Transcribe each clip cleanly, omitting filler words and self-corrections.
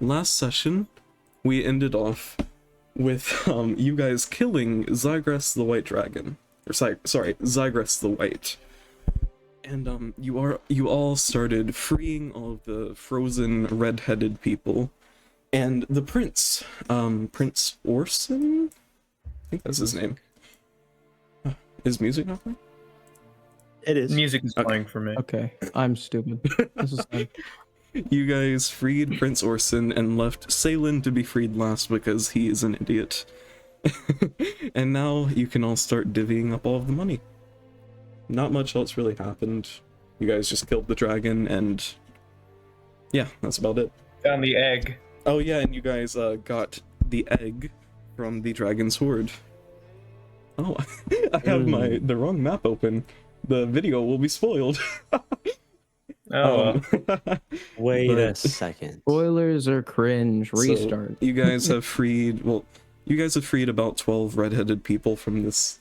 last session, we ended off with you guys killing Zygras the White Dragon. Or sorry, Zygras the White. And you all started freeing all of the frozen red-headed people. And the prince, Prince Orson? I think that's his name. Is music not playing? It is. Music is playing for me. Okay, I'm stupid. This is fine. You guys freed Prince Orson and left Salen to be freed last because he is an idiot. And now you can all start divvying up all of the money. Not much else really happened. You guys just killed the dragon and... yeah, that's about it. Found the egg. Oh yeah, and you guys got the egg from the dragon's hoard. Oh, I have the wrong map open. The video will be spoiled. Wait a second. Spoilers are cringe. Restart. So you guys have freed, well, you guys have freed about 12 red-headed people from this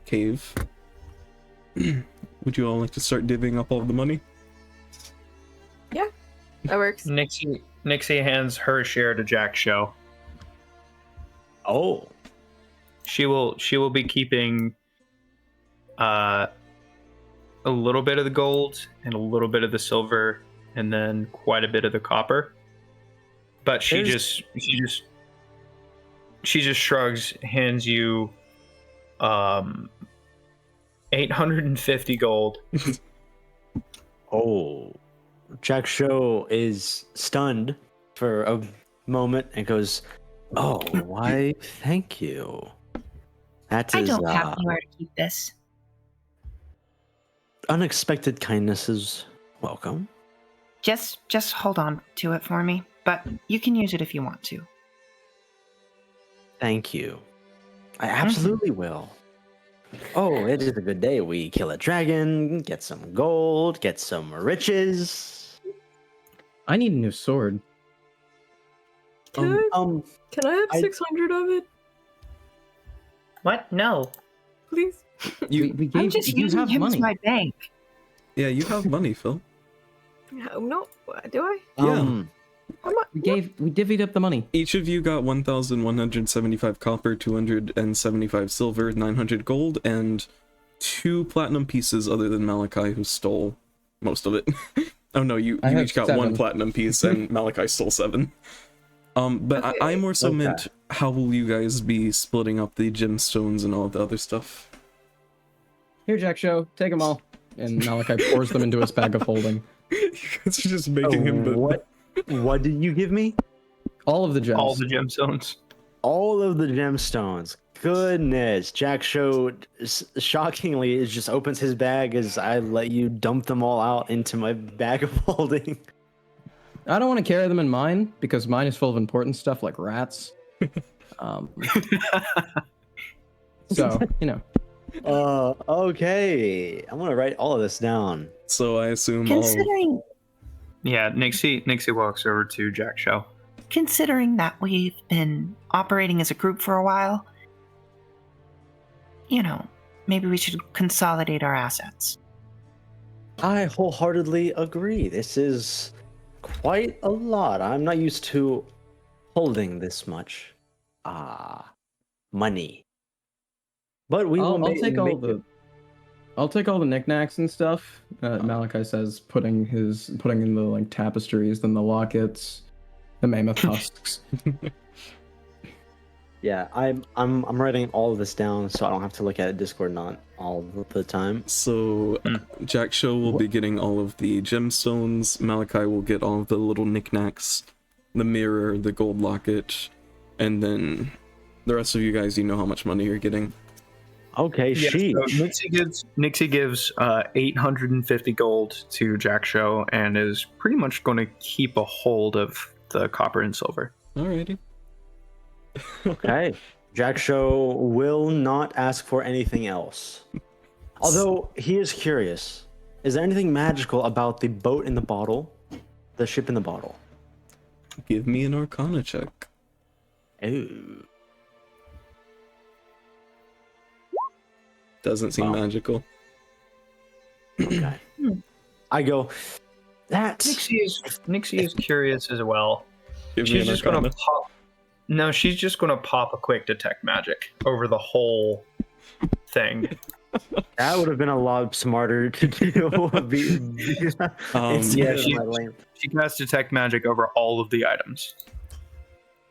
cave. Would you all like to start divvying up all of the money? Yeah, that works. Nixie hands her share to Jack Show. Oh. She will be keeping a little bit of the gold and a little bit of the silver and then quite a bit of the copper. But she just shrugs, hands you 850 gold. Oh. Jack Show is stunned for a moment and goes, "Oh, why, thank you. That I is don't have anywhere to keep this. unexpected kindness is welcome." Just hold on to it for me, but you can use it if you want to. Thank you. I absolutely will. Oh, it is a good day. We kill a dragon, get some gold, get some riches. I need a new sword. Can I have 600 of it, What? No. please? You, we I'm gave just you using have him as money. my bank. yeah, you have money, Phil. No, do I? Yeah. How much? We divvied up the money. Each of you got 1,175 copper, 275 silver, 900 gold, and 2 platinum pieces other than Malachi, who stole most of it. Oh no, you I have each got 1 7. platinum piece, and Malachi stole 7. But Okay. I more so Okay. meant, how will you guys be splitting up the gemstones and all of the other stuff? Here, Jack Show, take them all. And Malachi pours them into his bag of holding. You guys are just making him the... What did you give me? All of the gems. All the gemstones. All of the gemstones. Goodness. Jack showed, shockingly, it just opens his bag as I let you dump them all out into my bag of holding. I don't want to carry them in mine because mine is full of important stuff like rats. So, you know. Okay. I'm gonna write all of this down. So I assume all... Considering Yeah, Nixie walks over to Jack Show. considering that we've been operating as a group for a while, maybe we should consolidate our assets. I wholeheartedly agree. This is quite a lot. I'm not used to holding this much money. But we will I'll take all the... it. I'll take all the knickknacks and stuff. Malachi says, putting in the like tapestries, then the lockets, the mammoth tusks. Yeah, I'm writing all of this down so I don't have to look at it Discord not all the time. So Jack Show will be getting all of the gemstones, Malachi will get all of the little knickknacks, the mirror, the gold locket, and then the rest of you guys, you know how much money you're getting. Okay, Yeah, sheesh. so Nixie gives 850 gold to Jack Show and is pretty much going to keep a hold of the copper and silver. Alrighty. Okay. Jack Show will not ask for anything else. Although he is curious. Is there anything magical about the boat in the bottle? The ship in the bottle? Give me an Arcana check. Ooh. Doesn't seem Wow. magical. Okay. I go, That's Nixie is curious as well. Give me She's an just gonna Arcana. pop. No, she's just gonna pop a quick detect magic over the whole thing. That would have been a lot smarter to do. Yeah, she casts detect magic over all of the items.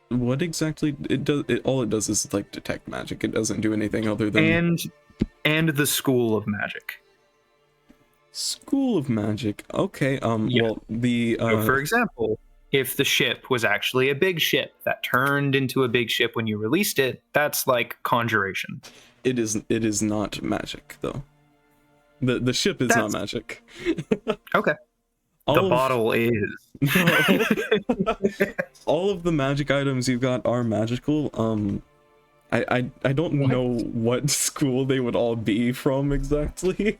What exactly it does? All it does is like detect magic. It doesn't do anything other than And the school of magic. School of Magic. Okay. Yeah. Well, the So for example, if the ship was actually a big ship that turned into a big ship when you released it, that's like conjuration. it is not magic though. The ship is not magic. Okay. The bottle is. No. All of the magic items you've got are magical. I don't know what school they would all be from exactly.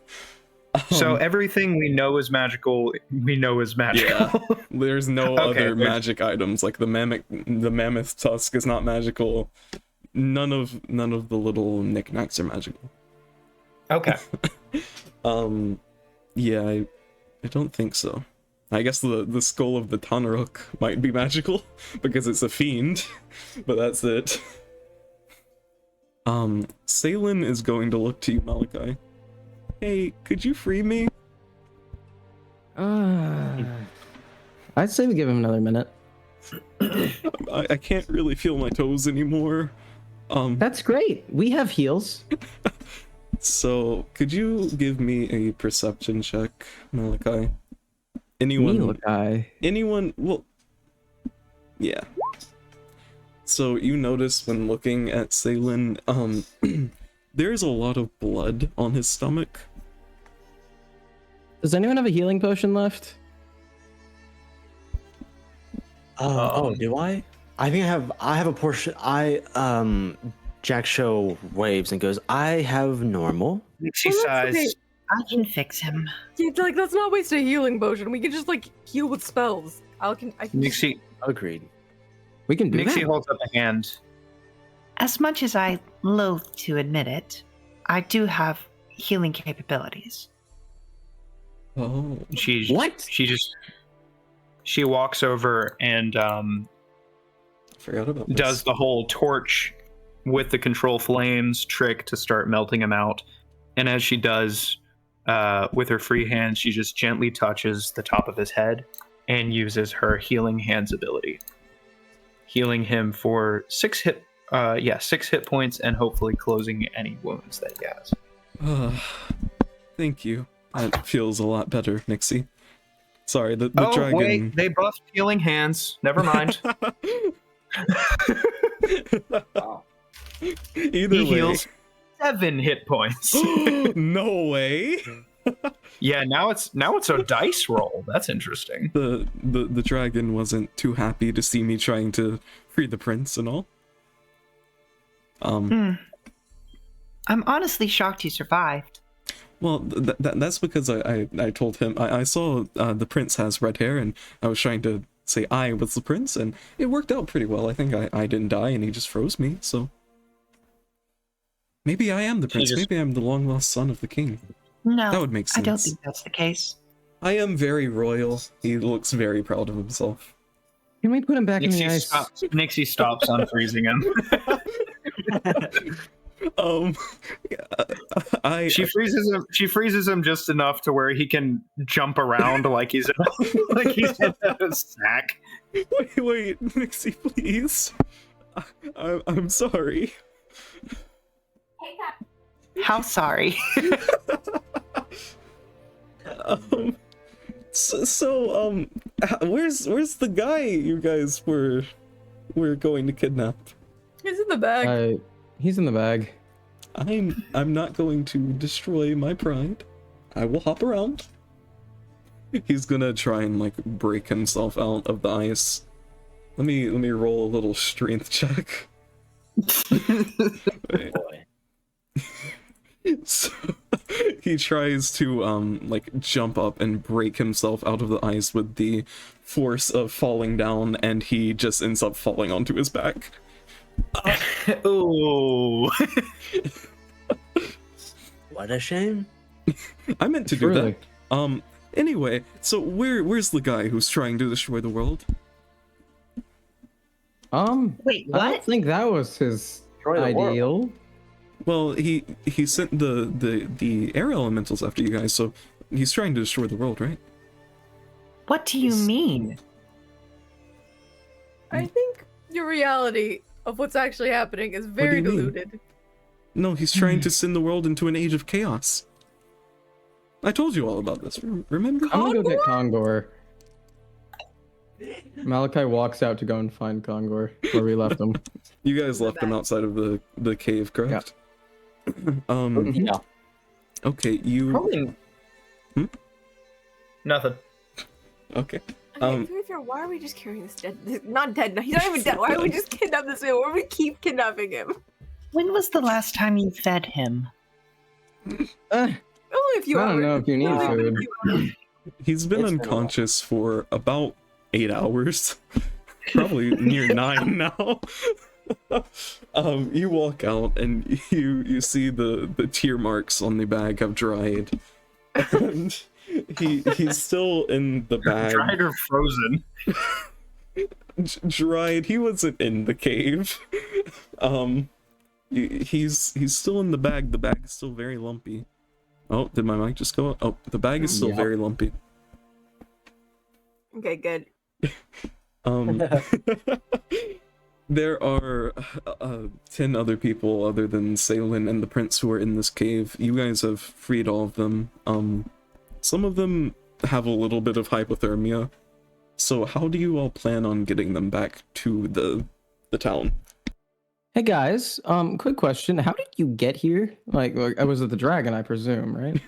So everything we know is magical, we know is magical. Yeah. There's no other magic items. Like the mammoth tusk is not magical. None of the little knickknacks are magical. Okay. Yeah, I don't think so. I guess the skull of the Tanaruk might be magical because it's a fiend, but that's it. Salen is going to look to you, Malachi. Hey, could you free me? I'd say we give him another minute. I can't really feel my toes anymore. That's great. We have heals. So could you give me a perception check, Malachi? Anyone? Well, yeah. So you notice when looking at Salen, there's a lot of blood on his stomach. Does anyone have a healing potion left? Do I? I think I have a portion. Jack Show waves and goes, I have normal. She sighs. I can fix him. Yeah, like let's not waste a healing potion. We can just like heal with spells. I can. Nixie Agreed. We can do Nixie that. holds up a hand. As much as I loathe to admit it, I do have healing capabilities. Oh. She walks over and Forgot about this. does the whole torch with the control flames trick to start melting him out. And as she does, with her free hand, she just gently touches the top of his head and uses her healing hands ability, healing him for 6 hit points and hopefully closing any wounds that he has. Thank you. That feels a lot better, Nixie. Sorry, the dragon. Wait, they buffed healing hands. Never mind. Either He way. heals 7 hit points. No way. Yeah, now it's a dice roll. That's interesting. The dragon wasn't too happy to see me trying to free the prince and all. I'm honestly shocked he survived. Well, that's because I told him I saw the prince has red hair, and I was trying to say I was the prince, and it worked out pretty well. I think I didn't die, and he just froze me. So maybe I am the prince. Maybe I'm the long lost son of the king. No, That would make sense. I don't think that's the case. I am very royal. He looks very proud of himself. Can we put him back in the ice? Nixie stops unfreezing him. She freezes him just enough to where he can jump around like he's in a sack. Wait, Nixie, please. I'm sorry. How sorry? Where's the guy you guys were going to kidnap? He's in the bag. He's in the bag. I'm not going to destroy my pride. I will hop around. He's gonna try and like break himself out of the ice. Let me roll a little strength check. Boy. So he tries to like jump up and break himself out of the ice with the force of falling down, and he just ends up falling onto his back. Ooh. What a shame. I meant to do that. Anyway, so where's the guy who's trying to destroy the world? Wait, I don't what? think that was his Destroy the world. ideal. Well, he sent the air elementals after you guys, so he's trying to destroy the world, right? What do you mean? I think your reality of what's actually happening is very do you mean? diluted. No, he's trying to send the world into an age of chaos. I told you all about this, remember? I'm gonna go get Congor. Malachi walks out to go and find Congor where we left him. You guys left him outside of the cave, correct? Yeah. Okay, you... Probably. Nothing. Okay. Okay, to be fair, why are we just carrying this dead? Not dead. No, he's not even dead. Why are we just kidnap this man? Why do we keep kidnapping him? When was the last time you fed him? Only a few I hours. don't know if you need Only been a food. few hours. He's been It's been a unconscious for about 8 hours. Probably near 9 now. You walk out and you see the tear marks on the bag have dried. And he's still in the bag. Dried or frozen? Dried. He wasn't in the cave. He's still in the bag. The bag is still very lumpy. Oh, did my mic just go up? Oh, the bag is still very lumpy. Okay, good. There are 10 other people other than Salen and the prince who are in this cave. You guys have freed all of them. Some of them have a little bit of hypothermia. So how do you all plan on getting them back to the town? Hey guys, quick question. How did you get here? Like I was at the dragon, I presume, right?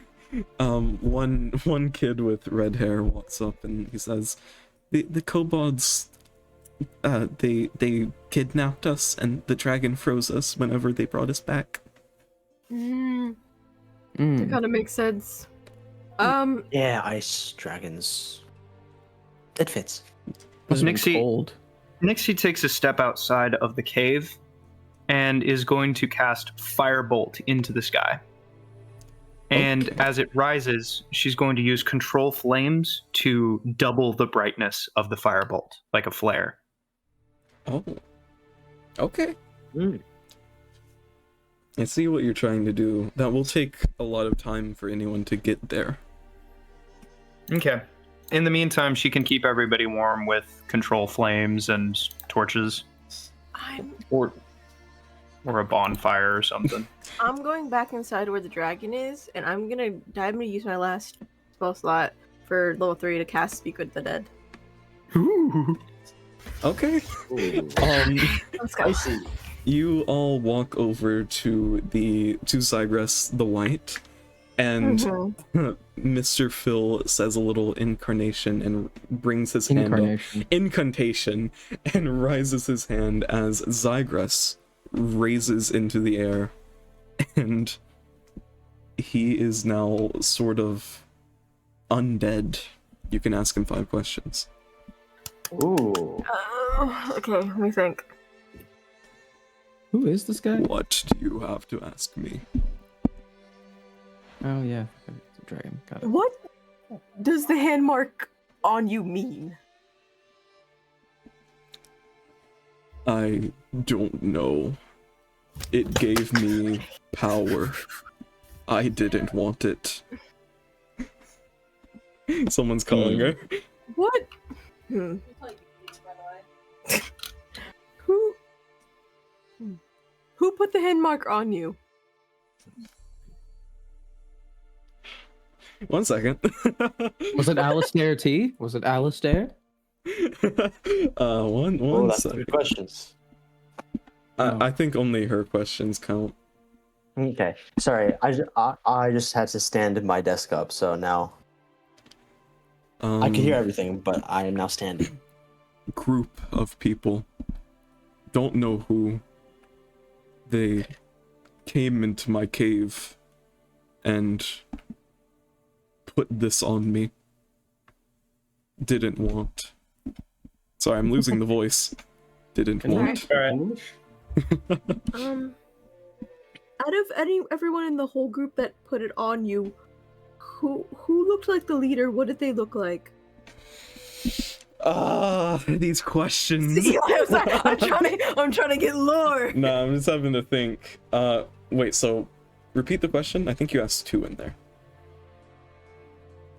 One kid with red hair walks up and he says, the kobolds, they kidnapped us and the dragon froze us whenever they brought us back. That kind of makes sense. Yeah, ice dragons. It fits. Must've been Nixie- cold. Nixie takes a step outside of the cave and is going to cast Firebolt into the sky. And Okay. as it rises, she's going to use Control Flames to double the brightness of the Firebolt, like a flare. Oh. Okay. Mm. I see what you're trying to do. That will take a lot of time for anyone to get there. Okay. In the meantime, she can keep everybody warm with Control Flames and torches. Or a bonfire or something. I'm going back inside where the dragon is, and I'm gonna use my last spell slot for level 3 to cast Speak with the Dead. Okay. Ooh. Let's go. Spicy. You all walk over to Zygress the White, and Mr. Phil says a little incarnation and brings his hand up. Incantation, and rises his hand as Zygress raises into the air, and he is now sort of undead. You can ask him 5 questions. Ooh. Okay, let me think. Who is this guy? What do you have to ask me? Oh yeah, it's a dragon. Got it. What does the hand mark on you mean? I don't know. It gave me power. I didn't want it. Someone's calling her. What? Who put the hand mark on you? 1 second. Was it Alistair T? Was it Alistair? One Oh, that's second. good questions. I think only her questions count. Okay. Sorry, I just had to stand my desk up, so now I can hear everything, but I am now standing. Group of people. Don't know who. They came into my cave and put this on me. Didn't want. Sorry, I'm losing the voice. Didn't want. Out of everyone in the whole group that put it on you, Who looked like the leader? What did they look like? These questions. I'm trying to get lore. Nah, I'm just having to think. Wait, so repeat the question? I think you asked 2 in there.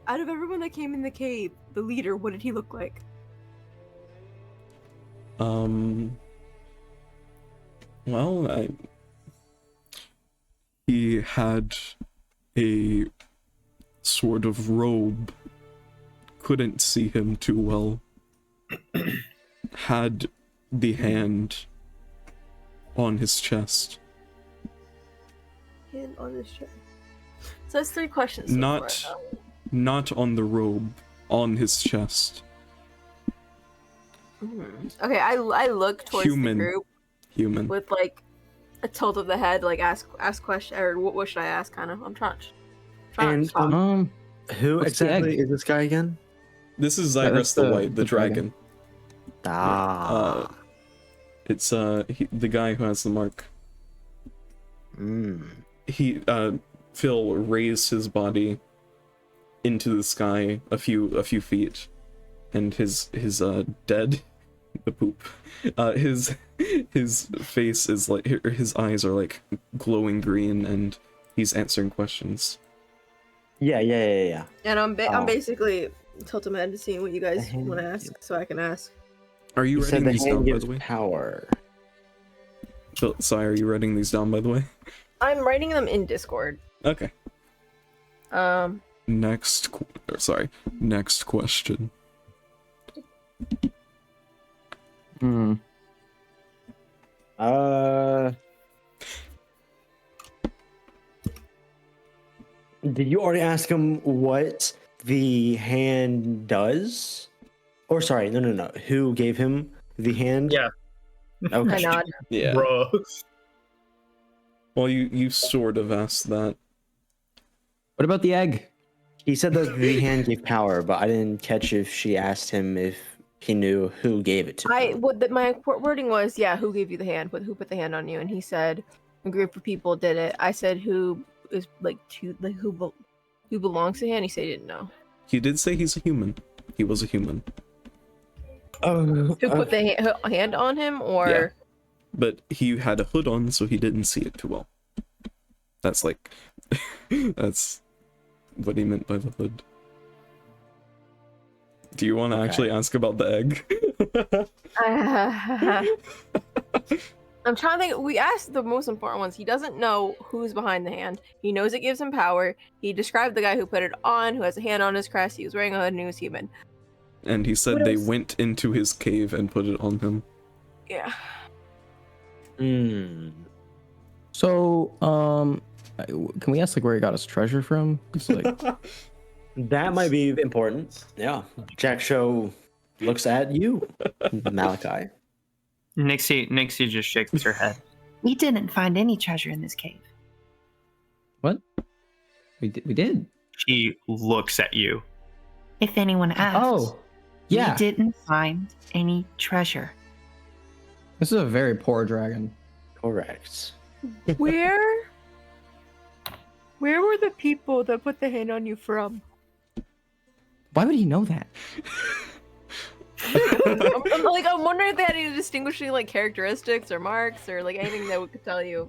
Out of everyone that came in the cave, the leader, what did he look like? Well, he had a sort of robe. Couldn't see him too well. Had the hand on his chest. Hand on his chest. So that's 3 questions. So Not on the robe, on his chest. Okay, I look towards Human. the group Human. with like a tilt of the head, like ask question, or what should I ask? Kind of. I'm trying. And to stop. who What's the exactly egg? is this guy again? This is Yeah, that's Zygress the White, the the dragon. Ah. It's the guy who has the mark. He Phil raised his body into the sky a few feet, and his dead the poop. His face is like, his eyes are like glowing green, and he's answering questions. Yeah. And I'm basically tilting my head to seeing what you guys want to ask, so I can ask. Are you He said writing the these hand down, by gives the way? power. Phil, sorry, are you writing these down, by the way? I'm writing them in Discord. Okay. Next question. Did you already ask him what the hand does? Or sorry, no. Who gave him the hand? Yeah. Okay. I nod. Yeah. Bro. Well, you sort of asked that. What about the egg? He said that the hand gave power, but I didn't catch if she asked him if he knew who gave it to him. My wording was, yeah, who gave you the hand? Who put the hand on you? And he said a group of people did it. I said who is who belongs to him? He said he didn't know. He did say he's a human. He was a human. Who put the hand on him, or? Yeah. But he had a hood on, so he didn't see it too well. That's like, that's what he meant by the hood. Do you want to actually ask about the egg? I'm trying to think. We asked the most important ones. He doesn't know who's behind the hand. He knows it gives him power. He described the guy who put it on, who has a hand on his crest. He was wearing a hood and he was human. And he said What they else? went into his cave and put it on him. Yeah. So, can we ask like where he got his treasure from? 'Cause, like, That might be important. Yeah. Jack Show looks at you, Malachi. Nixie just shakes her head. We didn't find any treasure in this cave. what? We did. She looks at you. If anyone asks, Oh, yeah. we didn't find any treasure. This is a very poor dragon. Correct. Where were the people that put the hand on you from? Why would he know that? I'm wondering if they had any distinguishing like characteristics or marks or like anything that would tell you.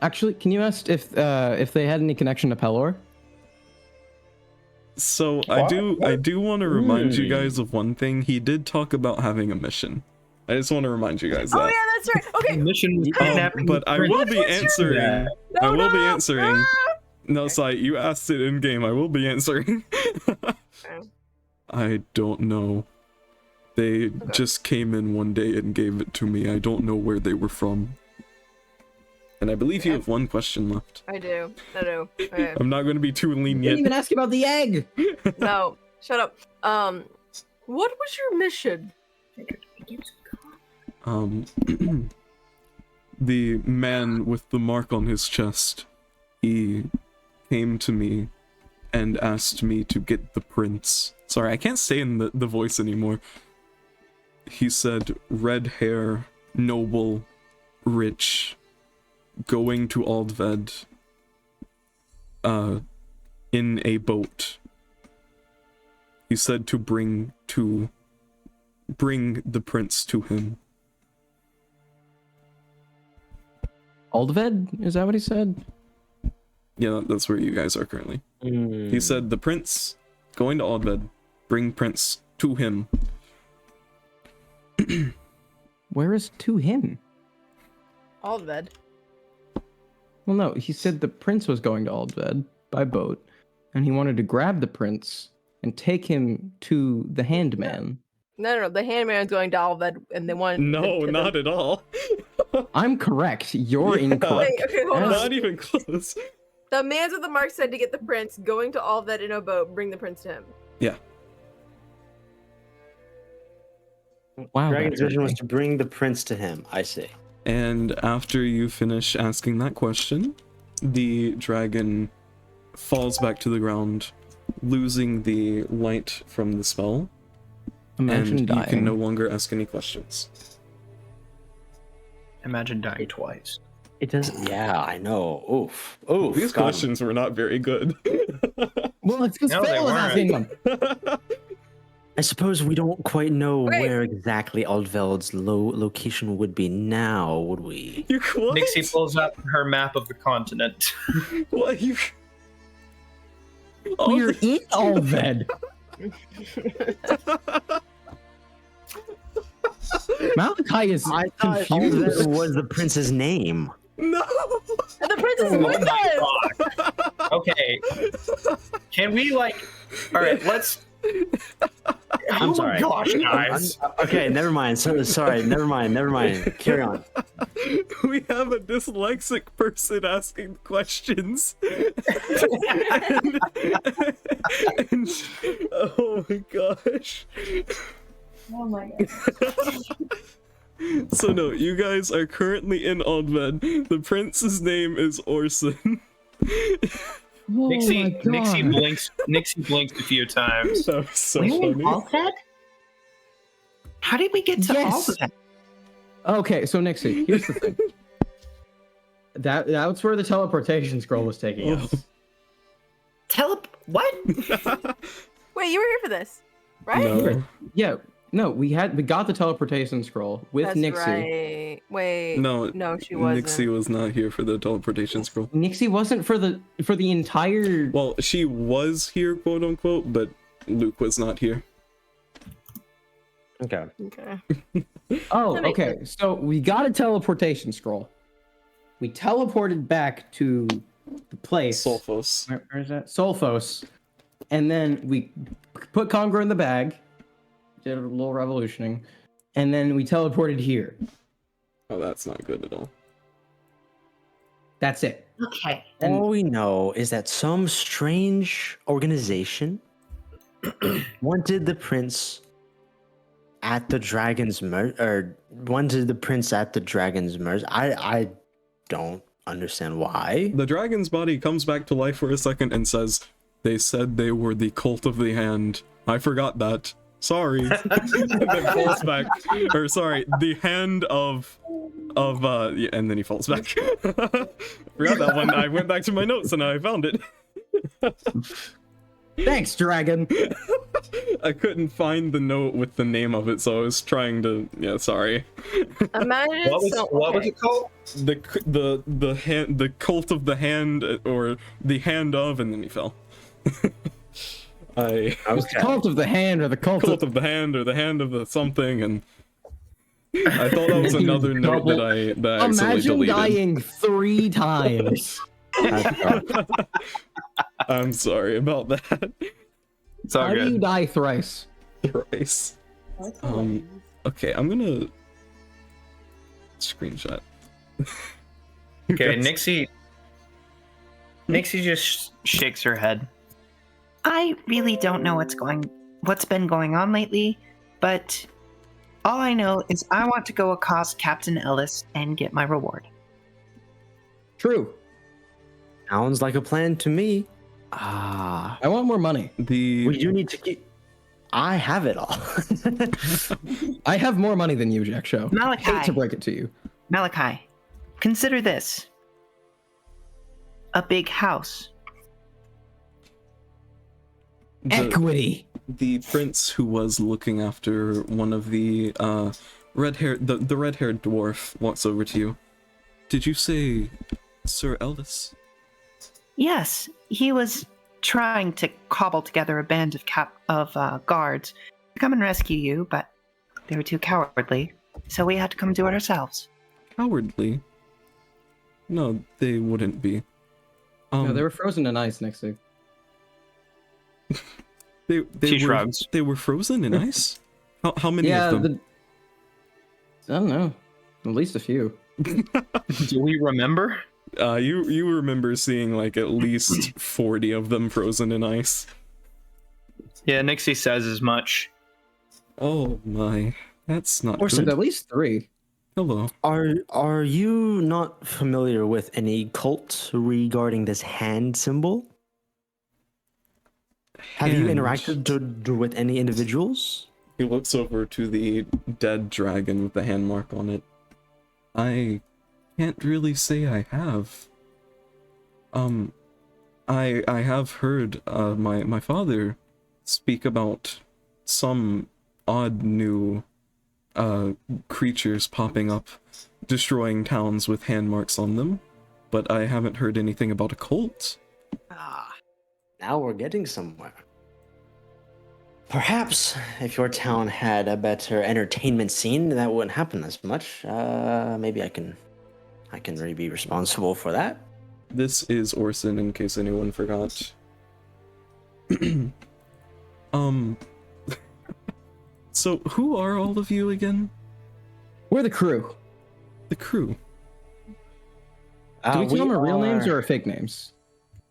Actually, can you ask if they had any connection to Pelor? So I do want to remind you guys of one thing. He did talk about having a mission. I just want to remind you guys that. Oh yeah, that's right. Okay. Mission was kidnapping But I will be answering. No, I will be no, answering. no. No, Sai, you asked it in game. I will be answering. I don't know. They just came in one day and gave it to me. I don't know where they were from. And I believe you have one question left. I do. Okay. I'm not going to be too I didn't lenient. even ask about the egg. No, shut up. What was your mission? The man with the mark on his chest, he came to me and asked me to get the prince. Sorry, I can't say in the voice anymore. He said, red hair, noble, rich, going to Aldved, in a boat. He said to bring the prince to him. Aldved? Is that what he said? Yeah, that's where you guys are currently. Hmm. He said the prince going to Aldved, bring prince to him. Where is to him? Aldved. Well, no, he said the prince was going to Aldved by boat, and he wanted to grab the prince and take him to the handman. No. The handman's going to Aldved, and they want. No, not at all. I'm correct. You're Yeah. incorrect. Wait, okay, hold on. Not even close. The man's with the mark said to get the prince, going to Aldved in a boat, bring the prince to him. Yeah. Wow. Dragon's that's vision was okay. to bring the prince to him. I see. And after you finish asking that question, the dragon falls back to the ground, losing the light from the spell, Imagine and dying. you can no longer ask any questions. Imagine dying twice. It doesn't. Yeah, I know. Oof. Oof. These got him. questions were not very good. Well, it's because No, they Phil was weren't. asking them. I suppose we don't quite know Wait. where exactly Aldveld's location would be now, would we? You what? Nixie pulls up her map of the continent. What you? We're in Aldved. Malachi is I thought confused. Aldved was the prince's name. No. And the prince is with us! Okay. Can we All right, let's. I'm Oh sorry. my gosh, guys. Okay, never mind. So sorry. Never mind. Carry on. We have a dyslexic person asking questions. And- oh my gosh. Oh my god. So no, you guys are currently in Aldved. The prince's name is Orson. Oh Nixie my God. blinks. Nixie blinked a few times. That was so We're in funny. Alfred? How did we get to Yes. Alfred? Okay, so Nixie, here's the thing. That's where the teleportation scroll was taking us. What? Wait, you were here for this, right? No, Yeah, no, we got the teleportation scroll with That's Nixie. right. Wait. no, No, she wasn't. Nixie was not here for the teleportation scroll. Nixie wasn't for the entire. Well, she was here, quote unquote, but Luke was not here. Okay. Okay. Oh, That makes okay. So we got a teleportation scroll. We teleported back to the place. Sulfos. Where is that? Solfos. And then we put Congor in the bag. Did a little revolutioning. And then we teleported here. Oh, that's not good at all. That's it. Okay. And All we know is that some strange organization wanted the prince at the dragon's wanted the prince at the dragon's mercy. I don't understand why. The dragon's body comes back to life for a second and says, "They said they were the cult of the hand. I forgot that. Sorry." And then falls back. Or sorry, the hand of yeah, and then he falls back. Forgot that one. I went back to my notes and I found it. thanks, dragon. I couldn't find the note with the name of it, so I was trying to. Yeah, sorry. Imagine What was it called? The hand, the cult of the hand, or the hand of, and then he fell. I It was the cult of the hand or the cult cult of of the hand or the hand of the something, and I thought that was He another note double- that I accidentally Imagine deleted. dying 3 times. I'm sorry about that. It's all How do you good. die thrice? Thrice. Okay, I'm gonna screenshot. Okay, Yes. Nixie just shakes her head. I really don't know what's been going on lately, but all I know is I want to go accost Captain Ellis and get my reward. True. Sounds like a plan to me. Ah, I want more money. The we do need to get. I have it all. I have more money than you, Jack Show. Hate to Malachi, break it to you. Malachi, consider this. A big house. Equity. The prince who was looking after one of the red-haired dwarf walks over to you. Did you say Sir Ellis? Yes, he was trying to cobble together a band of guards to come and rescue you, but they were too cowardly, so we had to come do it ourselves. Cowardly? No, they wouldn't be. No, they were frozen in ice next to. They were frozen in ice? How many of them? I don't know. At least a few. Do we remember? You remember seeing like at least 40 of them frozen in ice. Yeah, Nixie says as much. Oh my, that's not Or good. at least 3. Hello. Are you not familiar with any cults regarding this hand symbol? Have you Hand. interacted with any individuals? He looks over to the dead dragon with the hand mark on it. I can't really say I have. I have heard my father speak about some odd new creatures popping up, destroying towns with hand marks on them, but I haven't heard anything about a cult. Now we're getting somewhere. Perhaps if your town had a better entertainment scene, that wouldn't happen as much. Maybe I can really be responsible for that. This is Orson, in case anyone forgot. So who are all of you We're the crew. The crew. Do we tell them our real names or our fake names?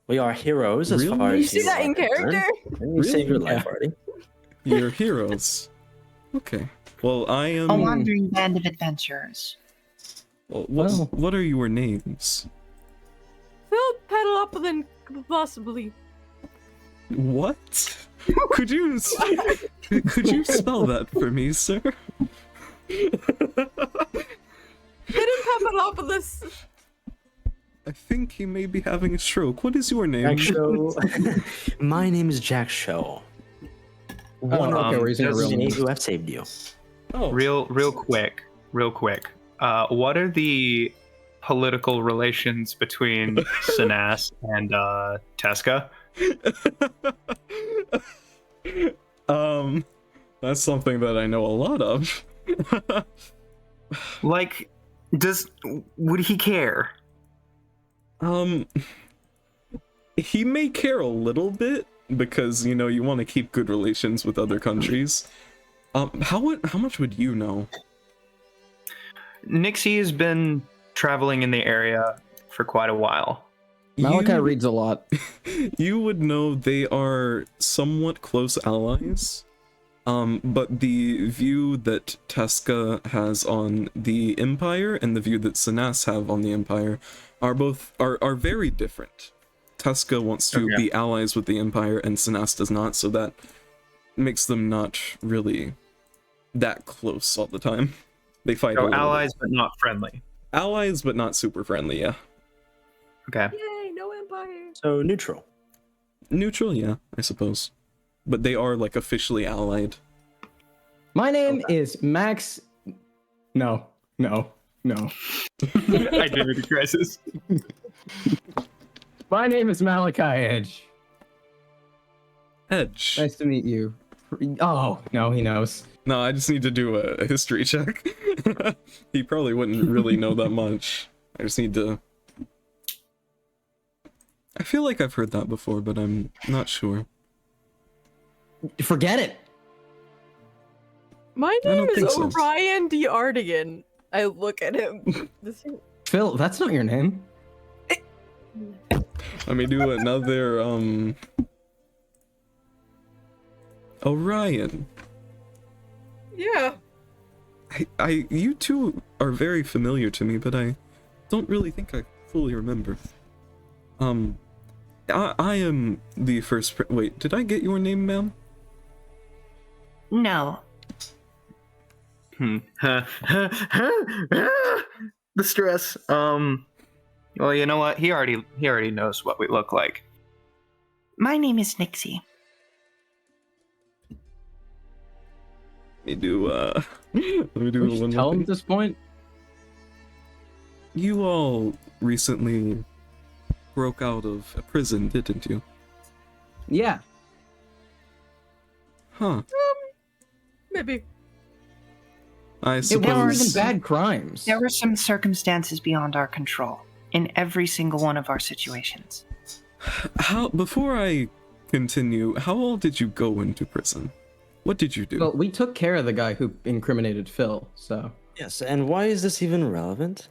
We are heroes as Real far names? as You see that in character? We saved your life already. You're heroes. Okay. Well, I am. A wandering band of adventurers. Well, Well. what are your names? Phil Pedalopolin, possibly. What? Could you spell that for me, sir? Hidden Papadopoulos. I think he may be having a stroke. What is your name? Jack Show. My name is Jack Show. One okay, of we're using a real the name. who have saved you. Oh, Real quick. What are the political relations between Sinas and Teska? That's something that I know a lot of. Like, would he care? He may care a little bit because, you know, you want to keep good relations with other countries. How much would you know? Nixie has been traveling in the area for quite a while. Malachi reads a lot. You would know they are somewhat close allies. But the view that Teska has on the Empire and the view that Sinas have on the Empire are very different. Teska wants to be allies with the Empire and Sinas does not, so that makes them not really that close all the time. They fight a So little allies, bit. but not friendly. Allies, but not super friendly, yeah. Okay. Yay, no empire. So neutral. Neutral, yeah, I suppose. But they are, like, officially allied. My name is Max. No. Identity crisis. My name is Malachi Edge. Edge. Nice to meet you. Oh, no, he knows. No, I just need to do a history check. He probably wouldn't really know that much. I just need to... I feel like I've heard that before, but I'm not sure. Forget it. My I don't name is think so. Orion D. Artigan. I look at him. Phil, that's not your name. Let me do another, Orion. Yeah. You two are very familiar to me, but I don't really think I fully remember. I am the first wait, did I get your name, ma'am? No. The stress. Well, you know what? He already knows what we look like. My name is Nixie. me do let me do We should one tell more him thing. at this point. You all recently broke out of a prison, didn't you? Yeah. Huh. Maybe. I It wasn't even suppose. bad crimes. There were some circumstances beyond our control in every single one of our situations. How before I continue, how all did you go into prison? What did you do? Well, we took care of the guy who incriminated Phil, so. Yes, and why is this even relevant?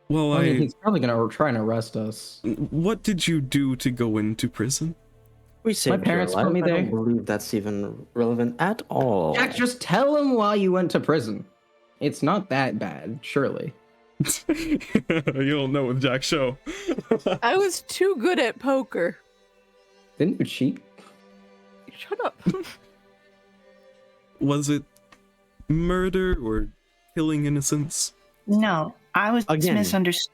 Well, I mean, he's probably gonna try and arrest us. what did you do to go into prison? We saved parents your put life. me I don't there. believe that's even relevant at all. Jack, just tell him why you went to prison. It's not that bad, surely. You don't know with Jack Show. I was too good at poker. Didn't you cheat? Shut up. Was it murder or killing innocents? No, I was Again. misunderstood.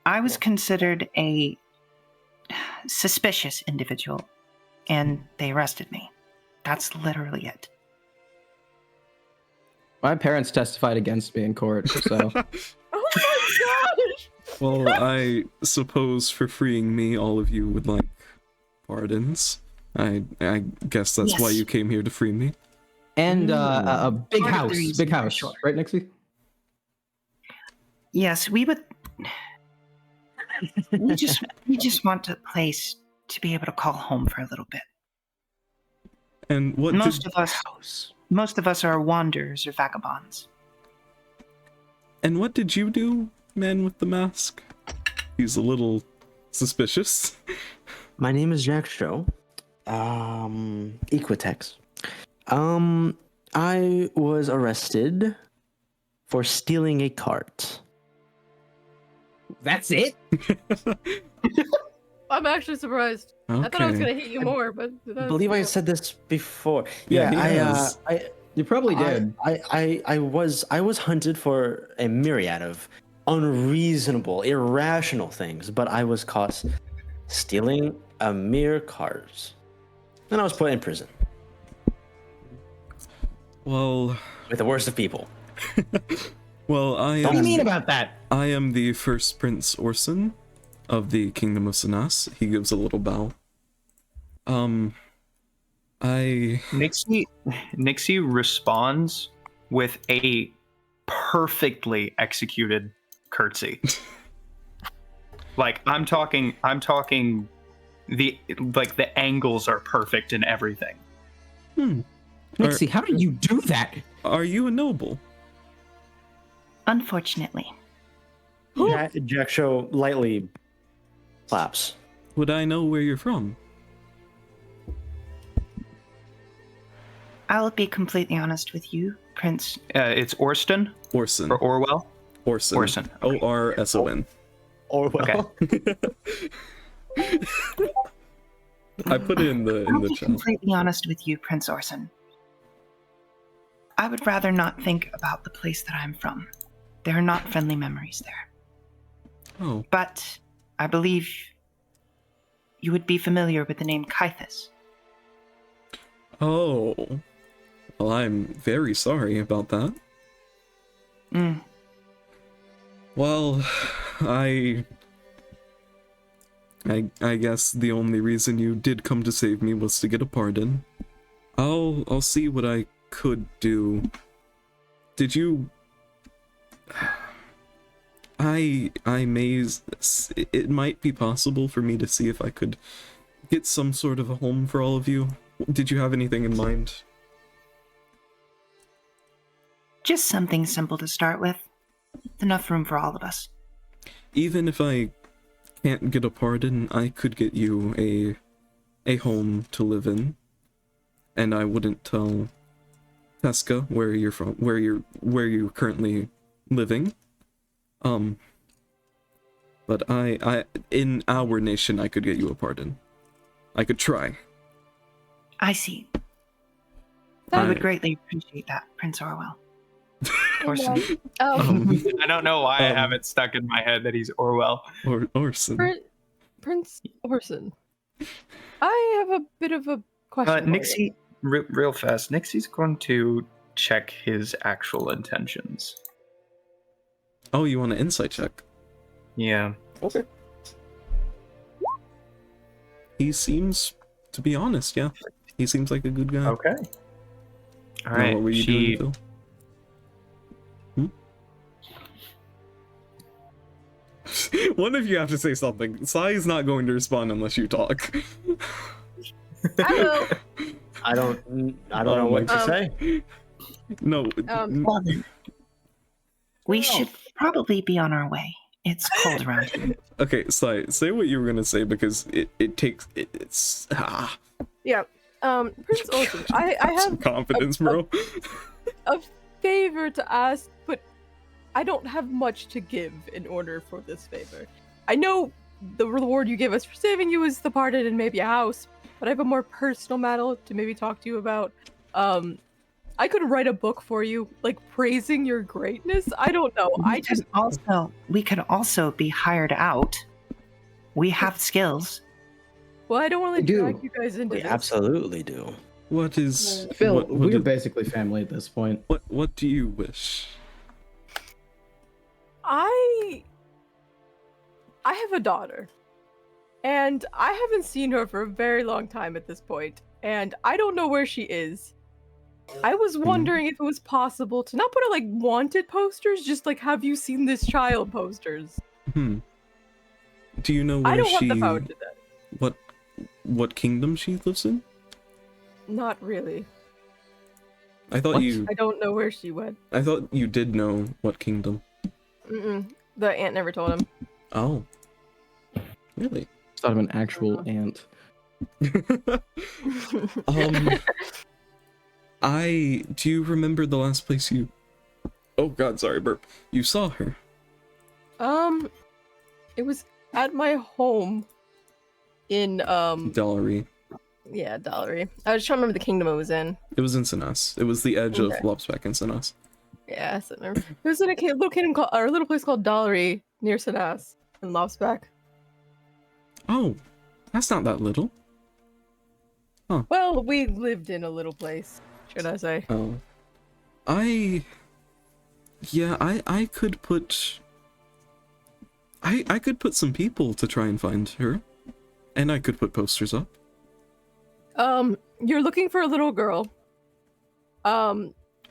I was considered a suspicious individual, and they arrested me. That's literally it. My parents testified against me in court, so. Oh my gosh! Well, I suppose for freeing me, all of you would like pardons. I guess that's why Yes. you came here to free me. And a big Part of the house, reason, big for house, sure. right, Nixie? Yes, we would. we just want a place to be able to call home for a little bit. And what Most did, of us are wanderers or vagabonds. and what did you do, man with the mask? He's a little suspicious. My name is Jack Show. Equitex. I was arrested for stealing a cart. That's it? I'm actually surprised. I thought I was Okay. gonna hit you more, but I believe I said this before. Yeah, he I, has. You probably did. I was hunted for a myriad of unreasonable, irrational things, but I was caught stealing a mere cart. And I was put in prison Well, with the worst of people. well, I What do you am. mean about that? I am the first Prince Orson of the Kingdom of Sanas. He gives a little bow. Nixie responds with a perfectly executed curtsy. Like I'm talking the angles are perfect and everything. Nixie, how did you do that? Are you a noble? Unfortunately. Jack Show lightly claps. Would I know where you're from? I'll be completely honest with you, Prince. It's Orston Orson. or Orwell. Orson. Orson, okay. Orson. Or well, I put it in I'll the be chat. completely honest with you, Prince Orson. I would rather not think about the place that I'm from. There are not friendly memories there. Oh, But I believe you would be familiar with the name Kythus. oh. Well, I'm very sorry about that. Mm. Well, I guess the only reason you did come to save me was to get a pardon. I'll see what I could do. Did you? It might be possible for me to see if I could get some sort of a home for all of you. Did you have anything in mind? Just something simple to start with. Enough room for all of us. Even if I can't get a pardon, I could get you a home to live in, and I wouldn't tell Teska where you're from, where you're currently living. But I in our nation, I could get you a pardon. I could try. I see. That- I would greatly appreciate that, Prince Orwell. Orson. I don't know why I Um, have it stuck in my head that he's Orwell. Orson. Prince Orson. I have a bit of a question. for you. real fast, Nixie's going to check his actual intentions. Oh, you want an insight check? Yeah. Okay. He seems to be honest, yeah. He seems like a good guy. Okay. All Now, right. what were you doing, Phil? One of you have to say something. Sai is not going to respond unless you talk. I will. I don't know what to say. No. Well, then, we should probably be on our way. It's cold around here. Okay, Sai, say what you were gonna say because it's Yeah. Prince Olsen, I some have confidence, bro. a favor to ask, but I don't have much to give in order for this favor. I know the reward you give us for saving you is the pardon and maybe a house, but I have a more personal matter to maybe talk to you about. I could write a book for you, like praising your greatness. I don't know. We could also be hired out. We have skills. Well, I don't want to We do. drag you guys into We this. absolutely do. What is Phil, what we're is- basically family at this point. what do you wish? I have a daughter, and I haven't seen her for a very long time at this point, and I don't know where she is. I was wondering if it was possible to not put her like wanted posters, just like have you seen this child posters. Do you know where I don't she want the power to that. what kingdom she lives in? Not really. I thought What? I don't know where she went. I thought you did know what kingdom. The aunt never told him. Oh. Really? Thought of an actual ant. Do you remember the last place you Oh god, sorry, burp. You saw her. It was at my home in Dallery. yeah, Dallery. I was trying to remember the kingdom it was in. It was in Sinas. It was the edge of Okay. Lopsbeck and Sinas. Yeah, I remember. It was in a little kingdom called, or a little place called Dallery near Sinas in Lopsbeck. Oh, that's not that little. Well, we lived in a little place, should I say? Oh. I could put I could put some people to try and find her. And I could put posters up. You're looking for a little girl.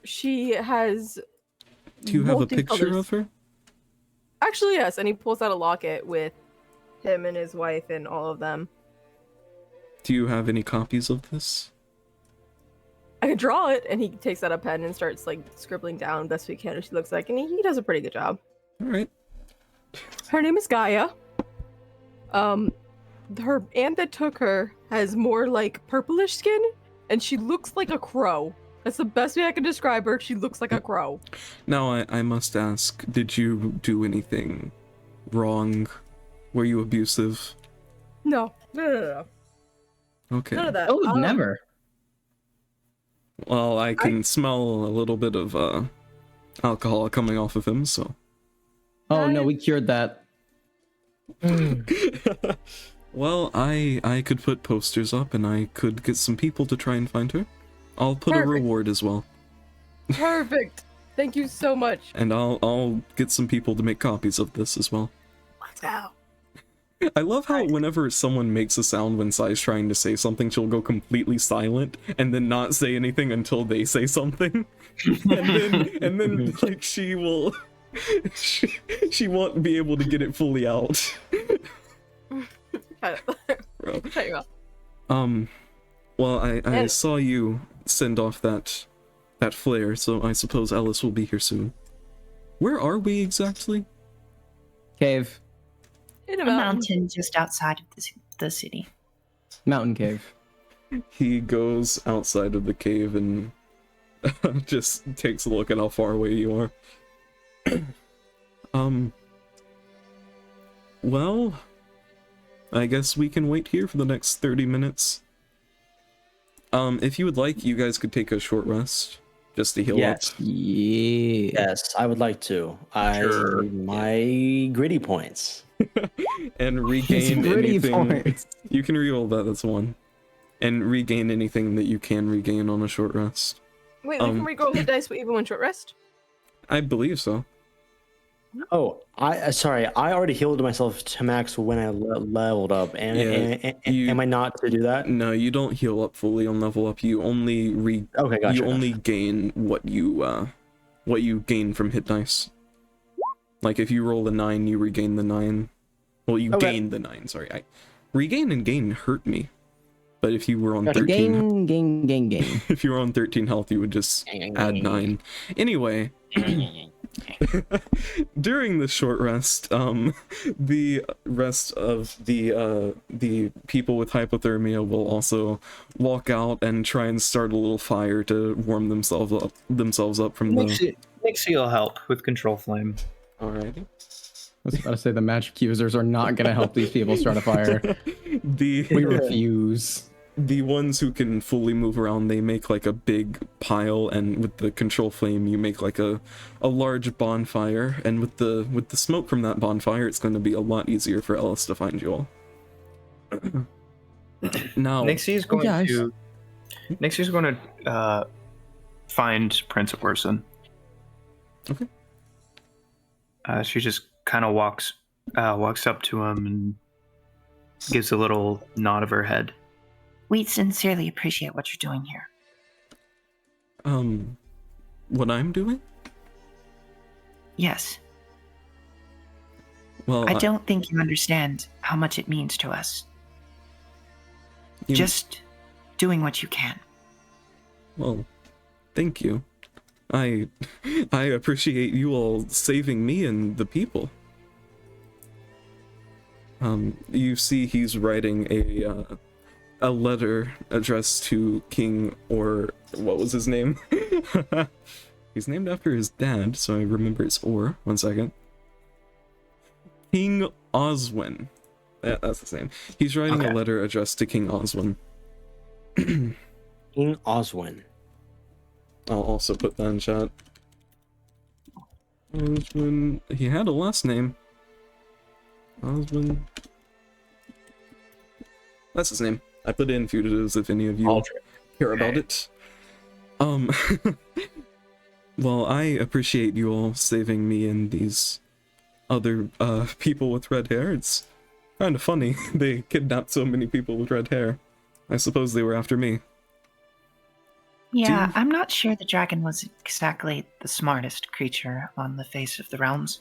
She has. Do you have a picture multicolors. of her? Actually, yes, and he pulls out a locket with him and his wife and all of them. Do you have any copies of this? I could draw it, and he takes out a pen and starts like scribbling down best we can what she looks like, and he does a pretty good job. All right. Her name is Gaia. Her aunt that took her has more like purplish skin, and she looks like a crow. That's the best way I can describe her. She looks like a crow. Now I must ask, did you do anything wrong? Were you abusive? No. Okay. None of that. Oh, never. Well, I can smell a little bit of alcohol coming off of him, so. Oh no, we cured that. Well, I could put posters up and I could get some people to try and find her. I'll put Perfect. a reward as well. Perfect. Thank you so much. And I'll get some people to make copies of this as well. Let's go. I love how whenever someone makes a sound when Sai's trying to say something, she'll go completely silent and then not say anything until they say something. and then like she will she won't be able to get it fully out. Bro. Shut your mouth. Well, I And- saw you send off that flare, so I suppose Ellis will be here soon. Where are we exactly? Cave. In A mountain just outside of the city. Mountain cave. He goes outside of the cave and just takes a look at how far away you are. Well, I guess we can wait here for the next 30 minutes. If you would like, you guys could take a short rest just to heal Yes. up. Yeah. Yes, I would like to. Sure. My gritty points. And regain Gritty anything. points. You can reroll that, that's one. and regain anything that you can regain on a short rest. Wait, we can re-roll the dice even when short rest? I believe so. Oh, sorry. I already healed myself to max when I leveled up, and am I not to do that? No, you don't heal up fully on level up. You only Okay, gotcha. You only gain what you gain from hit dice. Like if you roll a 9, you regain the 9. Well, you gain the 9. Sorry, regain and gain hurt me. But if you were on 13, gain. if you were on 13 health, you would just add 9. Anyway. During the short rest, the rest of the people with hypothermia will also walk out and try and start a little fire to warm themselves up from the. Nixie will help with control flame. Alrighty. I was about to say the magic users are not going to help these people start a fire. We refuse. The ones who can fully move around, they make like a big pile, and with the control flame you make like a large bonfire, and with the smoke from that bonfire it's going to be a lot easier for Ellis to find you all. Now Nixie's going to find Prince Orson. Okay. She just kind of walks up to him and gives a little nod of her head. We sincerely appreciate what you're doing here. What I'm doing? Yes. Well, I don't think you understand how much it means to us. You... Just doing what you can. Well, thank you. I appreciate you all saving me and the people. You see he's writing a letter addressed to King, or what was his name? He's named after his dad, so I remember it's Or. 1 second. King Oswin. Yeah, that's the same. He's writing a letter addressed to King Oswin. King Oswin. I'll also put that in chat. Oswin. He had a last name. Oswin. That's his name. I put in Fugitives if any of you care about it. Well, I appreciate you all saving me and these other people with red hair. It's kind of funny. They kidnapped so many people with red hair. I suppose they were after me. Yeah, I'm not sure the dragon was exactly the smartest creature on the face of the realms.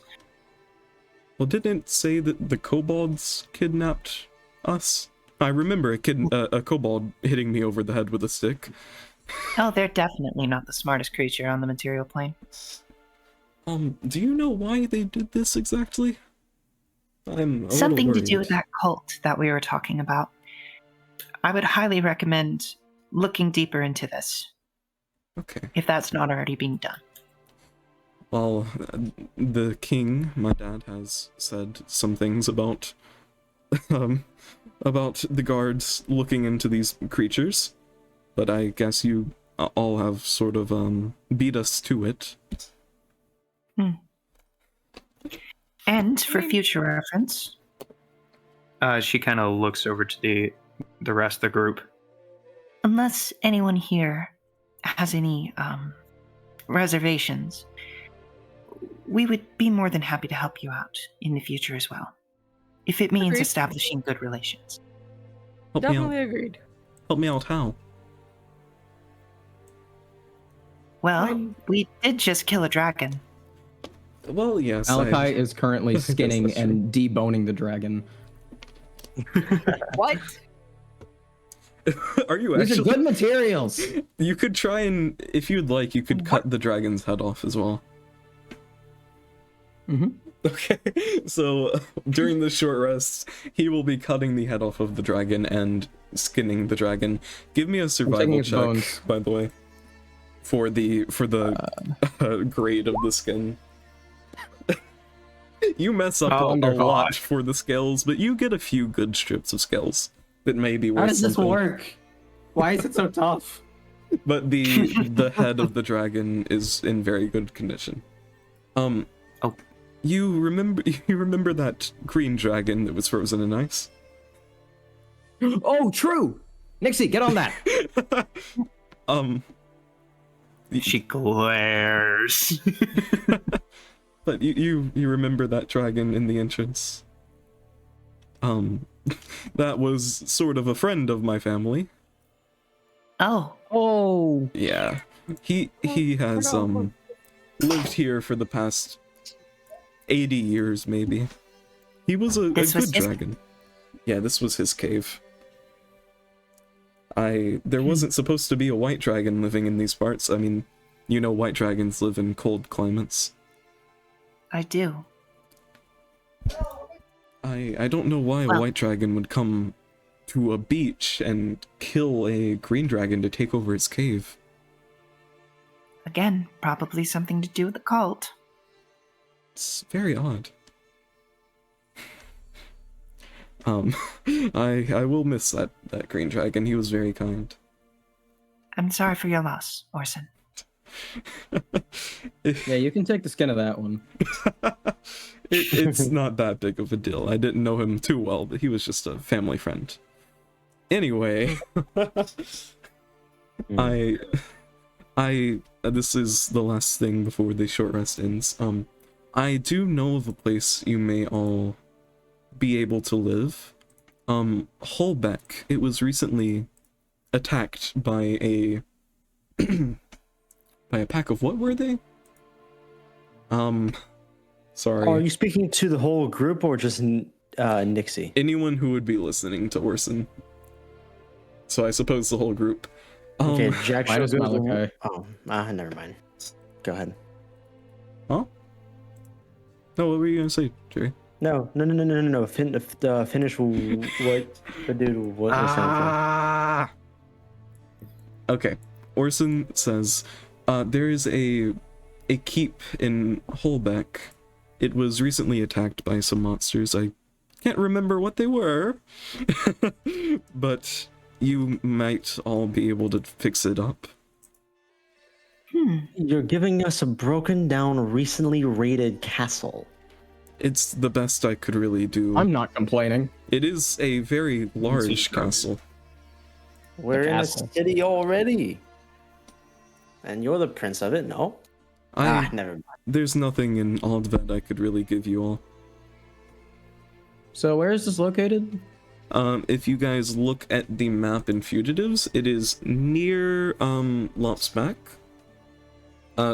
Well, didn't it say that the kobolds kidnapped us? I remember a kobold hitting me over the head with a stick. Oh, they're definitely not the smartest creature on the material plane. Do you know why they did this exactly? I'm something to do with that cult that we were talking about. I would highly recommend looking deeper into this. Okay. If that's not already being done. Well, the king, my dad, has said some things about the guards looking into these creatures, but I guess you all have sort of beat us to it. And for future reference, she kind of looks over to the rest of the group. Unless anyone here has any reservations, we would be more than happy to help you out in the future as well, if it means establishing good relations. Definitely agreed. Help me out how? Well, we did just kill a dragon. Well, yes. Malachi is currently skinning and deboning the dragon. What? Are you These actually? are good materials. You could try and, if you'd like, you could cut the dragon's head off as well. Mm-hmm. Okay, so during the short rest, he will be cutting the head off of the dragon and skinning the dragon. Give me a survival check, bones. by the way, for the grade of the skin. You mess up a lot for the scales, but you get a few good strips of scales that may be worth How does this something. work? Why is it so tough? But the head of the dragon is in very good condition. You remember that green dragon that was frozen in ice? Oh, true. Nixie, get on that. She glares. But you remember that dragon in the entrance? That was sort of a friend of my family. Oh, Oh, Yeah. He has lived here for the past 80 years maybe. He was a This was good his- dragon. Yeah, this was his cave. There wasn't supposed to be a white dragon living in these parts. I mean, you know white dragons live in cold climates. I do. I don't know why a Well- white dragon would come to a beach and kill a green dragon to take over its cave. Again, probably something to do with the cult. It's very odd. I will miss that green dragon. He was very kind. I'm sorry for your loss, Orson. yeah, you can take the skin of that one. It's not that big of a deal. I didn't know him too well, but he was just a family friend. Anyway, this is the last thing before the short rest ends. I do know of a place you may all be able to live. Holbeck. It was recently attacked by a by a pack of, what were they? Sorry. Are you speaking to the whole group or just Nixie? Anyone who would be listening to Orson. So I suppose the whole group. Okay, Jack Mine Show is goes Malachi. never mind. Go ahead. Huh? No, what were you gonna say, Jerry? No. Finish what the dude was saying. Okay. Orson says, there is a keep in Holbeck. It was recently attacked by some monsters. I can't remember what they were, but you might all be able to fix it up. You're giving us a broken down, recently raided castle. It's the best I could really do. I'm not complaining. It is a very large castle. We're in a castle. city already. And you're the prince of it, no? Never mind. There's nothing in Aldved I could really give you all. So where is this located? If you guys look at the map in Fugitives, it is near Lopsback.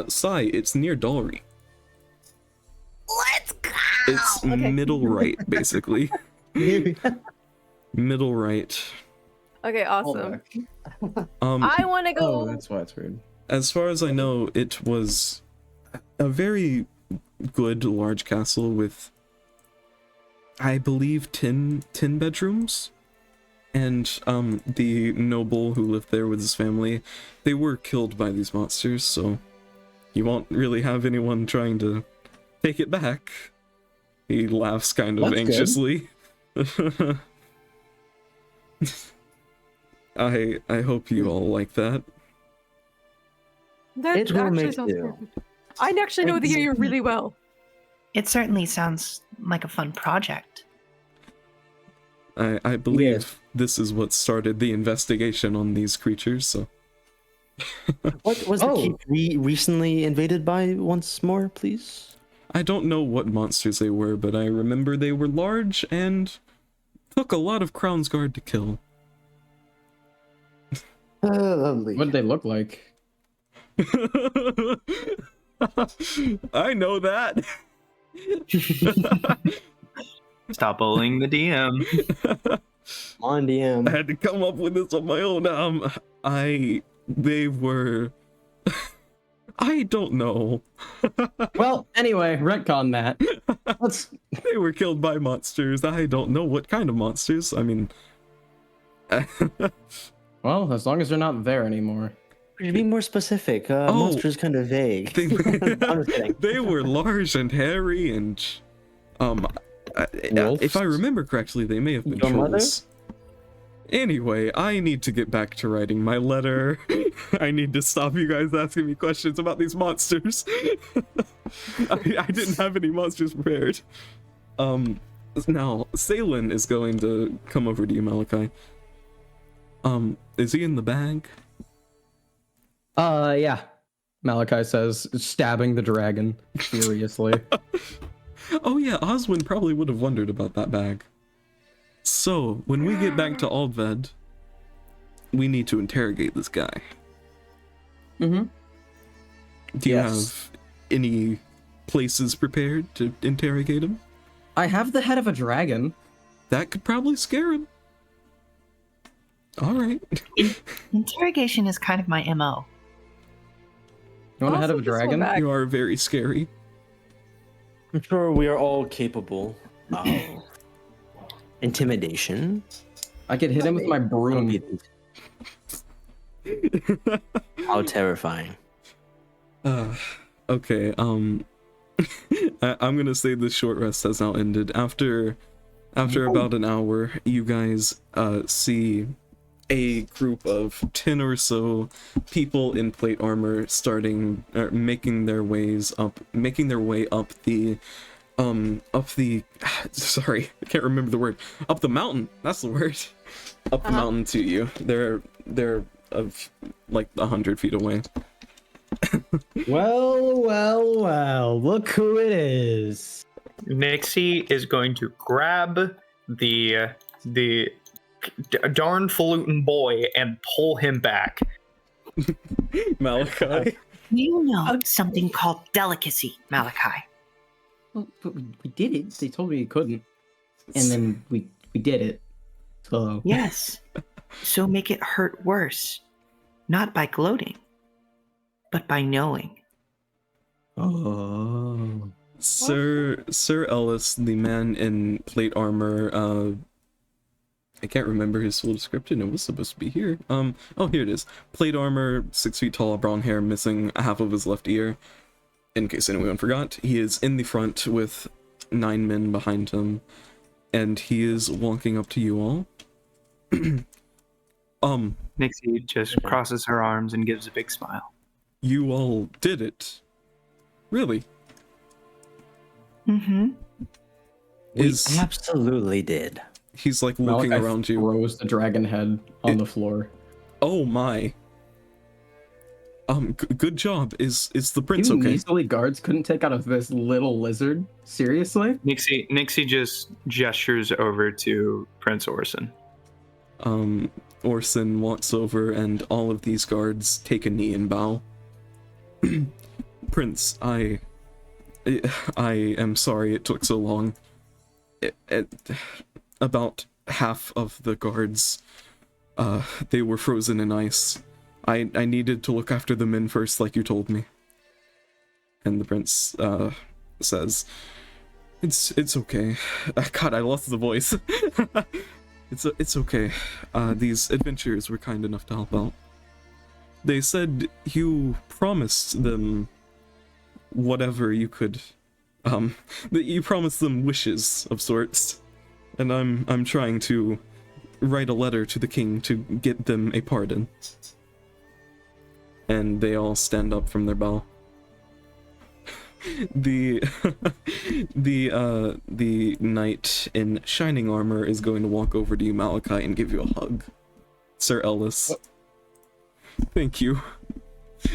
Sai, it's near Dalry. Let's go! It's middle right, basically. Middle right. Okay, awesome. Um, I want to Oh, go. that's why it's weird. as far as I know, it was a very good large castle with, I believe, 10 bedrooms. And the noble who lived there with his family, they were killed by these monsters, so you won't really have anyone trying to take it back. He laughs kind of That's good. anxiously. I hope you all like that. That It will actually make sounds do. perfect. I actually know the area really well. It certainly sounds like a fun project. I believe this is what started the investigation on these creatures, so What was the keep recently invaded by once more, please? I don't know what monsters they were, but I remember they were large and took a lot of Crown's Guard to kill. Lovely. What did they look like? I know that. Stop bullying the DM. On I DM. had to come up with this on my own. They were. I don't know. Well, anyway, retcon that. Let's. They were killed by monsters. I don't know what kind of monsters. I mean, Well, as long as they're not there anymore. Could you be more specific? Monster is kind of vague. I'm just kidding. they were large and hairy and Wolves? if I remember correctly, they may have been Your mother? trolls. Anyway, I need to get back to writing my letter. I need to stop you guys asking me questions about these monsters. I didn't have any monsters prepared. Now, Salen is going to come over to you, Malachi. Is he in the bag? Yeah. Malachi says, stabbing the dragon furiously. Oh yeah, Oswin probably would have wondered about that bag. So, when we get back to Aldved, we need to interrogate this guy. Mm-hmm. Do you Yes. have any places prepared to interrogate him? I have the head of a dragon. That could probably scare him. Alright. Interrogation is kind of my MO. You want a head of a Also, this one dragon? back. You are very scary. I'm sure we are all capable of intimidation. I could hit him with my broom. How terrifying. Okay, I'm gonna say this short rest has now ended. After about an hour, you guys see a group of 10 or so people in plate armor making their way up the sorry, I can't remember the word. Up the mountain. That's the word. Up the mountain to you. They're of like 100 feet away. Well, look who it is. Nixie is going to grab the darn falutin boy and pull him back. Malachi. You know something called delicacy, Malachi. Well, but we did it. They told me we couldn't. And then we did it. So Yes. So make it hurt worse. Not by gloating, but by knowing. Oh. Sir Ellis, the man in plate armor, I can't remember his full description. It was supposed to be here. Oh, here it is. Plate armor, 6 feet tall, brown hair, missing half of his left ear. In case anyone forgot, he is in the front with 9 men behind him, and he is walking up to you all. Nixie just crosses her arms and gives a big smile. You all did it. Really? Mm-hmm. We absolutely did. He's like looking Malachi around you. throws the dragon head on the floor. Oh my. Good job. Is the prince You okay? measly guards couldn't take out of this little lizard? Seriously? Nixie just gestures over to Prince Orson. Orson walks over and all of these guards take a knee and bow. Prince, I am sorry it took so long. About half of the guards, they were frozen in ice. I needed to look after the men first, like you told me. And the prince, says, It's okay. God, I lost the voice. It's okay. These adventurers were kind enough to help out. They said you promised them whatever you could, that you promised them wishes of sorts. And I'm trying to write a letter to the king to get them a pardon. And they all stand up from their bow. The knight in shining armor is going to walk over to you, Malachi, and give you a hug. Sir Ellis. Thank you.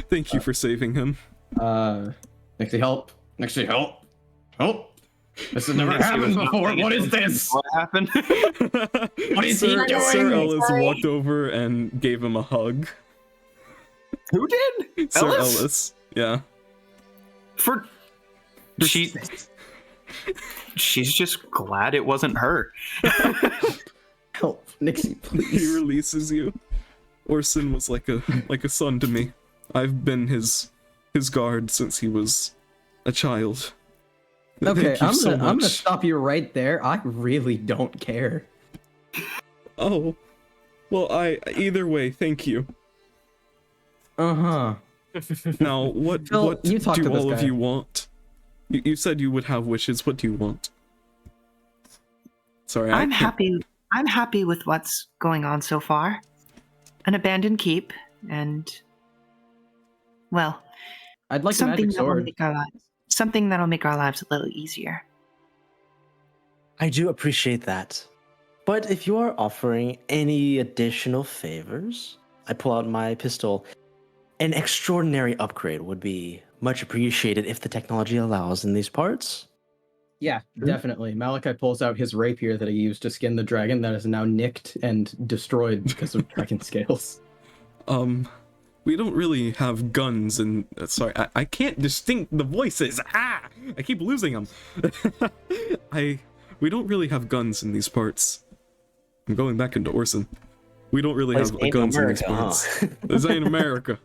Thank you for saving him. Nixie, help. Nixie, help. Help. This has never happened before. What is this? What happened? What is he doing? Sir Ellis walked over and gave him a hug. Who did? Sir Ellis? Ellis. Yeah. She's just glad it wasn't her. Help, Nixie, He please. releases you. Orson was like a son to me. I've been his guard since he was a child. Okay, Thank you I'm gonna much. stop you right there. I really don't care. Oh. Well, either way, thank you. Uh-huh. Now, what Phil, you talk do to this all of guy. you want? You said you would have wishes. What do you want? Sorry, I'm happy with what's going on so far. An abandoned keep, and well, I'd like a something magic sword. that'll make our lives a little easier. I do appreciate that. But if you are offering any additional favors, I pull out my pistol. An extraordinary upgrade would be much appreciated if the technology allows in these parts. Yeah, definitely. Malachi pulls out his rapier that he used to skin the dragon that is now nicked and destroyed because of dragon scales. We don't really have guns and sorry, I can't distinct the voices. I keep losing them. We don't really have guns in these parts. I'm going back into Orson. We don't really have guns in these parts. This ain't America.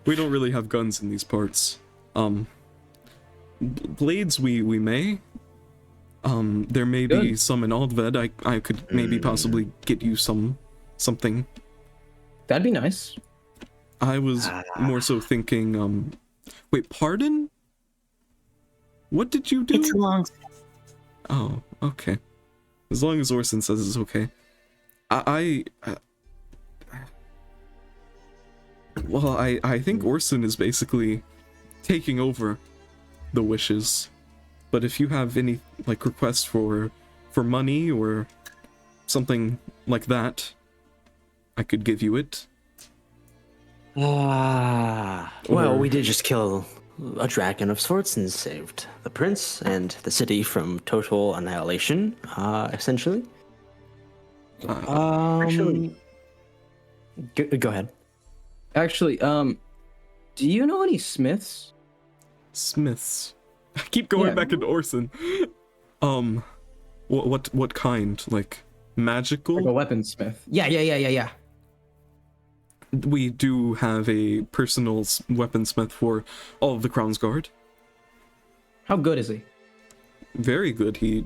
We don't really have guns in these parts. Blades we may. There may be some in Aldved. I could maybe possibly get you something. That'd be nice. I was more so thinking, wait, pardon? What did you do? It's a long. Oh, okay. As long as Orson says it's okay. Well, I think Orson is basically taking over the wishes. But if you have any, like, requests for money or something like that, I could give you it. Well, we did just kill a dragon of sorts and saved the prince and the city from total annihilation, essentially. Actually, Go ahead. Actually, do you know any smiths? Smiths. I keep going back into Orson. What kind? Like magical? Like a weaponsmith. Yeah. We do have a personal weaponsmith for all of the Crown's Guard. How good is he? Very good. He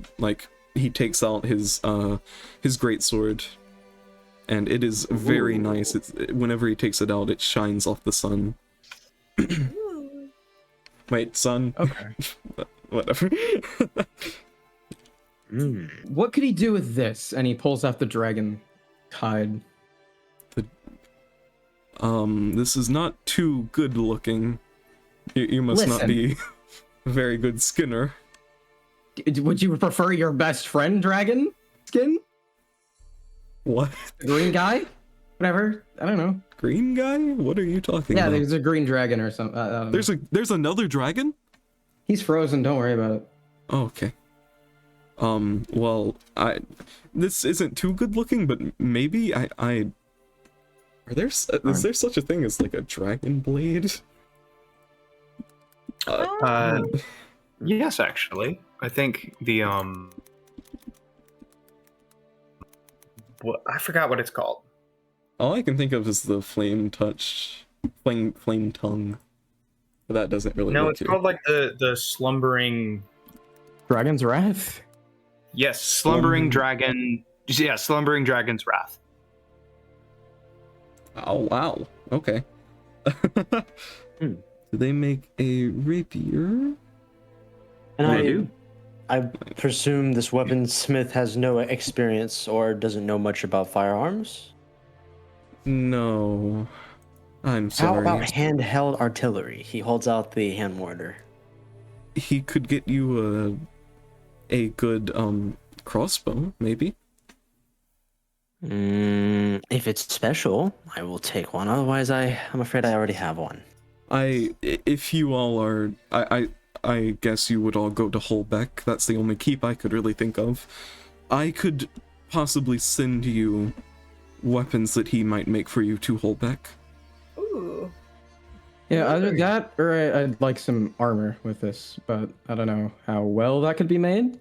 takes out his greatsword, and it is very nice. Whenever he takes it out, it shines off the sun. Wait, sun? Okay. Whatever. What could he do with this? And he pulls out the dragon hide. This is not too good looking. You must not be a very good skinner. Would you prefer your best friend dragon skin? What? The green guy? Whatever. I don't know. Green guy? What are you talking about? Yeah, there's a green dragon or something. I don't know. There's another dragon? He's frozen. Don't worry about it. Oh, okay. Well, this isn't too good looking, but maybe is there such a thing as like a dragon blade? Yes, actually. I think the I forgot what it's called. All I can think of is the flame tongue. But that doesn't really. No, look it's good. called like the slumbering. Dragon's Wrath? Yes, slumbering dragon. Yeah, slumbering dragon's wrath. Oh wow. Okay. Do they make a rapier? And I presume this weaponsmith has no experience or doesn't know much about firearms? No. I'm sorry. How about handheld artillery? He holds out the hand mortar. He could get you a good crossbow, maybe. If it's special, I will take one. Otherwise, I'm afraid I already have one. If you all are, I guess you would all go to Holbeck. That's the only keep I could really think of. I could possibly send you weapons that he might make for you to Holbeck. Ooh. Yeah, either that or I'd like some armor with this, but I don't know how well that could be made.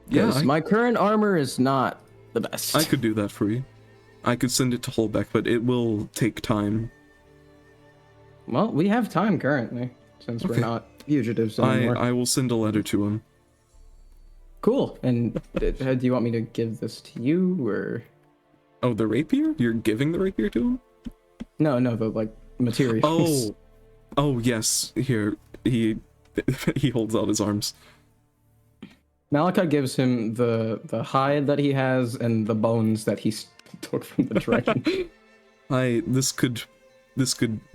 Yeah, My current armor is not the best. I could do that for you. I could send it to Holbeck, but it will take time. Well, we have time currently, since we're Okay. not fugitives anymore. I will send a letter to him. Cool. And do you want me to give this to you, or? Oh, the rapier? You're giving the rapier to him? No, the materials. Oh yes. Here, he holds out his arms. Malachi gives him the hide that he has and the bones that he took from the dragon. This could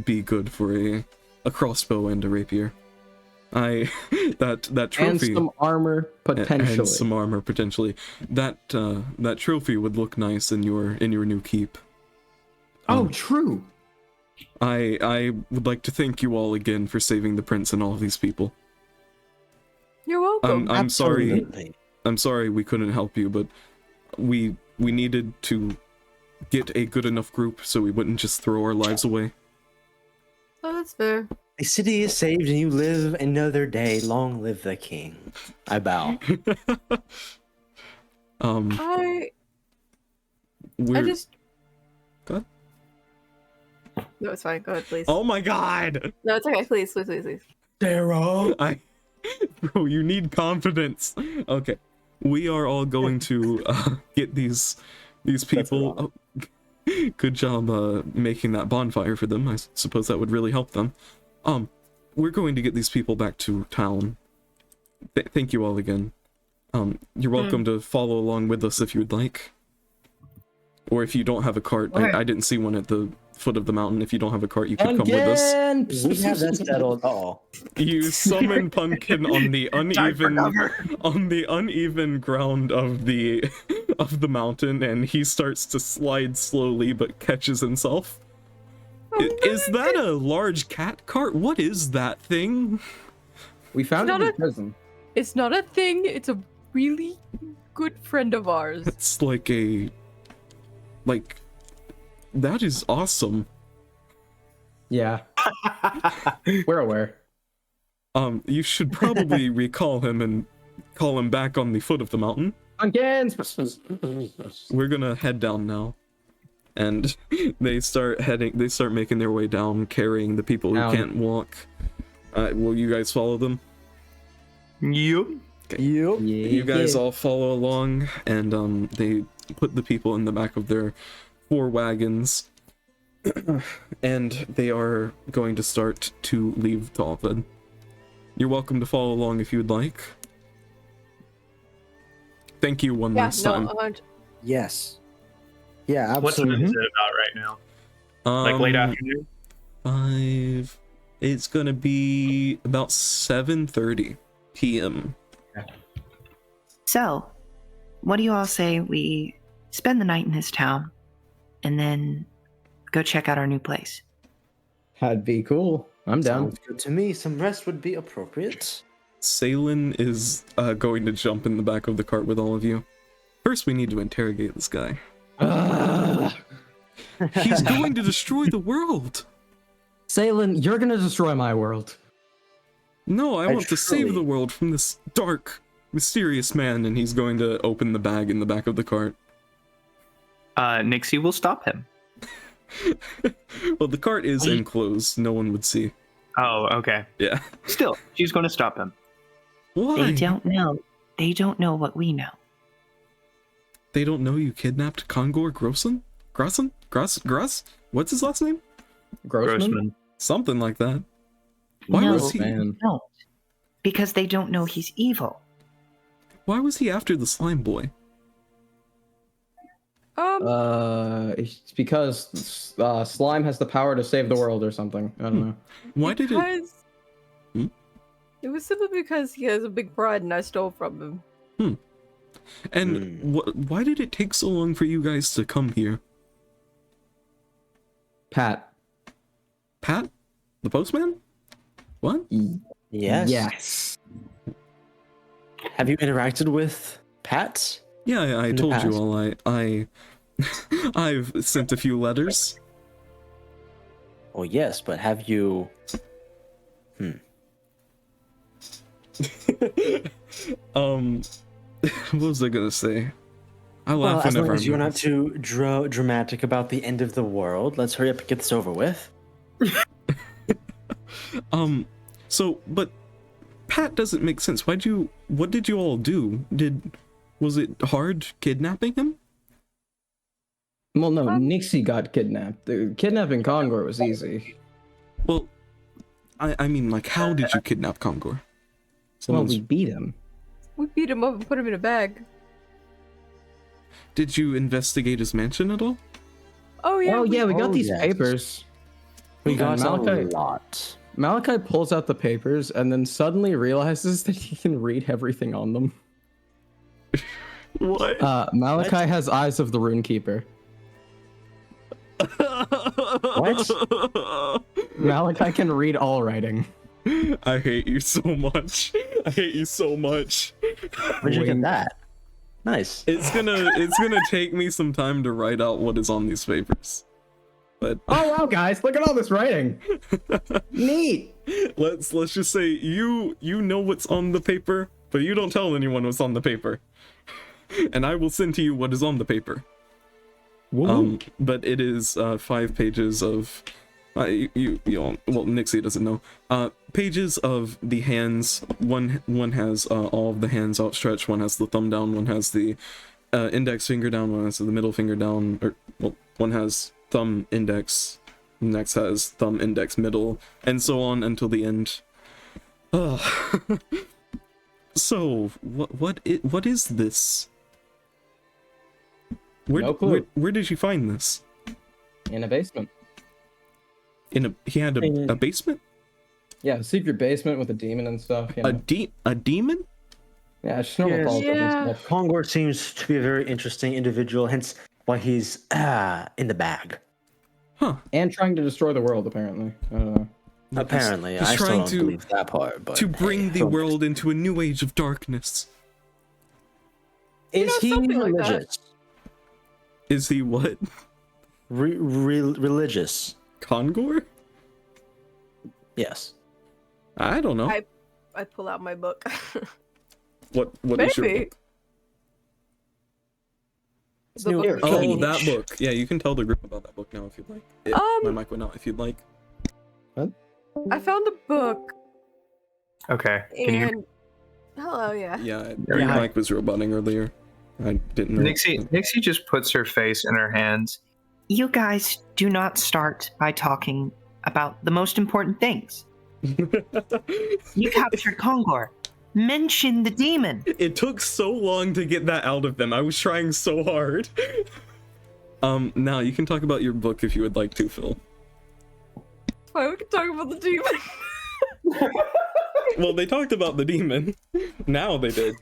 be good for a crossbow and a rapier. that And trophy some armor, potentially. and some armor potentially. That trophy would look nice in your new keep. Oh, true. I would like to thank you all again for saving the prince and all of these people. You're welcome. I'm sorry. Absolutely. I'm sorry we couldn't help you, but we needed to get a good enough group so we wouldn't just throw our lives away. Oh, that's fair. The city is saved and you live another day. Long live the king. I bow. I We're... just. Go ahead. No, it's fine. Go ahead, please. Oh my god! No, it's okay. Please, please, please, please. Daryl. Bro, you need confidence. Okay, we are all going to get these people. Oh, good job making that bonfire for them. I suppose that would really help them. We're going to get these people back to town. Thank you all again. You're welcome to follow along with us if you would like. Or if you don't have a cart, I didn't see one at the foot of the mountain. If you don't have a cart, you can come with us. We have that settled. You summon Pumpkin on the uneven ground of the mountain, and he starts to slide slowly but catches himself. Is that a large cat cart? What is that thing? We found it in the prison. It's not a thing. It's a really good friend of ours. It's like that is awesome. Yeah. We're aware. You should probably recall him and call him back on the foot of the mountain. Again. We're gonna head down now. And they start making their way down, carrying the people who can't walk. Will you guys follow them? Yep. Okay. Yep. You guys all follow along, and they put the people in the back of their 4 wagons, and they are going to start to leave Talvin. You're welcome to follow along if you would like. Thank you one last time. Yes. Yeah, What time absolutely. is it about right now? Like late afternoon? 5. It's gonna be about 7:30 p.m. So, what do you all say we spend the night in his town and then go check out our new place? That'd be cool. I'm down. Sounds good to me. Some rest would be appropriate. Salen is going to jump in the back of the cart with all of you. First, we need to interrogate this guy. He's going to destroy the world. Salen, you're gonna destroy my world. No, I want to save the world from this dark, mysterious man, and he's going to open the bag in the back of the cart. Nixie will stop him. Well, the cart is enclosed. No one would see. Oh, okay. Yeah. Still, she's going to stop him. Why? They don't know. They don't know what we know. They don't know you kidnapped Congor Grosson? Gross? What's his last name? Grossman? Something like that. Why No, was he? they don't. Because they don't know he's evil. Why was he after the slime boy? It's because slime has the power to save the world or something. I don't know. Why did it? It was simply because he has a big pride and I stole from him. And why did it take so long for you guys to come here? Pat? The postman? What? Yes. Yes. Have you interacted with Pat? Yeah, I In the told you past? all. I've sent a few letters. Oh yes, but have you? What was I gonna say? I Well, laugh as long whenever as you're I'm not too dramatic about the end of the world, let's hurry up and get this over with. But Pat doesn't make sense. What did you all do? Was it hard kidnapping him? Well, no, Nixie got kidnapped. Kidnapping Congor was easy. Well, I mean, like, how did you kidnap Congor? Well, we beat him. We beat him up and put him in a bag. Did you investigate his mansion at all? Oh yeah. Oh, yeah, we got these yes. papers. We Yeah, got a Malachi- lot. Malachi pulls out the papers and then suddenly realizes that he can read everything on them. What? Malachi has eyes of the Runekeeper. What? Malachi can read all writing. I hate you so much. I hate you so much. Where'd you get Wink. that? Nice. It's gonna take me some time to write out what is on these papers. But Oh wow, guys, look at all this writing. Neat. let's just say you know what's on the paper, but you don't tell anyone what's on the paper. And I will send to you what is on the paper. But it is 5 pages of well, Nixie doesn't know. Pages of the hands. One has all of the hands outstretched. One has the thumb down. One has the index finger down. One has the middle finger down. Or well, one has thumb index. Next has thumb index middle, and so on until the end. So what is this? No clue. Where did you find this? In a basement. He had a basement? Yeah, a secret basement with a demon and stuff. You know? A demon? Yeah, it's just normal Yes. Call of Duty Yeah. stuff. Congor seems to be a very interesting individual, hence why he's in the bag. Huh. And trying to destroy the world, apparently. I don't know. Apparently, he's I still trying don't to- believe that part. But To bring hey, the don't- world into a new age of darkness. Is know, he something like that. religious? Is he what? Religious? Congor? Yes. I don't know. I pull out my book. What is your Maybe. book? The book new- of Oh, Change. that book. Yeah, you can tell the group about that book now if you'd like. My mic went out if you'd like. I found the book Okay. Can you? and hello, yeah. Yeah, There we your go. mic was roboting earlier. I didn't know. Nixie just puts her face in her hands. You guys do not start by talking about the most important things. You captured Congor. Mention the demon. It took so long to get that out of them. I was trying so hard. Now you can talk about your book if you would like to, Phil. Fine, we can talk about the demon. Well, they talked about the demon. Now they did.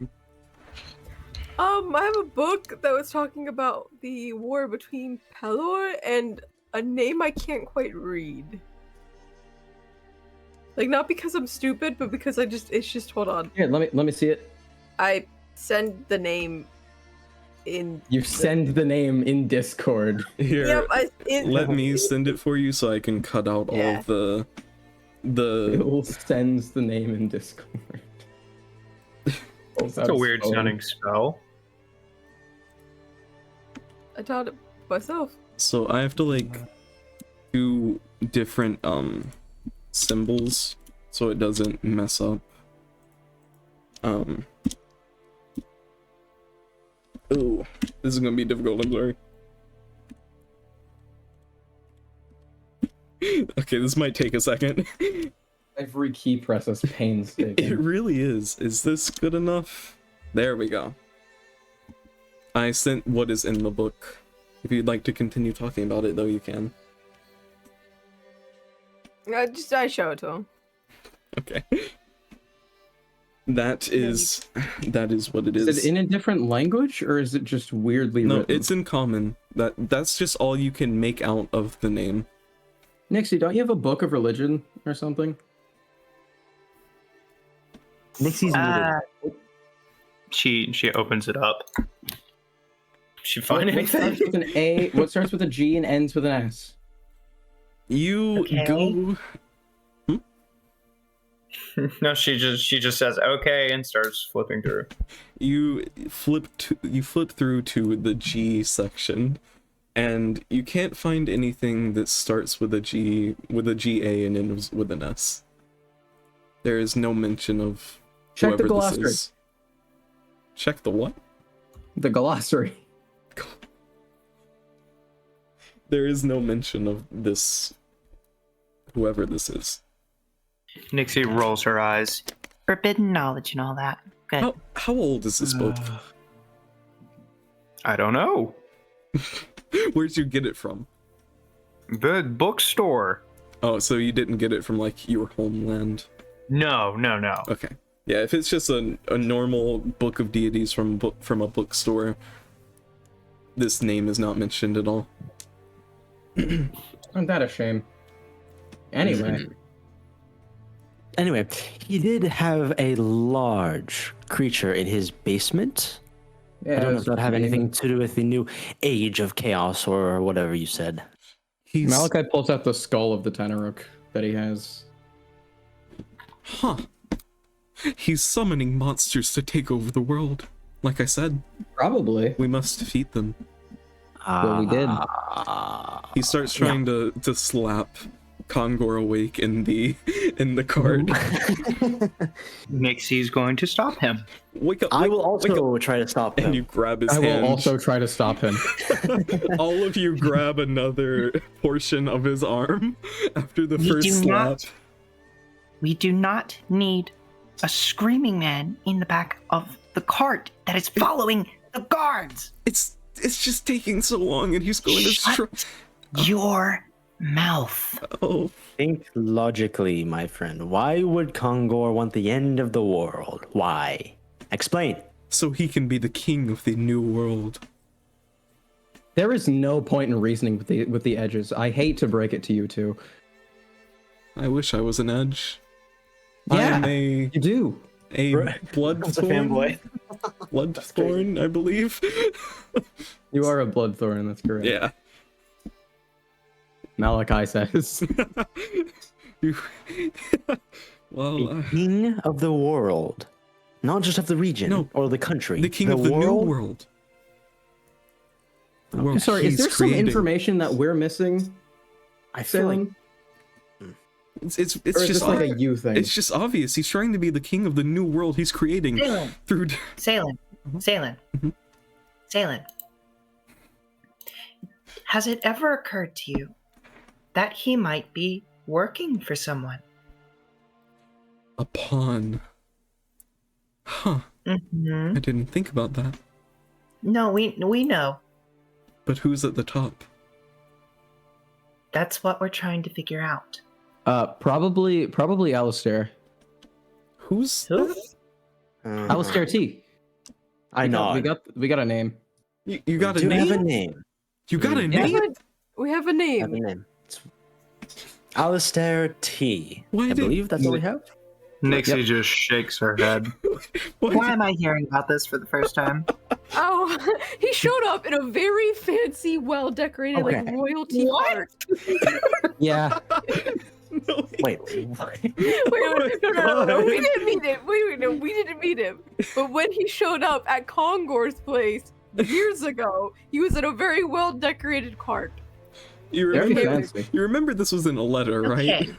I have a book that was talking about the war between Pelor and a name I can't quite read. Like, not because I'm stupid, but because it's just, hold on. Here, let me see it. I send the name in. You send the name in Discord. Here, Yep, let me send it for you so I can cut out all Yeah. of the. It sends the name in Discord. It's a weird sounding spell. I taught it myself. So I have to like do different symbols so it doesn't mess up. Ooh, this is gonna be difficult, I'm sorry. Okay, this might take a second. Every key press is painstaking. It really is. Is this good enough? There we go. I sent what is in the book. If you'd like to continue talking about it, though, you can. I show it to him. Okay. That is what it is. Is it in a different language or is it just weirdly No, written? it's in common. That's just all you can make out of the name. Nixie, don't you have a book of religion or something? Nixie's muted. She opens it up. She find What anything? starts with an A? What starts with a G and ends with an S? You Okay. go. No, she just says okay and starts flipping through. You flip through to the G section, and you can't find anything that starts with a G, with a GA, and ends with an S. There is no mention of Check the whoever this glossary. is. Check the what? The glossary. There is no mention of this, whoever this is. Nixie rolls her eyes. Forbidden knowledge and all that. Good. How old is this book? I don't know. Where'd you get it from? The bookstore. Oh, so you didn't get it from like your homeland? No. Okay. Yeah, if it's just a normal book of deities from a bookstore, this name is not mentioned at all. Isn't that a shame? Anyway, Anyway, he did have a large creature in his basement. yeah, I don't know if it's that have mean. anything to do with the new age of chaos or whatever you said. He's Malachi pulls out the skull of the Tenaruk that he has. Huh. He's summoning monsters to take over the world. Like I said, Probably. we must defeat them. Well, we did. He starts trying to slap Congor awake in the cart. Nixie's going to stop him. Wake up! I will wake also try to stop And him. you grab his I hand. will also try to stop him. All of you grab another portion of his arm after the We first do slap. not- We do not need a screaming man in the back of the cart that is following the guards. It's just taking so long, and he's going to Shut your mouth. Oh, Think logically, my friend. Why would Congor want the end of the world? Why? Explain. so he can be the king of the new world. There is no point in reasoning with the edges. I hate to break it to you two. I wish I was an edge. I Yeah, am a you do. bloodthorn. Bloodthorn, I believe. You are a bloodthorn. That's correct. Yeah. Malachi says. You- well, The king of the world. Not just of the region No, or the country. the king of the new world. The world Sorry, is he's there some creating. information that we're missing? I feel like Sailing? It's Or is just this like a you thing? it's just obvious. He's trying to be the king of the new world he's creating Sailing, through. sailing, sailing, Mhm. sailing. Has it ever occurred to you that he might be working for someone? A pawn. Huh. Mm-hmm. I didn't think about that. No, we know. But who's at the top? That's what we're trying to figure out. Probably Alistair. Who's Who? that? Alistair T. I know. We got a name. You got a Do name? have a name. You got a Yeah. name? We have a Have a name. name. It's Alistair T. Why I did- believe that's what we have. Nixie just shakes her head. Why Why am I hearing about this for the first time? Oh, he showed up in a very fancy, well-decorated, like Okay. royalty cart. Yeah. no, Wait. Wait, no. We didn't meet him. Wait, no, we didn't meet him. But when he showed up at Congor's place years ago, he was in a very well-decorated cart. you Very remember? fancy. You remember this was in a letter, right? Okay.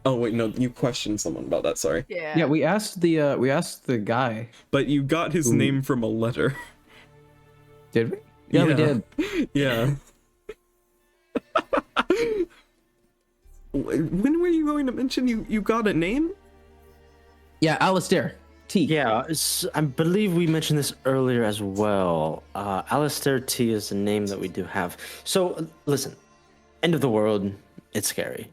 Oh wait, no, you questioned someone about that. Sorry, Yeah. Yeah, we asked the guy. but you got his Ooh. name from a letter. Did we? Yeah, we did. Yeah. When were you going to mention you got a name? Yeah, Alistair T. Yeah, I believe we mentioned this earlier as well. Alistair T is the name that we do have. So, listen, end of the world, it's scary.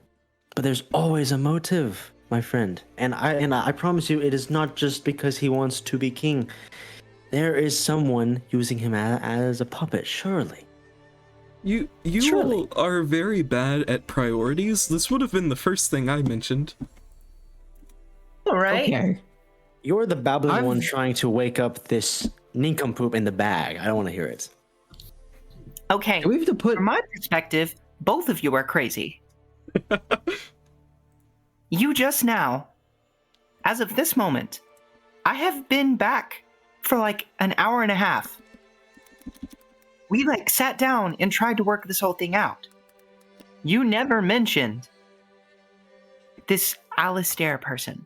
But there's always a motive, my friend. And I promise you, it is not just because he wants to be king. There is someone using him as a puppet, surely. You Surely. all are very bad at priorities. This would have been the first thing I mentioned. All right. Okay. You're the babbling I've- one trying to wake up this nincompoop in the bag. I don't want to hear it. Okay. Do we have to put? From my perspective, both of you are crazy. You just now, as of this moment, I have been back for like an hour and a half. We like sat down and tried to work this whole thing out. You never mentioned this Alistair person.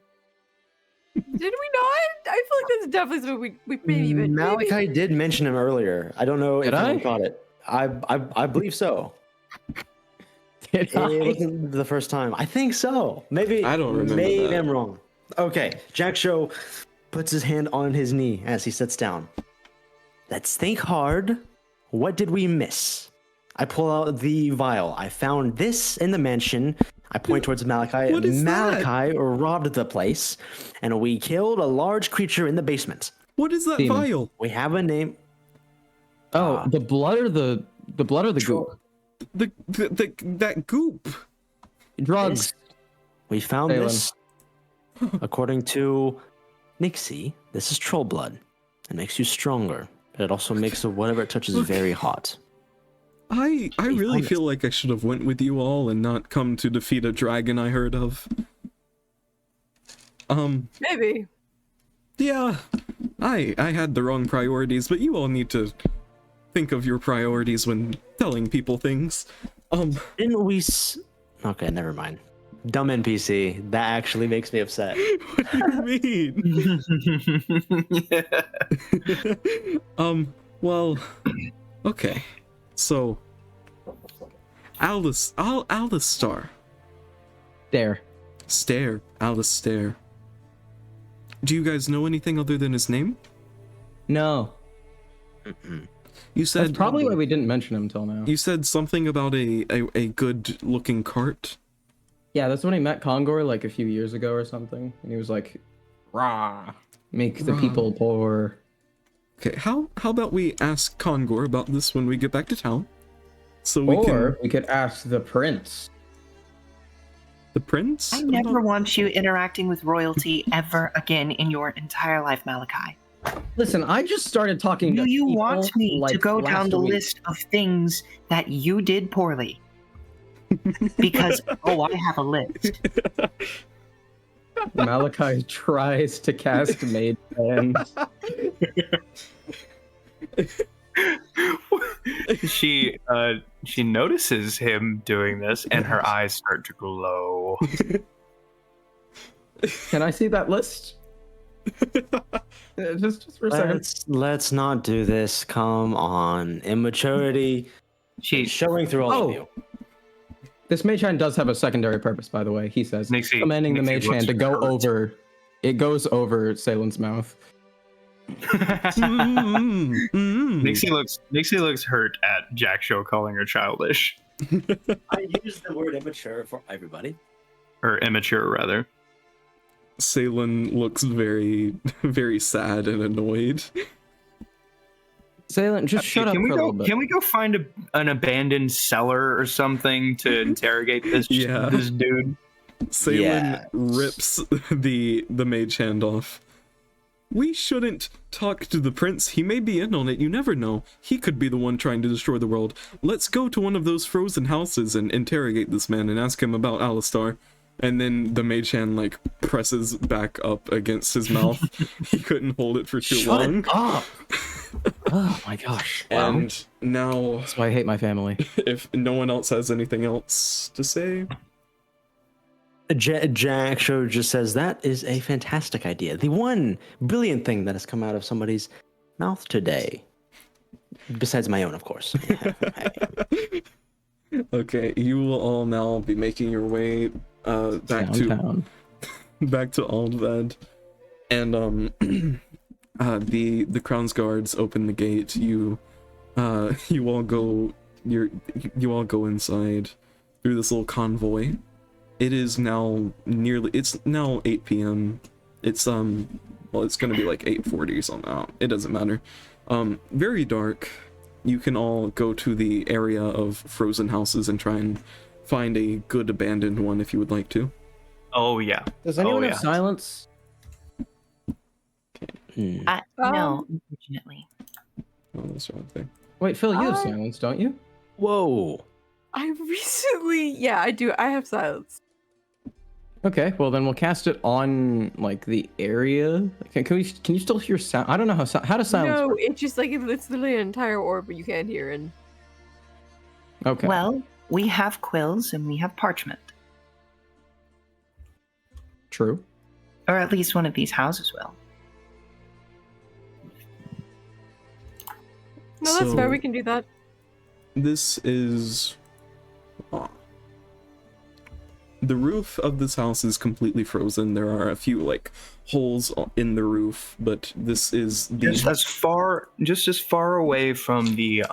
Did we not? I feel like that's definitely something we maybe even. Malachi did mention him earlier. I don't know if Did I? anyone caught it. I believe so. Did It I? wasn't the first time. I think so. Maybe I don't remember Maybe that. I'm wrong. Okay, Jack Show puts his hand on his knee as he sits down. Let's think hard. What did we miss? I pull out the vial. I found this in the mansion I point towards Malachi. What is that? Malachi robbed the place, and we killed a large creature in the basement. What is that Demon. vial? We have a name. Oh, the blood or the blood or the goop? That goop. Drugs. We found Phelan. this. According to Nixie, this is troll blood. It makes you stronger. But it also makes whatever it touches very hot. I really honest. feel like I should have went with you all and not come to defeat a dragon I heard of. Maybe. Yeah, I had the wrong priorities, but you all need to think of your priorities when telling people things. Didn't we? Okay, never mind. Dumb NPC. That actually makes me upset. What do you mean? Well, okay. So, Alistar. There. Alistair. Do you guys know anything other than his name? No. You said That's probably why we didn't mention him until now. You said something about a good looking cart. Yeah, that's when he met Congor like a few years ago or something, and he was like, "Rah, make the people poor." Okay, how about we ask Congor about this when we get back to town? So we can. We could ask the prince. The prince? I never want you interacting with royalty ever again in your entire life, Malachi. Listen, I just started talking to Do you people, want me to like, go down last the week. list of things that you did poorly? Because, I have a list. Malachi tries to cast Mage Hand. She notices him doing this, and her eyes start to glow. Can I see that list? Just for a second. Let's not do this. Come on, immaturity. She Showing through all of you. This Mage Hand does have a secondary purpose, by the way. He says, Nixie- commanding the Nixie Mage Hand to looks go hurt. over. It goes over Salen's mouth. Nixie looks hurt at Jack Show calling her childish, I use the word immature for everybody. or immature rather. Salen looks very, very sad and annoyed. Salen, just shut up for a little bit. Can we go find an abandoned cellar or something to interrogate this Yeah. this dude? Salen Yes. rips the mage hand off. We shouldn't talk to the prince. He may be in on it. You never know. He could be the one trying to destroy the world. Let's go to one of those frozen houses and interrogate this man and ask him about Alistar. And then the mage hand like presses back up against his mouth. He couldn't hold it for too long. Shut up! Oh my gosh. And now, That's why I hate my family. if no one else has anything else to say, Jack Show just says that is a fantastic idea. The one brilliant thing that has come out of somebody's mouth today. Besides my own, of course. okay, you will all now be making your way back Downtown. to Aldvad, and the Crown's guards open the gate. You all go inside through this little convoy. It is now it's now 8 p.m. It's it's gonna be like 8:40 or something. It doesn't matter. Very dark. You can all go to the area of frozen houses and try and find a good abandoned one if you would like to. Oh yeah. Does anyone Oh, have yeah. silence? No, unfortunately. Oh, that's the wrong thing. Wait, Phil, you have I- silence, don't you? Whoa. I recently, yeah, I do. I have silence. Okay, well then we'll cast it on like the area. Can you still hear sound? I don't know how does silence No, work? it's just like it's literally an entire orb, but you can't hear. And Okay. Well, we have quills and we have parchment. True. Or at least one of these houses will. no, that's fair. So- We can do that. This is the roof of this house is completely frozen. There are a few like holes in the roof, but this is the Just as far away from the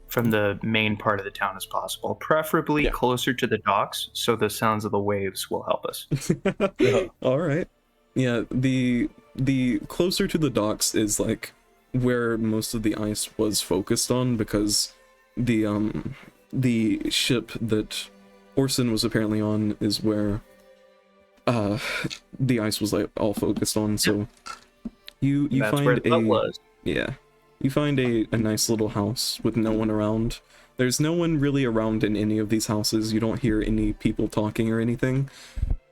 from the main part of the town as possible, preferably Yeah. closer to the docks, so the sounds of the waves will help us. All right. Yeah, the closer to the docks is like where most of the ice was focused on, because the ship that Orson was apparently on is where the ice was like all focused on. So you That's find where the boat was. yeah, you find a nice little house with no one around. There's no one really around in any of these houses. You don't hear any people talking or anything.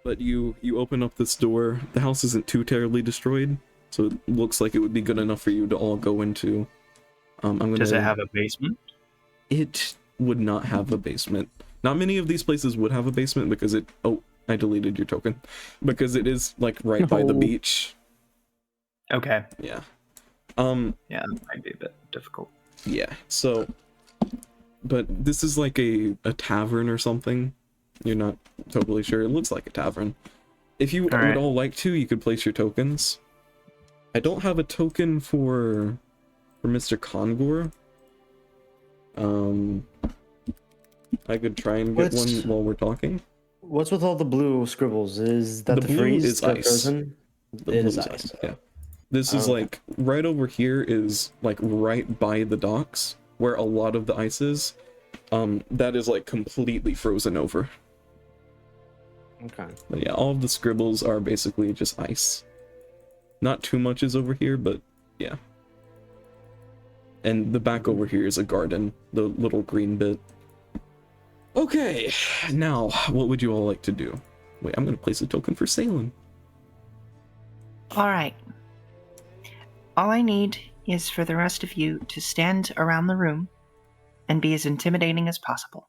But you open up this door. The house isn't too terribly destroyed, so it looks like it would be good enough for you to all go into. Does it have a basement? It would not have a basement. Not many of these places would have a basement because it... Oh, I deleted your token. Because it is, like, right by the No. beach. Okay. Yeah. Yeah, that might be a bit difficult. Yeah, so... But this is like a tavern or something. You're not totally sure. It looks like a tavern. If you All right. would all like to, you could place your tokens. I don't have a token for Mr. Congor. I could try and get What's- one while we're talking. What's with all the blue scribbles? Is that The the, blue freeze? is The ice. frozen? The It blue is is ice. Yeah. This is Okay. like right over here is like right by the docks where a lot of the ice is. That is like completely frozen over. Okay. But yeah, all of the scribbles are basically just ice. Not too much is over here, but yeah. And the back over here is a garden, the little green bit. Okay, now what would you all like to do? Wait, I'm gonna place a token for Salen. All right. All I need is for the rest of you to stand around the room and be as intimidating as possible.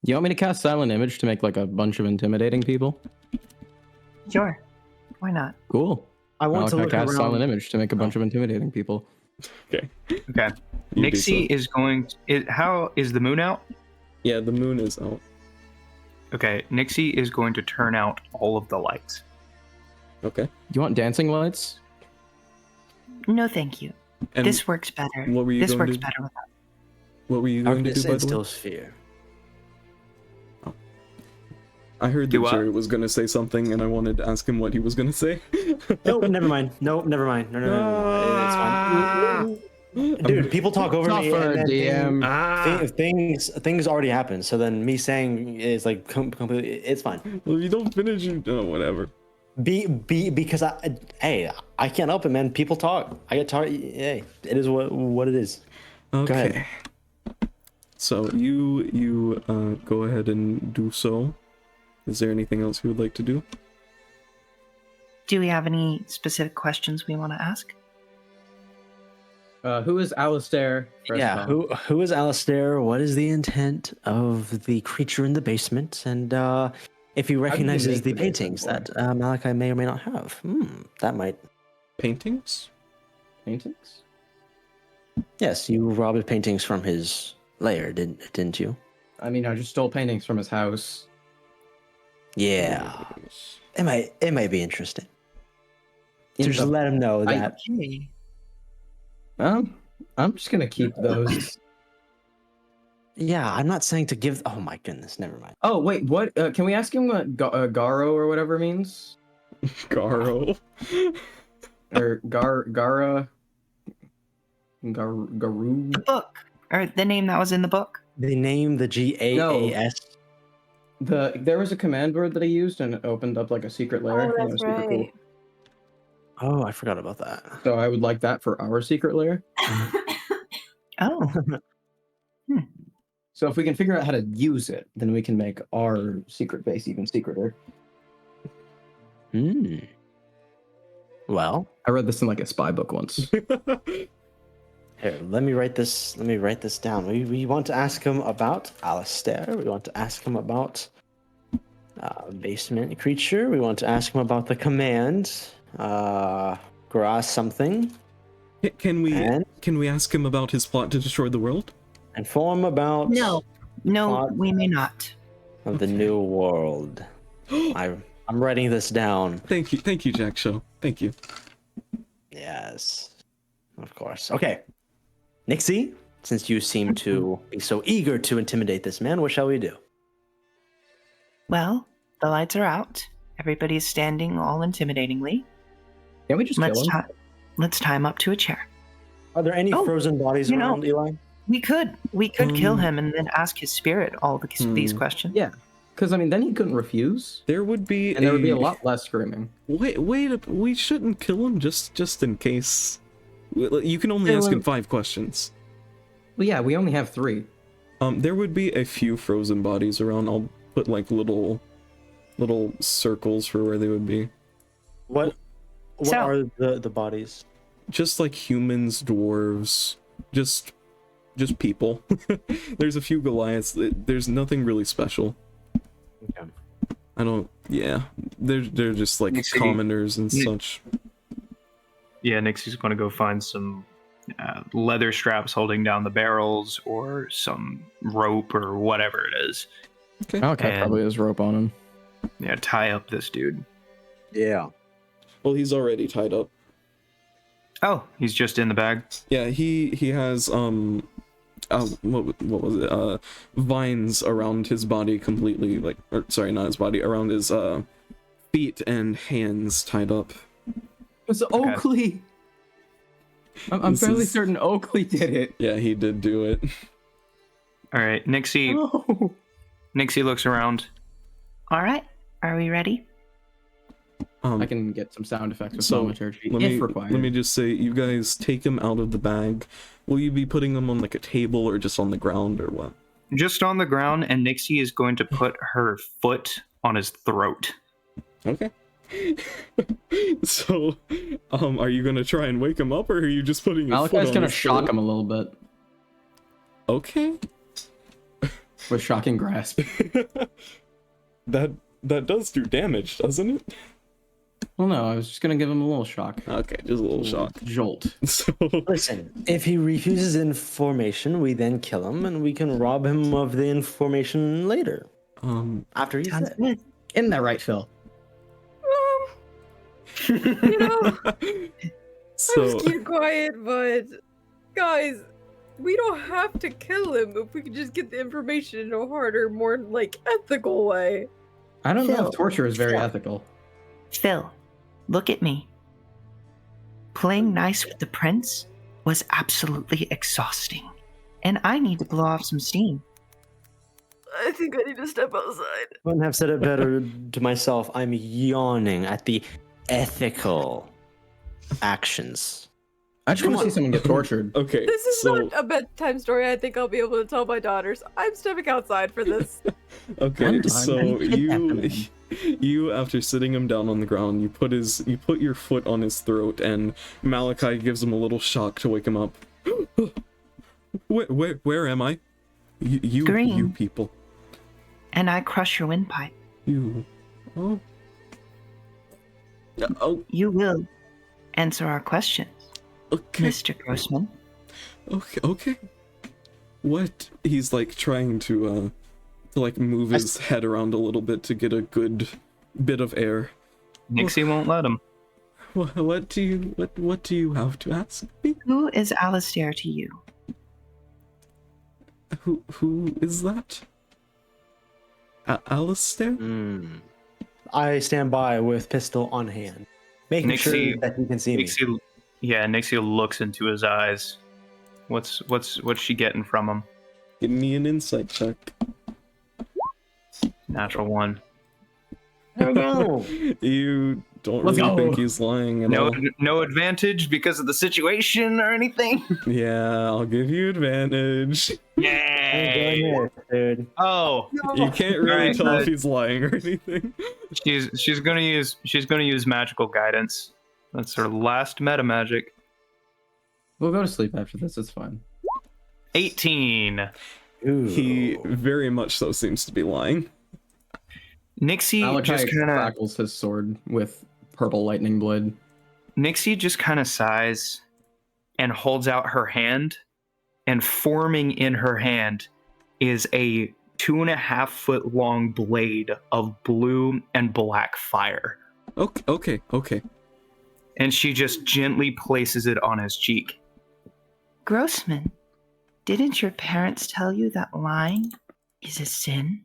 You want me to cast Silent Image to make like a bunch of intimidating people? Sure. Why not? Cool. I want to I'll look cast around. Silent Image to make a bunch of intimidating people. Okay. You do Nixie so. is going. How is the moon out? Yeah, the moon is out. Okay. Nixie is going to turn out all of the lights. Okay. You want dancing lights? No, thank you. And This works better. what were you This going works to- better without. what were you going to Darkness do, by and the way? still sphere. I heard Do that what? Jared was gonna say something, and I wanted to ask him what he was gonna say. Nope, never mind. Nope, never mind. No. It's fine. Dude, people talk over me. Tougher, And then DM. things already happen. So then me saying is like completely. It's fine. Well, if you don't finish, you whatever. Because I can't help it, man. People talk. I get talk. Hey, it is what it is. Okay. ahead. So you go ahead and do so. Is there anything else you would like to do? Do we have any specific questions we want to ask? Who is Alistair? first Yeah. of all? Who is Alistair? What is the intent of the creature in the basement? And if he recognizes make the the basement paintings for that Malachi may or may not have. That might. Paintings? Paintings? Yes, you robbed paintings from his lair, didn't you? I mean, I just stole paintings from his house. Yeah. It might be interesting. In Just the- let him know I- that. Okay. I'm just gonna keep those. Yeah, I'm not saying to give. Oh my goodness, never mind. Oh wait, what? Can we ask him what Garo or whatever means? Garo. Or Garu? The book, or the name that was in the book. The name, the GAAS. There was a command word that I used and it opened up like a secret lair. Oh, and it that's was super cool. right. Oh, I forgot about that. So I would like that for our secret lair. Oh, So if we can figure out how to use it, then we can make our secret base even secreter. Well, I read this in like a spy book once. here, let me write this. Let me write this down. We want to ask him about Alistair. We want to ask him about basement creature. We want to ask him about the command. Grass something. Can And we ask him about his plot to destroy the world? inform about no, Plot. we may not. of the new world. I'm writing this down. Thank you, Jack Show. Thank you. Yes, of course. Okay, Nixie, Since you seem to be so eager to intimidate this man, what shall we do? Well, the lights are out. Everybody's standing all intimidatingly. Can we just kill him? Let's tie him up to a chair. Are there any frozen bodies around, Eli? We could kill him and then ask his spirit all these questions. Yeah, because I mean, then he couldn't refuse, There would be and there would be a lot less screaming. Wait, we shouldn't kill him just in case. You can only ask him 5 questions. Well, yeah, we only have 3. There would be a few frozen bodies around. I'll put like little circles for where they would be. What are the bodies? Just like humans, dwarves, just people. There's a few Goliaths. There's nothing really special. Okay. They're just like commoners and such. Yeah, Nixie's going to go find some leather straps holding down the barrels or some rope or whatever it is. Okay, probably has rope on him. Yeah, tie up this dude. Yeah. Well, he's already tied up. Oh, he's just in the bag. Yeah, he has what was it? Vines around his body completely, like, or sorry, not his body, around his feet and hands tied up. It's Oakley. I'm fairly certain Oakley did it. Yeah, he did do it. All right, Nixie. Oh. Nixie looks around. All right, are we ready? I can get some sound effects with So, thaumaturgy let if required. me just say, you guys take him out of the bag. Will you be putting them on like a table or just on the ground or what? Just on the ground, and Nixie is going to put her foot on his throat. Okay. So, are you gonna try and wake him up, or are you just putting your foot Malachi's on gonna his shock throat? him a little bit Okay. with shocking grasp. That does do damage, doesn't it? Well, no, I was just gonna give him a little shock. Okay, just a little shock. Jolt. So, Listen, if he refuses information, we then kill him, and we can rob him of the information later. After he's Sounds dead. good. Isn't that right, Phil? You know, so I'm keep quiet, but guys, we don't have to kill him if we could just get the information in a harder, more like ethical way. I don't know Phil. if torture is very Phil. ethical. Phil, look at me. Playing nice with the prince was absolutely exhausting, and I need to blow off some steam. I think I need to step outside. I wouldn't have said it better to myself. I'm yawning at the ethical actions. I just want to see someone get tortured. okay, This is so not a bedtime story I think I'll be able to tell my daughters. I'm stepping outside for this. okay, I'm so kidnapping you after sitting him down on the ground, you put your foot on his throat, and Malachi gives him a little shock to wake him up. Where am I? You Green. people. And I crush your windpipe. You. Oh. Oh. You will answer our questions, Okay. Mr. Grossman. Okay. What? He's like trying to like move his head around a little bit to get a good bit of air. Nixie won't let him. What do you have to ask me? Who is Alistair to you? Who is that? Alistair? I stand by with pistol on hand, making Nixie- sure that he can see me. Nixie looks into his eyes. What's she getting from him? Give me an insight check. Natural 1. There we go. You don't Let's really go. think he's lying at all. No advantage because of the situation or anything. Yeah, I'll give you advantage. Yay! Dude. Oh, You can't really Alright, tell but- if he's lying or anything. she's gonna use magical guidance. That's her last meta magic. We'll go to sleep after this. It's fine. 18. Ooh. He very much so seems to be lying. Nixie Malachi just kind of crackles his sword with purple lightning blade. sighs and holds out her hand, and forming in her hand is a 2.5 foot long blade of blue and black fire. Okay. And she just gently places it on his cheek. Grossman, Didn't your parents tell you that lying is a sin?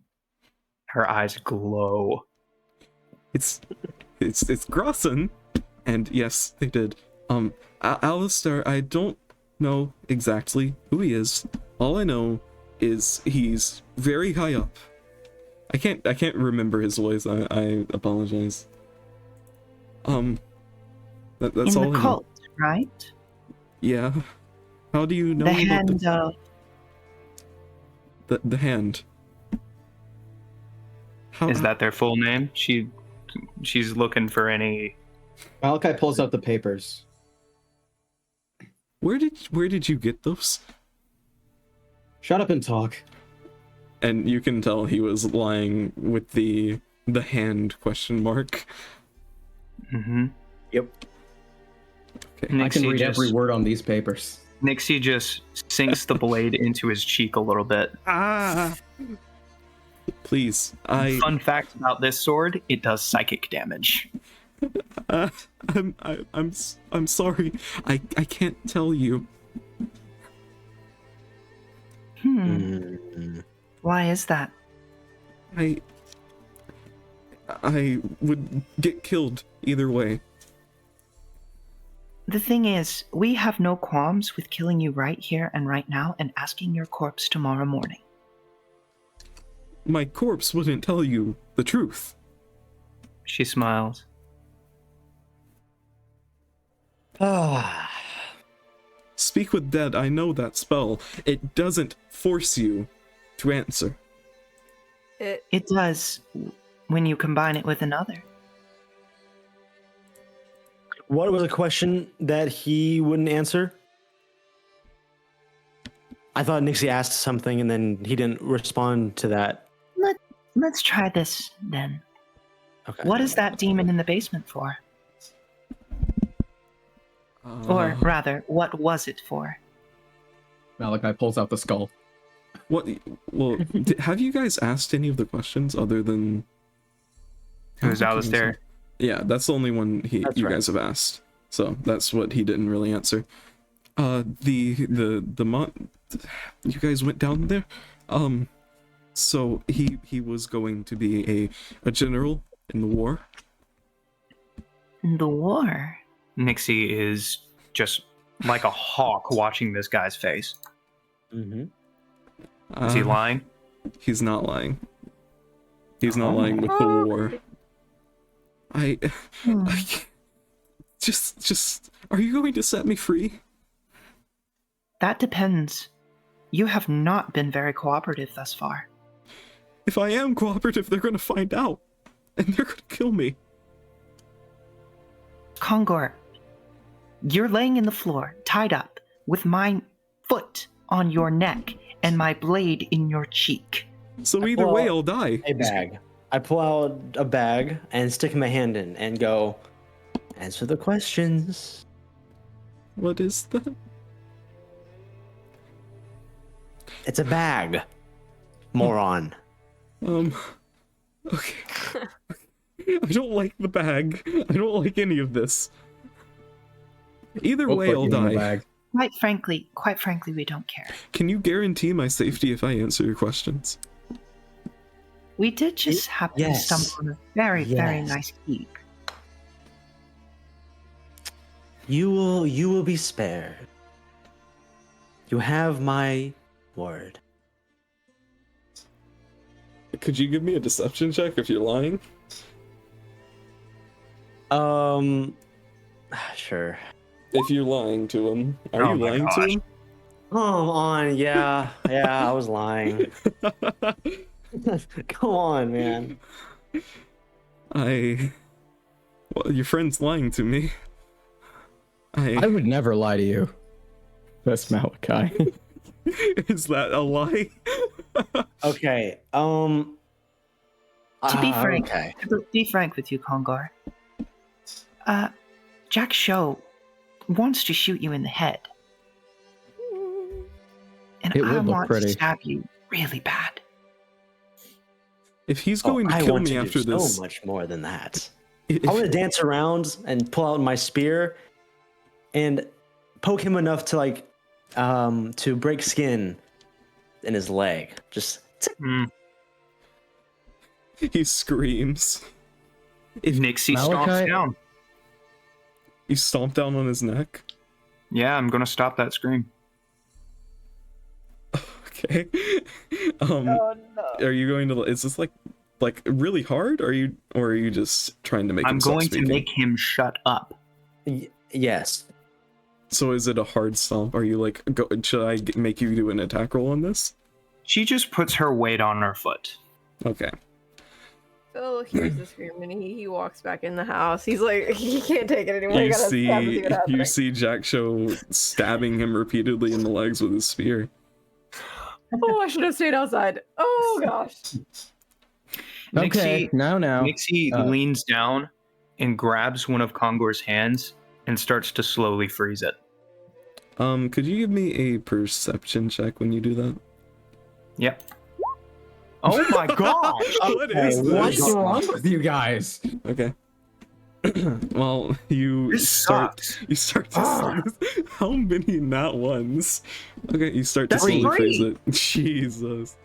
Her eyes glow. It's Grosson, and yes, they did. Alistair, I don't know exactly who he is. All I know is he's very high up. I can't remember his voice. I apologize. That's In all the I know. cult, right? Yeah. How do you know The about hand of the hand? How Is that their full name? She's looking for any. Malachi pulls out the papers. where did you get those? Shut up and talk. And you can tell he was lying with the hand question mark. Mm-hmm. Yep. Okay. I can read every word on these papers. Nixie just sinks the blade into his cheek a little bit. Please, Fun fact about this sword: it does psychic damage. I'm sorry. I can't tell you. Why is that? I would get killed either way. The thing is, we have no qualms with killing you right here and right now and asking your corpse tomorrow morning. My corpse wouldn't tell you the truth. She smiles. Speak with dead, I know that spell. It doesn't force you to answer. It does when you combine it with another. What was a question that he wouldn't answer? I thought Nixie asked something and then he didn't respond to that. Let's try this then. Okay. What is that demon in the basement for? Or rather, what was it for? Malachi pulls out the skull. What? Well, have you guys asked any of the questions other than? Who's Alistair? Yeah, that's the only one you right. guys have asked. So that's what he didn't really answer. You guys went down there. So he was going to be a general in the war. The war? Nixie is just like a hawk watching this guy's face. Mm-hmm. Is he lying? He's not lying. He's not lying with the war. I just are you going to set me free? That depends. You have not been very cooperative thus far. If I am cooperative, they're gonna find out. And they're gonna kill me. Congor, you're laying in the floor, tied up, with my foot on your neck and my blade in your cheek. So either way, I'll die. A bag. I pull out a bag and stick my hand in and go, answer the questions. What is that? It's a bag. Moron. Okay. I don't like the bag. I don't like any of this. Either We'll way, put I'll you in the die. bag. Quite frankly, we don't care. Can you guarantee my safety if I answer your questions? We did just happen Yes. to stumble on a very, very Yes. nice keep. You will be spared. You have my word. Could you give me a deception check if you're lying? Sure. If you're lying to him. Are Oh you my lying gosh. to him? Come on, yeah, I was lying. Come on, man. Well, your friend's lying to me. I would never lie to you. That's Malachi. Is that a lie? Okay. To be frank, okay. to be frank with you, Congor, Jack Show wants to shoot you in the head. And It I would look want pretty. to stab you really bad. If he's going to I kill want me to after do this, so much more than that. if- I want to dance around and pull out my spear and poke him enough to like to break skin in his leg. Just He screams. Nixie stomps Malachi- down. You stomp down on his neck. Yeah, I'm gonna stop that scream. Okay. Oh no. Are you going to? Is this like really hard? Or are you just trying to make? I'm him stop going to speaking? make him shut up. yes. So is it a hard stomp? Are you like? Should I make you do an attack roll on this? She just puts her weight on her foot. Okay. Phil hears the scream and he walks back in the house. He's like, he can't take it anymore. You He gotta stab to see what you happens. see Jack Show stabbing him repeatedly in the legs with his spear. Oh, I should have stayed outside. Oh gosh. Okay, now. Nixie leans down and grabs one of Congor's hands and starts to slowly freeze it. Could you give me a perception check when you do that? Yep. Oh my gosh! What is this? What's wrong with you guys? Okay. Well, you This start sucks. to how many nat ones? Okay, you start to That's slowly three. freeze it. Jesus.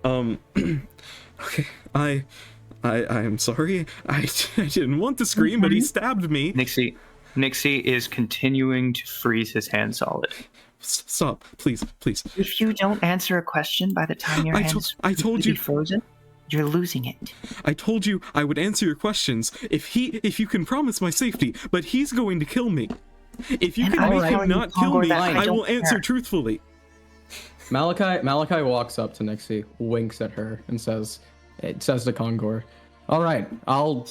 Okay, I am sorry. I didn't want to scream, but he stabbed me. Nixie is continuing to freeze his hand solid. Stop, please. If you don't answer a question by the time your hands I told completely you. frozen, you're losing it. I told you I would answer your questions if you can promise my safety, but he's going to kill me. If you And can I'm make telling him you, not kill Congor, me, that I I will don't answer care. truthfully. Malachi walks up to Nixie, winks at her, and says to Congor, "All right, I'll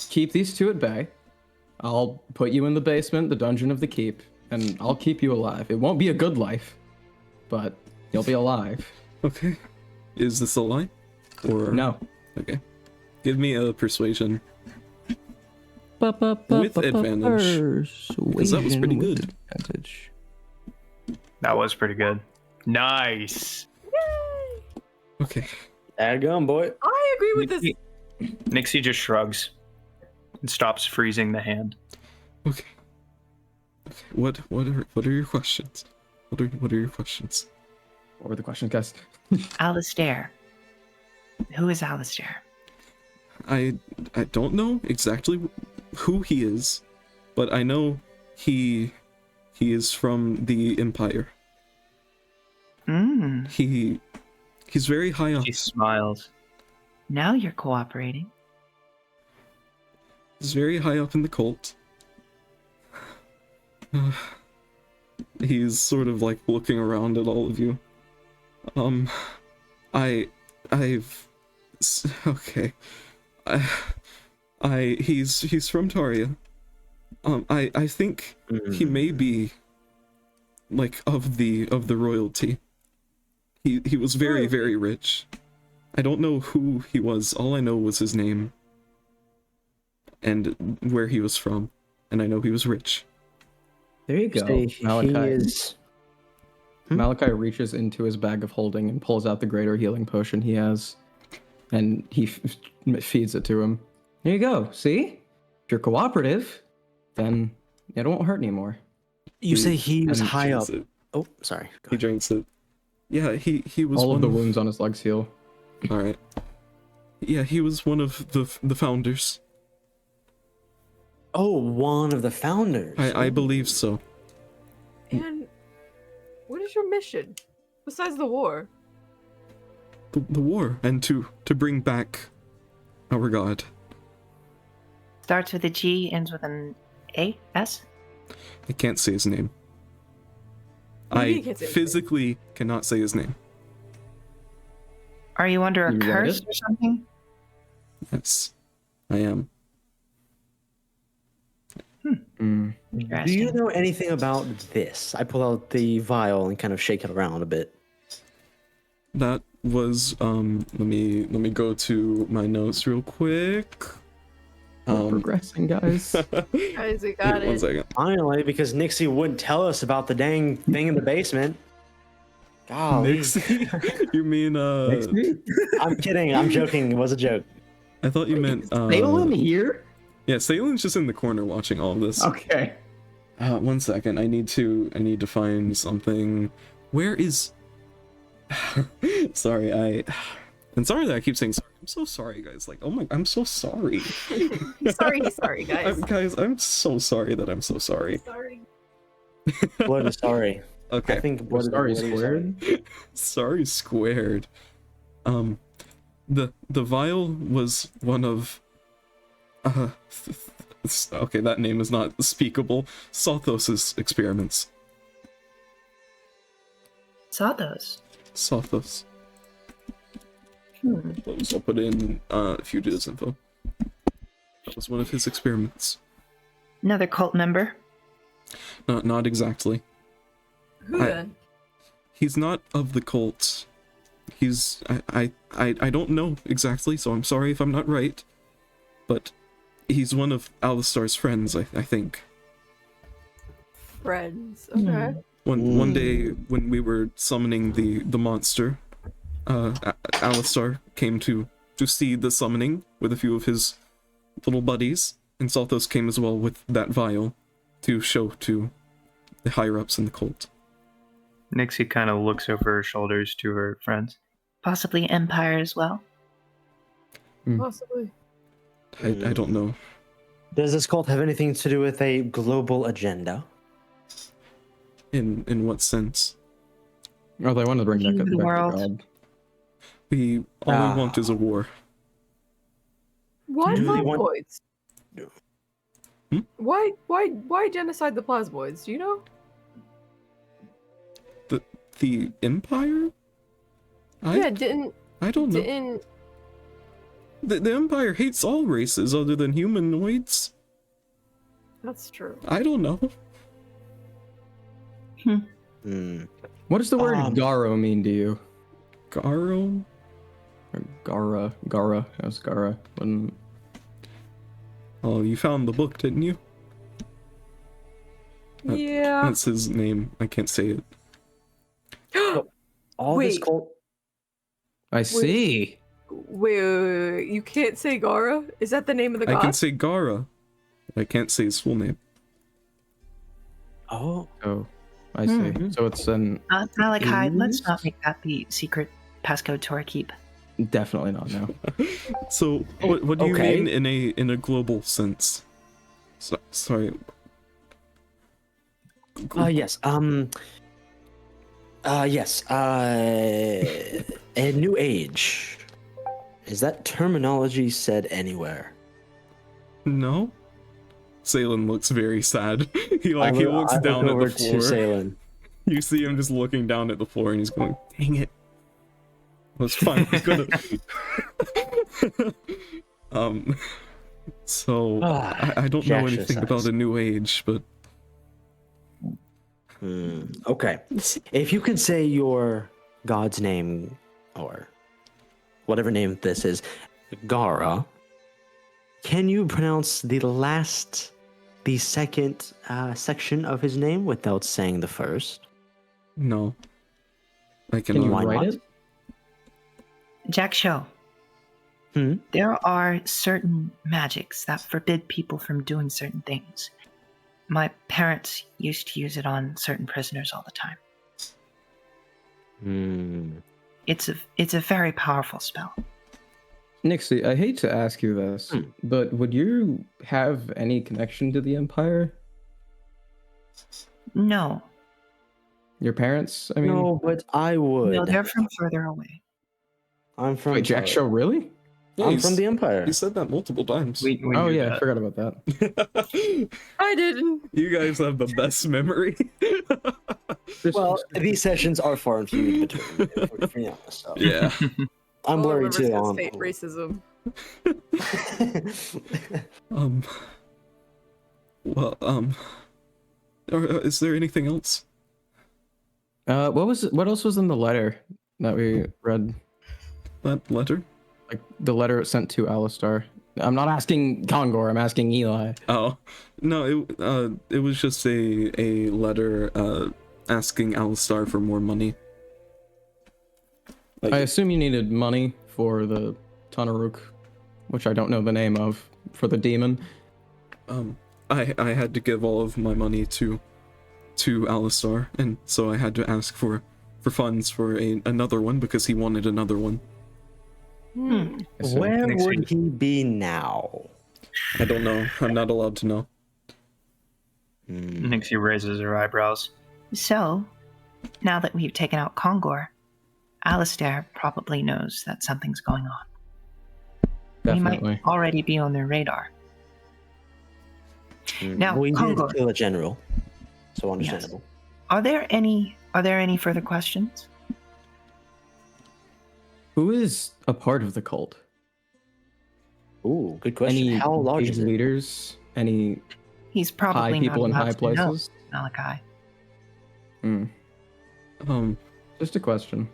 keep these two at bay. I'll put you in the basement, the dungeon of the keep, and I'll keep you alive. It won't be a good life, but you'll be alive." Okay. Is this a lie? Or No. Okay. Give me a persuasion. With advantage. Because that was pretty good. Advantage. That was pretty good. Nice. Okay. Daggone, boy. I agree with this. Nixie just shrugs and stops freezing the hand. Okay. What are your questions? What are your questions? What were the questions, guys? Alistair. Who is Alistair? I don't know exactly who he is, but I know he is from the Empire. He's very high up. She smiles. Now you're cooperating. He's very high up in the cult. He's sort of like looking around at all of you. He's from Taria. I think he may be like of the royalty. He was very, very rich. I don't know who he was. All I know was his name and where he was from, and I know he was rich. There you go. Say he is. Malachi reaches into his bag of holding and pulls out the greater healing potion he has, and he feeds it to him. There you go. See? If you're cooperative, then it won't hurt anymore. You say he was And high up. drinks it. Oh, sorry. Go He ahead. drinks it. Yeah, he was All one of the wounds on his legs heal. All right. Yeah, he was one of the founders. Oh, one of the founders. I believe so. And what is your mission besides the war? The war, and to bring back our god. Starts with a G, ends with an A, S. I can't say his name. What do you I mean you can't say his name? physically cannot say his name. Are you under a You read curse it? or something? Yes, I am. Mm. Do Interesting. you know anything about this? I pull out the vial and kind of shake it around a bit. That was let me go to my notes real quick. We're progressing, guys. Guys, we got One it. second. Finally, because Nixie wouldn't tell us about the dang thing in the basement. Golly. Nixie? You mean I'm kidding. I'm joking. It was a joke. I thought you meant Salem here? yeah, Salen's just in the corner watching all of this. Okay. One second. I need to find something. Where is? Sorry, I'm sorry that I keep saying sorry. I'm so sorry, guys. Like, oh my, I'm so sorry. Sorry, guys. Guys, I'm so sorry that I'm so sorry. Sorry. Blood is sorry. Okay. I think blood Sorry, is squared. Sorry squared. The vial was one of okay, that name is not speakable. Sothos's experiments. Saw those. Sothos. Hmm. I'll put in Fugitives info. That was one of his experiments. Another cult member. Not exactly. Who then? He's not of the cult. He's I don't know exactly, so I'm sorry if I'm not right. But he's one of Alistar's friends, I think. Friends. Okay. One day when we were summoning the monster, Alistar came to see the summoning with a few of his little buddies, and Sothos came as well with that vial to show to the higher ups in the cult. Nixie kind of looks over her shoulders to her friends. Possibly Empire as well. Possibly. I don't know. Does this cult have anything to do with a global agenda? In what sense? Oh, they wanted to bring back The back world. to God. All we want is a war. Why Do they want- plasmoids? Hmm? Why genocide the plasmoids? Do you know? The Empire? Yeah, I don't know. The Empire hates all races other than humanoids. That's true. I don't know. What does the word Um, Garo mean to you? Garo? Or Gara. As Gara. Wouldn't... Oh, you found the book, didn't you? Yeah. That's his name. I can't say it. All this Wait. cult. I see. Wait, you can't say Gara? Is that the name of the god? I can say Gara. I can't say his full name. Oh, Oh, I see. So it's an Malachi, let's Is- not make that the secret passcode to our keep. definitely not now. So, what do you okay. mean in a global sense? Sorry. yes. Yes. A new age. Is that terminology said anywhere? No. Salen looks very sad. He I looks look down at over the floor. to Salen. You see him just looking down at the floor, and he's going, "Dang it." That's fine. He's gonna. So I don't know anything about a new age, but Okay. If you can say your god's name, or whatever name this is, Gara, can you pronounce the second section of his name without saying the first? no. I Can you cannot. Why write not? it? Jack Show. There are certain magics that forbid people from doing certain things. My parents used to use it on certain prisoners all the time. It's a very powerful spell. Nixie, I hate to ask you this, but would you have any connection to the Empire? No, Your parents? I mean, No, but I would. no, they're from further away. I'm from. wait, Jack Show, really? Yeah, I'm from the Empire. He said that multiple times. We Oh knew yeah, I that. forgot about that. I didn't. You guys have the best memory. Well, these sessions are far and few in between. if we're being honest, so. Yeah. I'm All I blurry remember too. is On fate racism. Well, is there anything else? What else was in the letter that we read? That letter? Like the letter sent to Alistar. I'm not asking Congor, I'm asking Eli. Oh, no, it was just a letter asking Alistar for more money. I assume you needed money for the Tanaruk, which I don't know the name of, for the demon. I had to give all of my money to Alistar, and so I had to ask for funds for another one because he wanted another one. I see. Where Next would week. he be now? I don't know. I'm not allowed to know. Nixie raises her eyebrows. So, now that we've taken out Congor, Alistair probably knows that something's going on. We Definitely. might already be on their radar. Now, We did Congor. kill a general, so understandable. Are there any further questions? Who is a part of the cult? Ooh, good question. Any How large big is it? leaders? Any He's probably high people not in allowed high to know, places? Malachi. Just a question.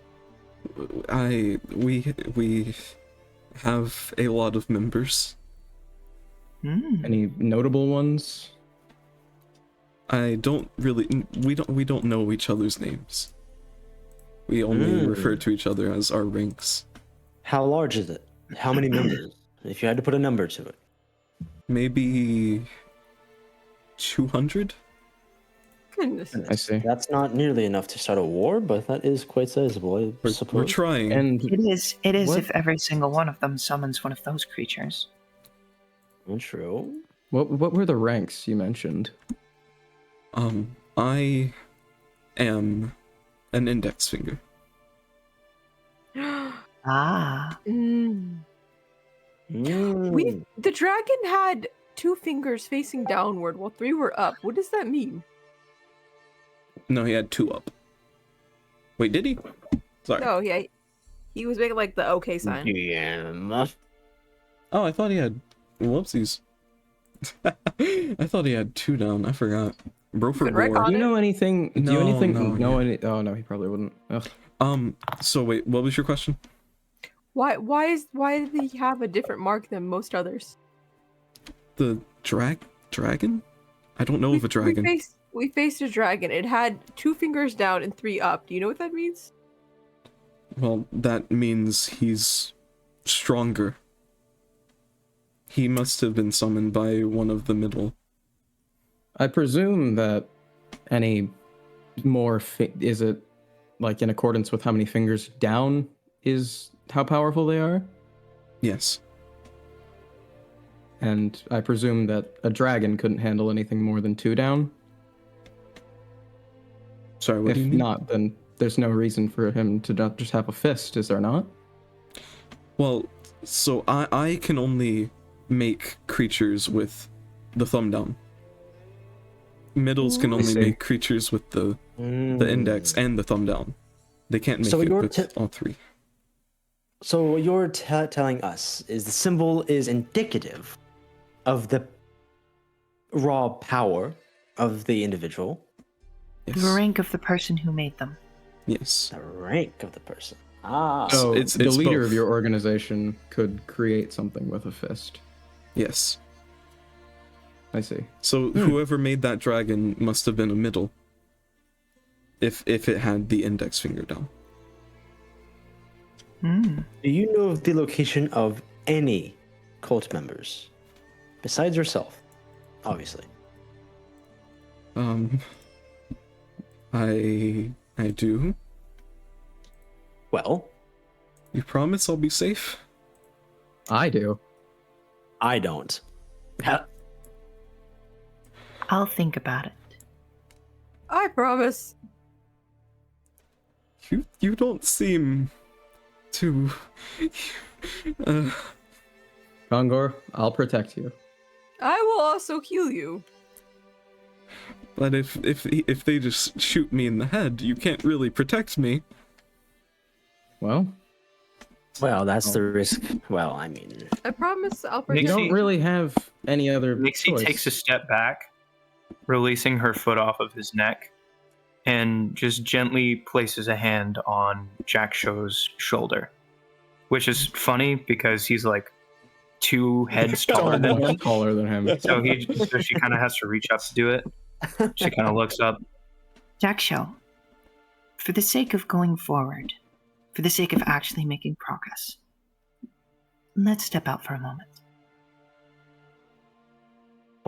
We have a lot of members. Any notable ones? I don't really. We don't know each other's names. We only refer to each other as our ranks. How large is it? How many members? If you had to put a number to it. Maybe 200. Goodness. I see. That's not nearly enough to start a war, but that is quite sizable, I We're suppose. trying. And It is What? if every single one of them summons one of those creatures. True. what were the ranks you mentioned? I am an index finger. Ah. The dragon had 2 fingers facing downward while 3 were up. What does that mean? No, he had 2 up. Wait, did he? Sorry. No, yeah, he was making like the okay sign. Yeah. Oh, I thought he had. Whoopsies. I thought he had 2 down. I forgot. Bro for Good rec war. on Do you know anything? Do you No, anything? no, know yeah. any? Oh no, he probably wouldn't. Ugh. So wait, what was your question? Why did he have a different mark than most others? The dragon? I don't know of a dragon. We faced a dragon. It had 2 fingers down and 3 up. Do you know what that means? Well, that means he's stronger. He must have been summoned by one of the middle. I presume that any more is it like in accordance with how many fingers down is how powerful they are, Yes. and I presume that a dragon couldn't handle anything more than 2 down. Sorry, what If do you mean? not, then there's no reason for him to not just have a fist, is there not? Well, so I can only make creatures with the thumb down. Middles can only see. make creatures with the index and the thumb down. They can't make So it you're with all 3. So what you're telling us is the symbol is indicative of the raw power of the individual, Yes. The rank of the person who made them. Yes. the rank of the person. Ah. So it's the leader both. of your organization could create something with a fist. Yes. I see. So whoever made that dragon must have been a middle. If it had the index finger down. Do you know of the location of any cult members? Besides yourself, obviously. I do. Well, You promise I'll be safe? I do. I don't. I'll think about it. I promise. You don't seem to Congor, I'll protect you. I will also heal you. but if they just shoot me in the head, you can't really protect me. Well, Well, that's the risk. Well, I mean, I promise I'll you protect Nixie- don't really have any other Nixie choice. takes a step back, releasing her foot off of his neck, and just gently places a hand on Jack Show's shoulder. Which is funny because he's like 2 heads taller than him. taller than him. So she kind of has to reach up to do it. She kind of looks up. Jack Show, for the sake of going forward, for the sake of actually making progress, let's step out for a moment.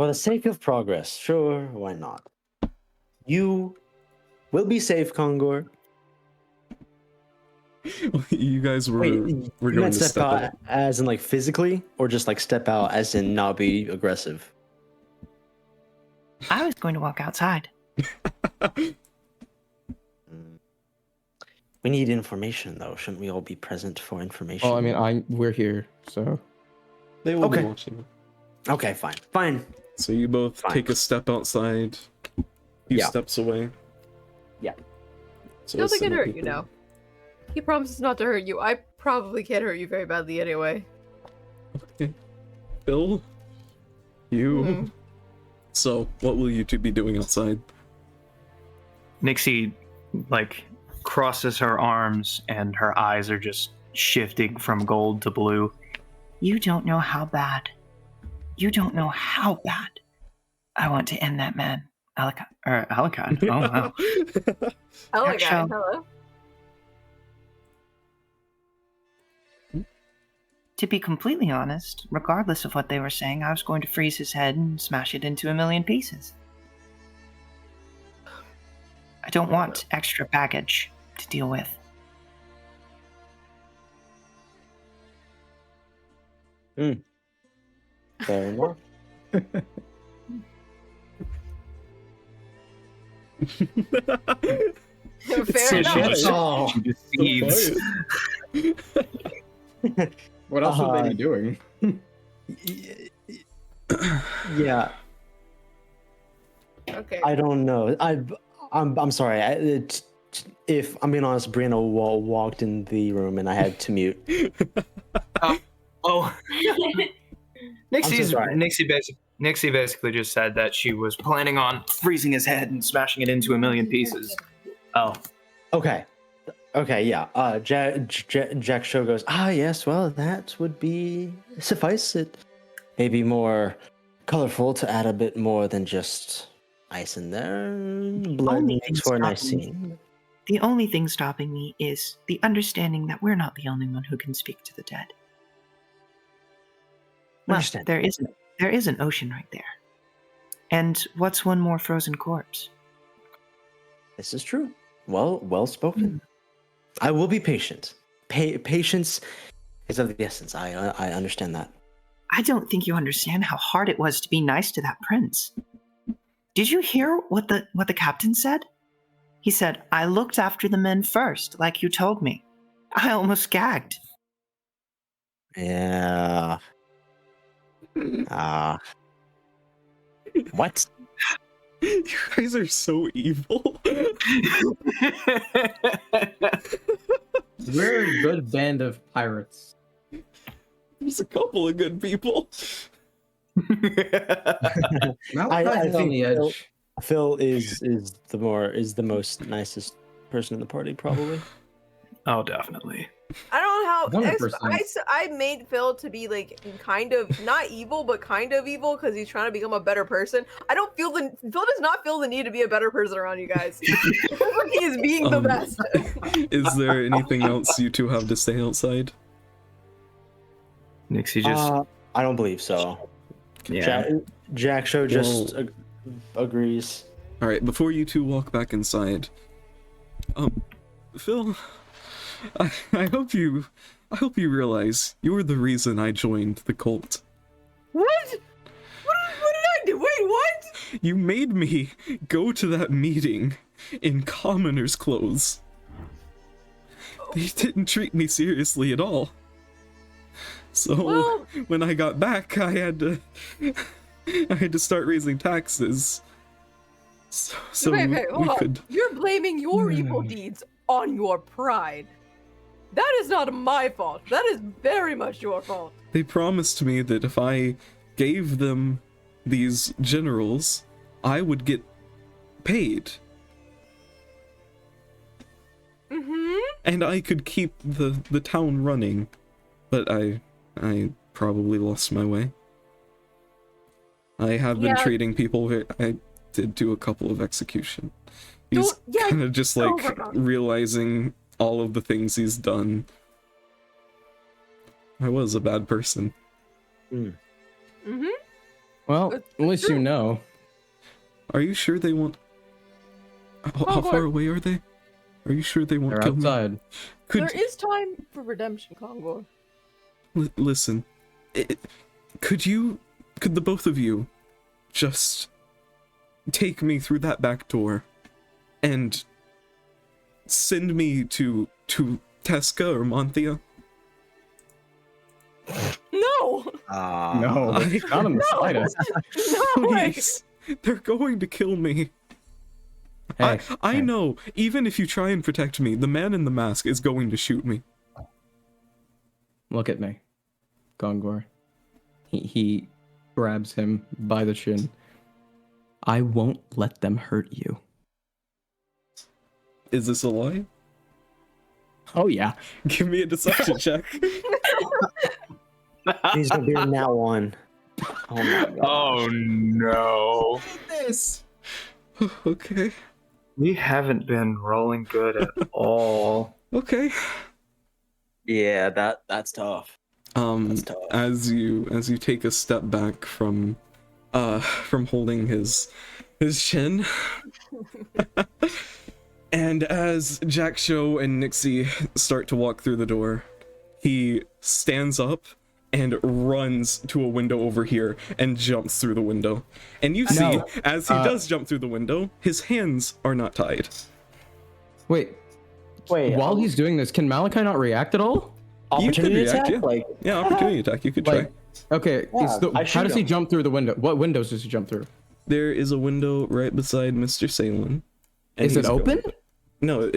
For the sake of progress, sure, why not? You will be safe, Congor. You guys were Wait, were you going meant to step out. out as in like physically, or just like step out as in not be aggressive? I was going to walk outside. We need information, though. Shouldn't we all be present for information? Well, I mean, we're here, so They will be Okay. watching. Okay, fine. So you both Fine. take a step outside, few Yeah. steps away. Yeah. So Don't think it some hurt you people- now. He promises not to hurt you. I probably can't hurt you very badly anyway. Okay. Bill? You? Hmm. So, what will you two be doing outside? Nixie, like, crosses her arms and her eyes are just shifting from gold to blue. You don't know how bad. You don't know how bad. I want to end that man. Alikon. Oh, wow. Hello, Jack guy. Shell. Hello. To be completely honest, regardless of what they were saying, I was going to freeze his head and smash it into a million pieces. I don't want extra baggage to deal with. Fair enough. Fair enough. Oh, She just seethes. what else would they be doing? Yeah, Okay. I don't know. I'm sorry. If I'm being honest, Brianna walked in the room and I had to mute. Oh. sorry. Nixie basically just said that she was planning on freezing his head and smashing it into a million pieces. Oh. Okay, yeah. Jack Show goes, yes, well, that would be suffice. It may be more colorful to add a bit more than just ice in there. Blood only makes thing for a nice stopping me- scene. The only thing stopping me is the understanding that we're not the only one who can speak to the dead. Well, Understand. there is an ocean right there. And what's one more frozen corpse? This is true. Well spoken. I will be patient. Patience is of the essence. I understand that. I don't think you understand how hard it was to be nice to that prince. Did you hear what the captain said? He said, "I looked after the men first, like you told me." I almost gagged. Yeah. What? You guys are so evil. We're a good band of pirates. There's a couple of good people. Malachi's I on think the edge. Phil is the most nicest person in the party, probably. Oh, definitely. I don't know how 100%. I made Phil to be like kind of not evil, but kind of evil because he's trying to become a better person. I don't feel Phil does not feel the need to be a better person around you guys. He is being the best. Is there anything else you two have to say outside? Nixie just I don't believe so. yeah. Jack Show just agrees. All right, before you two walk back inside, Phil, I hope you realize you're the reason I joined the cult. What? What did I do? Wait, what? You made me go to that meeting in commoner's clothes. They didn't treat me seriously at all. So Well- when I got back, I had to start raising taxes. So wait, we hold on. could. You're blaming your evil deeds on your pride. That is not my fault. That is very much your fault. They promised me that if I gave them these generals, I would get paid. Mm-hmm. And I could keep the town running. But I probably lost my way. I have been Yeah. treating people. I did do a couple of execution. He's Don't- yeah, kind of just oh like my God. realizing all of the things he's done. I was a bad person. Mm-hmm. Well, at least you know. Are you sure they won't? How far away are they? Are you sure they won't They're kill outside. me? Could There is time for redemption, Congor. listen? Could the both of you just take me through that back door and send me to Tesca or Monthia? No! No, not in the slightest. No way! Please, they're going to kill me. Hey, I hey. know, even if you try and protect me, the man in the mask is going to shoot me. Look at me, Congor. He grabs him by the chin. I won't let them hurt you. Is this a lie? Oh yeah. Give me a deception check. He's gonna be in that one. Oh my god. Oh no. This. Okay. We haven't been rolling good at all. Okay. Yeah, that's tough. That's tough. As you take a step back from holding his chin, and as Jack Show and Nixie start to walk through the door, he stands up and runs to a window over here and jumps through the window. And you see, No. as he does jump through the window, his hands are not tied. Wait. Wait, While he's doing this, can Malachi not react at all? You could opportunity react, attack? yeah. Like, Yeah, opportunity attack. You could try. Like, okay. Yeah, I how shoot does he him. jump through the window? What windows does he jump through? There is a window right beside Mr. Salem. and Is it he's open? going- No,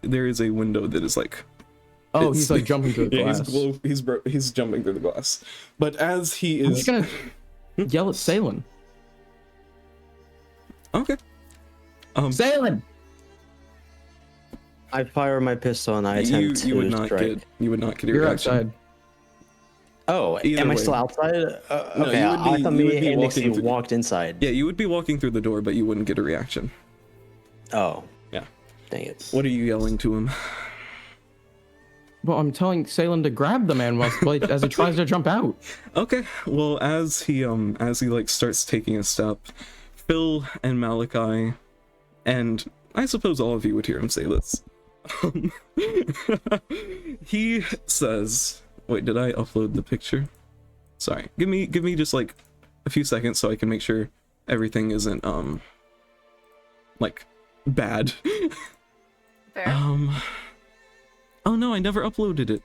there is a window that is like. Oh, it's- he's like jumping through the Yeah, glass. he's jumping through the glass. But as he I'm is just gonna yell at Salem. okay, Salem! I fire my pistol and I attempt you would to not strike. get a You're reaction. outside. Oh, Either am I way. still outside? No, Okay, you would I be- thought you would me be and walking Nixie through- walked inside. Yeah, you would be walking through the door, but you wouldn't get a reaction. Oh. Yeah. Dang it. What are you yelling to him? Well, I'm telling Salem to grab the man as he tries to jump out. Okay, well, as he like starts taking a step, Phil and Malachi, and I suppose all of you would hear him say this. He says, "Wait, did I upload the picture? Sorry, give me just like a few seconds so I can make sure everything isn't like bad." Fair. Oh no, I never uploaded it.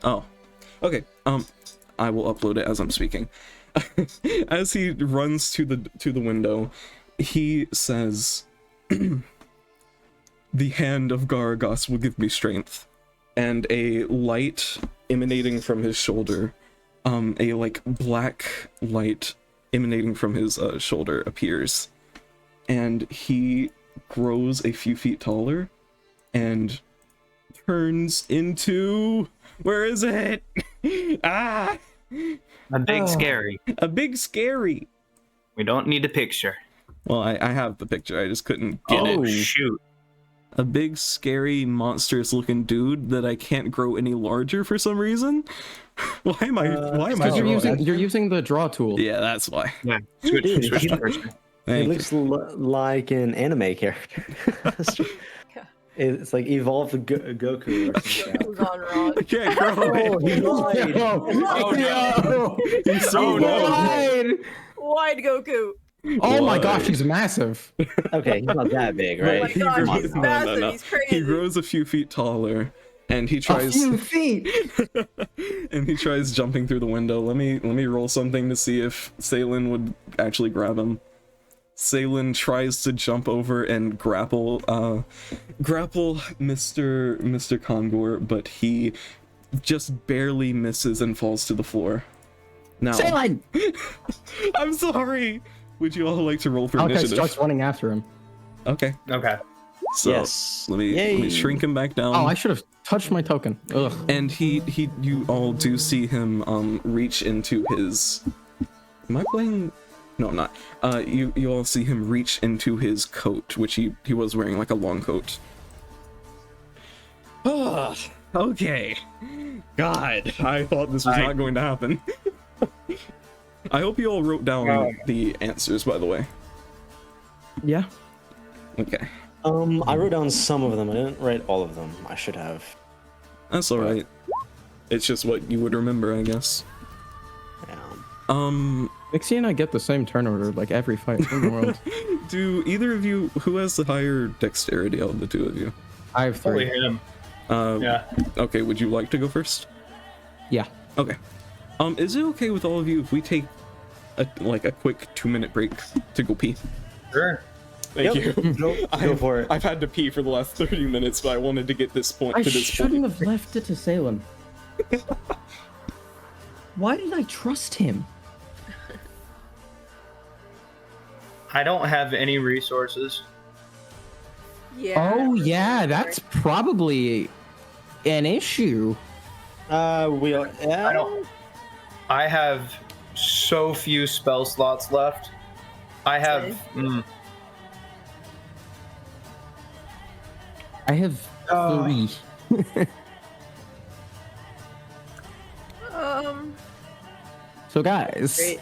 Oh, okay. I will upload it as I'm speaking. As he runs to the window, he says, "The hand of Garagos will give me strength," and a light emanating from his shoulder, a like black light emanating from his shoulder appears, and he grows a few feet taller and turns into, where is it? Ah, A big scary. a big scary. We don't need a picture. Well, I have the picture, I just couldn't get Oh it. shoot. A big scary monstrous looking dude that I can't grow any larger for some reason. Why am I Because drawing? you're using the draw tool. Yeah, that's why. Yeah. Switch Dude, switch he- to person. It Thank you. looks like an anime character. It's like evolved Goku or something. Something's gone wrong. I can't grow it. He lied. Oh, no. He's so Oh, no. low. Wide Goku. Oh my Why? gosh, he's massive. Okay, he's not that big, Oh my right? god, grows- he's no, massive, he's crazy. He grows a few feet taller, and he A tries few feet. and he tries jumping through the window. Let me roll something to see if Salen would actually grab him. Salen tries to jump over and grapple Mr. Congor, but he just barely misses and falls to the floor. Now, Salem! I'm sorry. Would you all like to roll for Malachi initiative? starts running after him. Okay. Okay. So Yes. let me Yay. shrink him back down. Oh, I should have touched my token. Ugh. And you all do see him reach into his. Am I playing? No, I'm not. You all see him reach into his coat, which he was wearing, like a long coat. Okay. God, I thought this was not going to happen. I hope you all wrote down the answers, by the way. Yeah. Okay. I wrote down some of them. I didn't write all of them. I should have. That's alright. It's just what you would remember, I guess. Yeah. Nixie and I get the same turn order like every fight in the world. Do either of you, who has the higher dexterity out of the two of you? I have Probably 3. him. Yeah. Okay, would you like to go first? Yeah. Okay. Is it okay with all of you if we take a quick 2-minute break to go pee? Sure. Thank you. Go for it. I've had to pee for the last 30 minutes, but I wanted to get this point I to this shouldn't point. have left it to Salem. Why did I trust him? I don't have any resources. Yeah. Oh yeah, that's probably an issue. I don't. I have so few spell slots left. I have. I have 3. So guys, Great.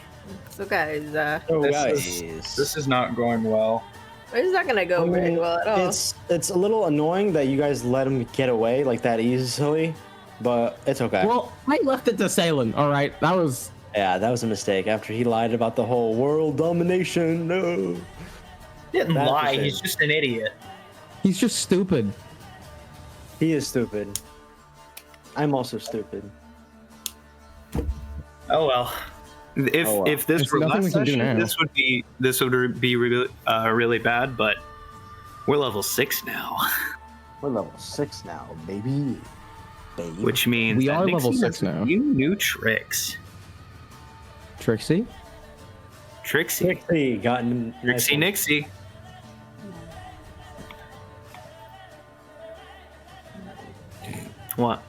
So guys, This is not going well. it's not gonna go very well at all. It's a little annoying that you guys let him get away like that easily, but it's okay. well, I left it to Salem. All right, that was Yeah, that was a mistake. After he lied about the whole world domination, no. He didn't That's a lie. shame. He's just an idiot. he's just stupid. He is stupid. I'm also stupid. Oh well. If this There's were nothing last we can do session, now. this would be really bad. But we're level 6 now, We're level 6 now, baby. which means We that are Nixie level has 6 now. a few new tricks. Trixie, Trixie, Trixie gotten Trixie, Nixie. What?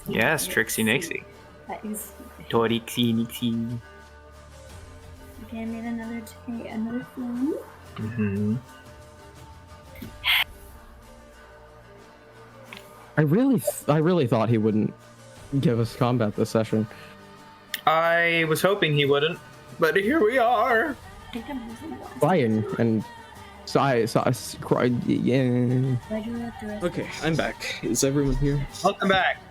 Yes, Trixie, Nixie. That is. Torixie, Nixie. Okay, I made another phone. Mm-hmm. I really thought he wouldn't give us combat this session. I was hoping he wouldn't, but here we are. I think I'm using one. Crying and cried. Yeah. Why do you have to rest? Okay, I'm back. Is everyone here? Welcome back.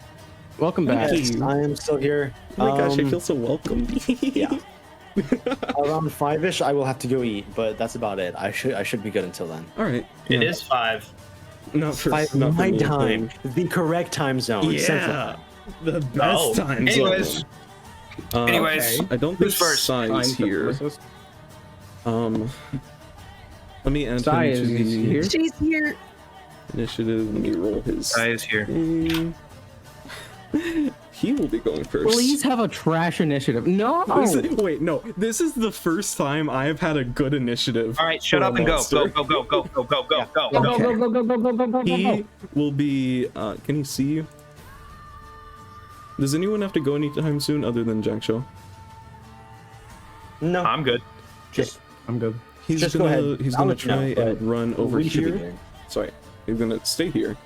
Welcome back. Yes, I am still here. Oh my gosh, I feel so welcome. Yeah. Around 5ish, I will have to go eat, but that's about it. I should be good until then. Alright. It is 5. Not for, Five not for my me, time, the correct time zone. Central Yeah. time. The best time Anyways, zone. anyways, I don't think who's first? Sai's here. Let me enter Sai into is the here. She's here. initiative. Let me roll his. Sai is here. thing. He will be going first. Please have a trash initiative. No. Wait, no. This is the first time I have had a good initiative. All right, shut for a up and go. monster. Go. Go, go, Okay. go, go, go, go, go, go, He go. will be. Can he see you? Does anyone have to go anytime soon other than Jack Shaw? No, I'm good. just I'm good. He's Just go gonna ahead. he's I'll gonna let you know, try but and run over we should be here. good. Sorry, he's gonna stay here,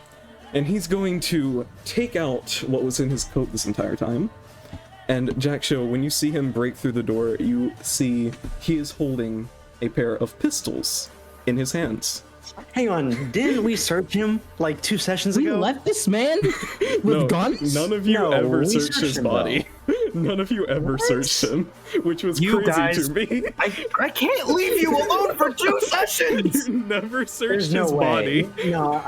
and he's going to take out what was in his coat this entire time. And Jack Shaw, when you see him break through the door, you see he is holding a pair of pistols in his hands. hang on. Didn't we search him like 2 sessions We ago? left this man with No, guns. none of you No, ever we searched searched his him, body. None of you ever searched him, which was You crazy guys- to me. I can't leave you alone for 2 sessions. You never searched There's no his way. body. No,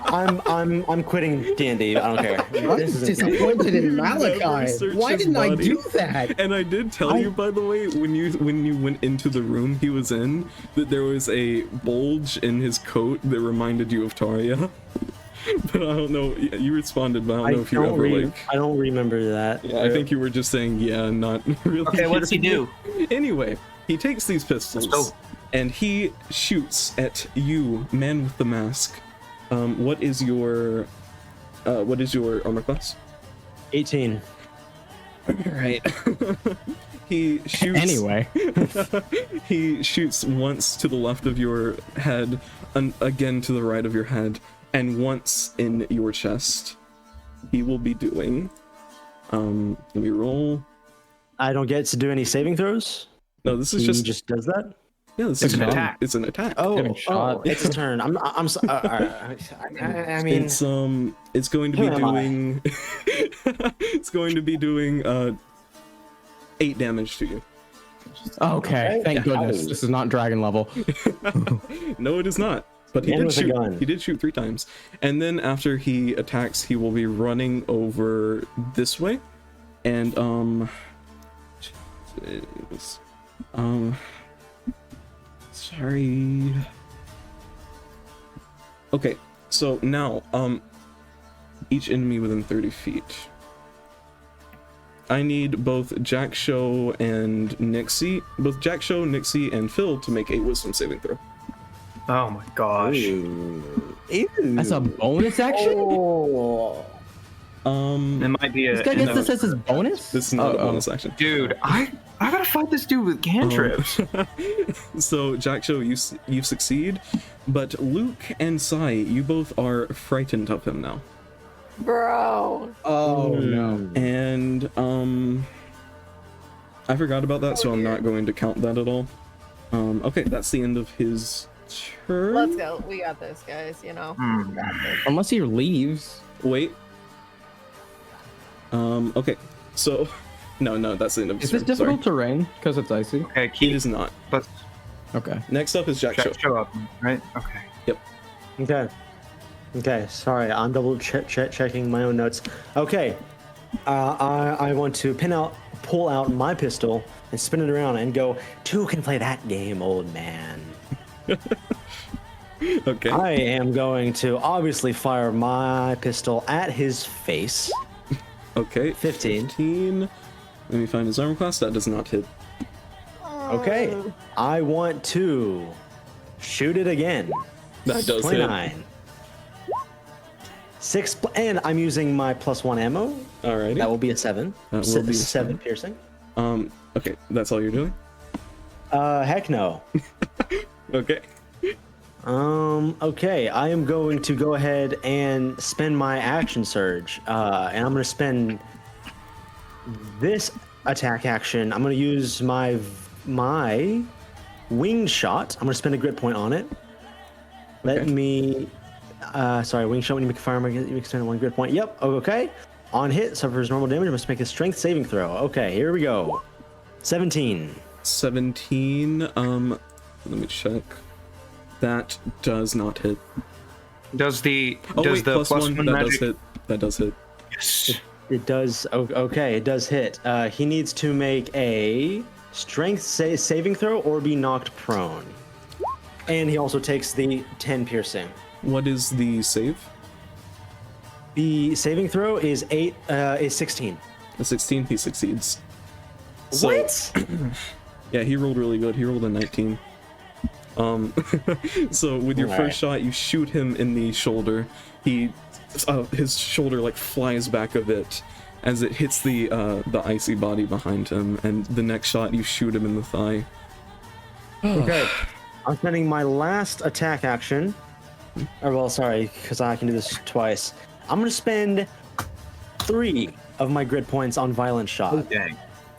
I'm quitting D&D. I don't care. I'm This isn't- disappointed in Never Malachi. searched Why his didn't I body. do that? And I did tell you, by the way, when you went into the room he was in, that there was a bulge in his coat that reminded you of Taria. But I don't know. You responded, but I don't know if you ever like. I don't remember that. Yeah, I think you were just saying yeah, not really. Okay, what does he do? Anyway, he takes these pistols Let's go. and he shoots at you, man with the mask. What is your armor class? 18. Right. He shoots. Anyway, He shoots once to the left of your head, and again to the right of your head, and once in your chest. He will be doing. Let me roll. I don't get to do any saving throws. No, this is He just just does that. yeah. This It's is an attack. It's an attack. Getting shot. It's a turn. I mean, It's going to be Who am I? doing. It's going to be doing 8 damage to you. Okay, thank goodness. This is not dragon level. No, it is not. But he And did with a shoot. gun. He did shoot 3 times, and then after he attacks, he will be running over this way, and sorry. Okay, so now each enemy within 30 feet. I need both Jack Show and Nixie, and Phil to make a wisdom saving throw. Oh my gosh. That's a bonus action? Oh. It might be a. This guy gets no. this as his bonus? This is not a bonus action. Dude, I gotta fight this dude with cantrips. So Jack Show, you succeed, but Luke and Sai, you both are frightened of him now. Bro. Oh no. And I forgot about that, so I'm not going to count that at all. Okay, that's the end of his turn. Let's go. We got this, guys. You know. We got this. Unless he leaves. Wait. Okay, so no, that's the end of his Is this turn. Sorry. difficult terrain because it's icy? Okay, It keep is not. let's Okay. Next up is Jack Show. show up, right? Okay. Okay. Sorry, I'm double checking my own notes. Okay. I want to pull out my pistol and spin it around and go, 2 can play that game, old man. Okay. I am going to obviously fire my pistol at his face. Okay. 15. Let me find his armor class. That does not hit. Okay. I want to shoot it again. That does 29. hit. 6 and I'm using my +1 ammo. Alrighty. That will be a 7. That will be a 7 piercing. Okay, that's all you're doing? Heck no. Okay. Okay, I am going to go ahead and spend my action surge. And I'm going to spend this attack action. I'm going to use my winged shot. I'm going to spend a grit point on it. Let Okay. me. Sorry, winged shot. When you make a fire, you can spend 1 grit point. Yep. Okay. On hit, suffers normal damage. I must make a strength saving throw. Okay, here we go. 17. 17. Let me check. That does not hit. Does the Oh does wait, the plus one. +1 That magic? does hit. That does hit. Yes. It does. Okay, it does hit. He needs to make a strength saving throw or be knocked prone. And he also takes the 10 piercing. What is the save? The saving throw is 16. The 16. He succeeds. So, What? Yeah, he rolled really good. He rolled a 19. So with your Alright. first shot, you shoot him in the shoulder. His shoulder like flies back a bit as it hits the icy body behind him, and the next shot you shoot him in the thigh. Okay. I'm spending my last attack action. Or well, sorry, because I can do this twice. I'm gonna spend 3 of my grit points on violent shot. Dang.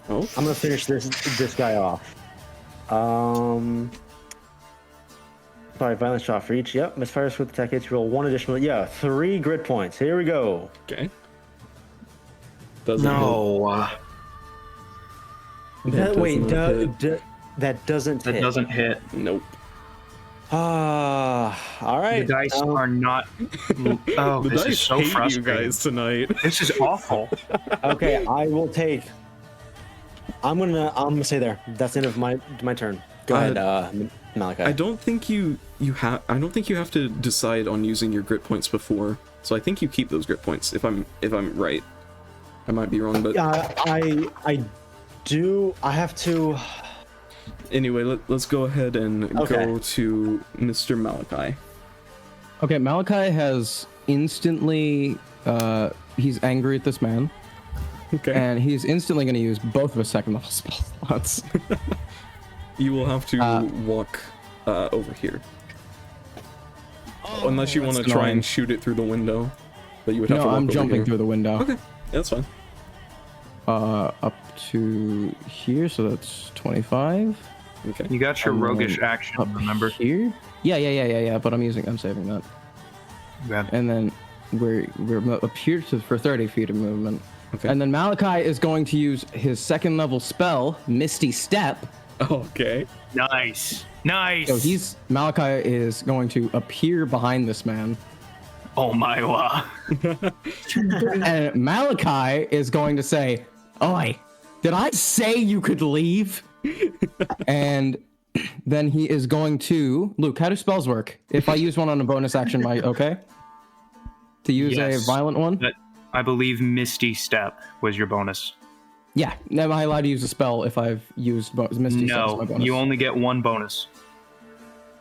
Oh, I'm gonna finish this guy off. Sorry, violent shot for each. Yep, misfires with attack hits. Roll 1 additional. Yeah, 3 grit points. Here we go. okay. Doesn't No, hit. That Wait, does not hit. that doesn't that hit. doesn't hit. Nope. All right. The dice are not. Oh, The this dice is so hate you frustrating. guys tonight. This is awful. Okay, I will take. I'm gonna say there. That's the end of my turn. Go ahead, Malachi. I don't think you have to decide on using your grit points before. So I think you keep those grit points if I'm right. I might be wrong, but I do. I have to. anyway, let's go ahead and Okay. go to Mr. Malachi. Okay, Malachi has instantly he's angry at this man, Okay. and he's instantly going to use both of his second level spell slots. You will have to walk over here. Unless you want to that's try annoying. and shoot it through the window. But you would have No, to walk I'm over jumping here. through the window. Okay, that's fine. up to here, so that's 25. Okay. You got your And then roguish action, Up remember? here? Yeah. But I'm saving that. Yeah. And then we're up here for 30 feet of movement. Okay. And then Malachi is going to use his second level spell, Misty Step. Okay. Nice. So Malachi is going to appear behind this man. Oh my wa. And Malachi is going to say, "Oi, did I say you could leave?" And then he is going to... Luke, how do spells work? If I use one on a bonus action, okay? To use Yes. a violent one? But I believe Misty Step was your bonus. Yeah. Am I allowed to use a spell if I've used Misty Step as my No, bonus? you only get one bonus.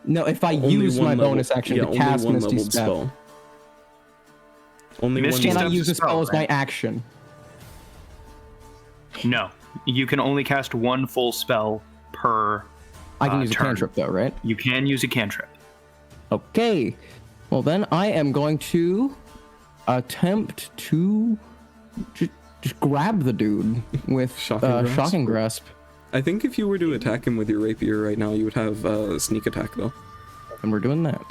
No, if I Only use my one level- bonus action yeah, to only cast one Misty leveled Step. spell. Only Misty one Can I Step's use a a spell as spell, my right? action? No, you can only cast one full spell per. I can use a turn. cantrip though, right? You can use a cantrip. Okay. Well, then I am going to attempt to just grab the dude with Shocking Grasp? Shocking Grasp. I think if you were to attack him with your rapier right now, you would have sneak attack though. And we're doing that.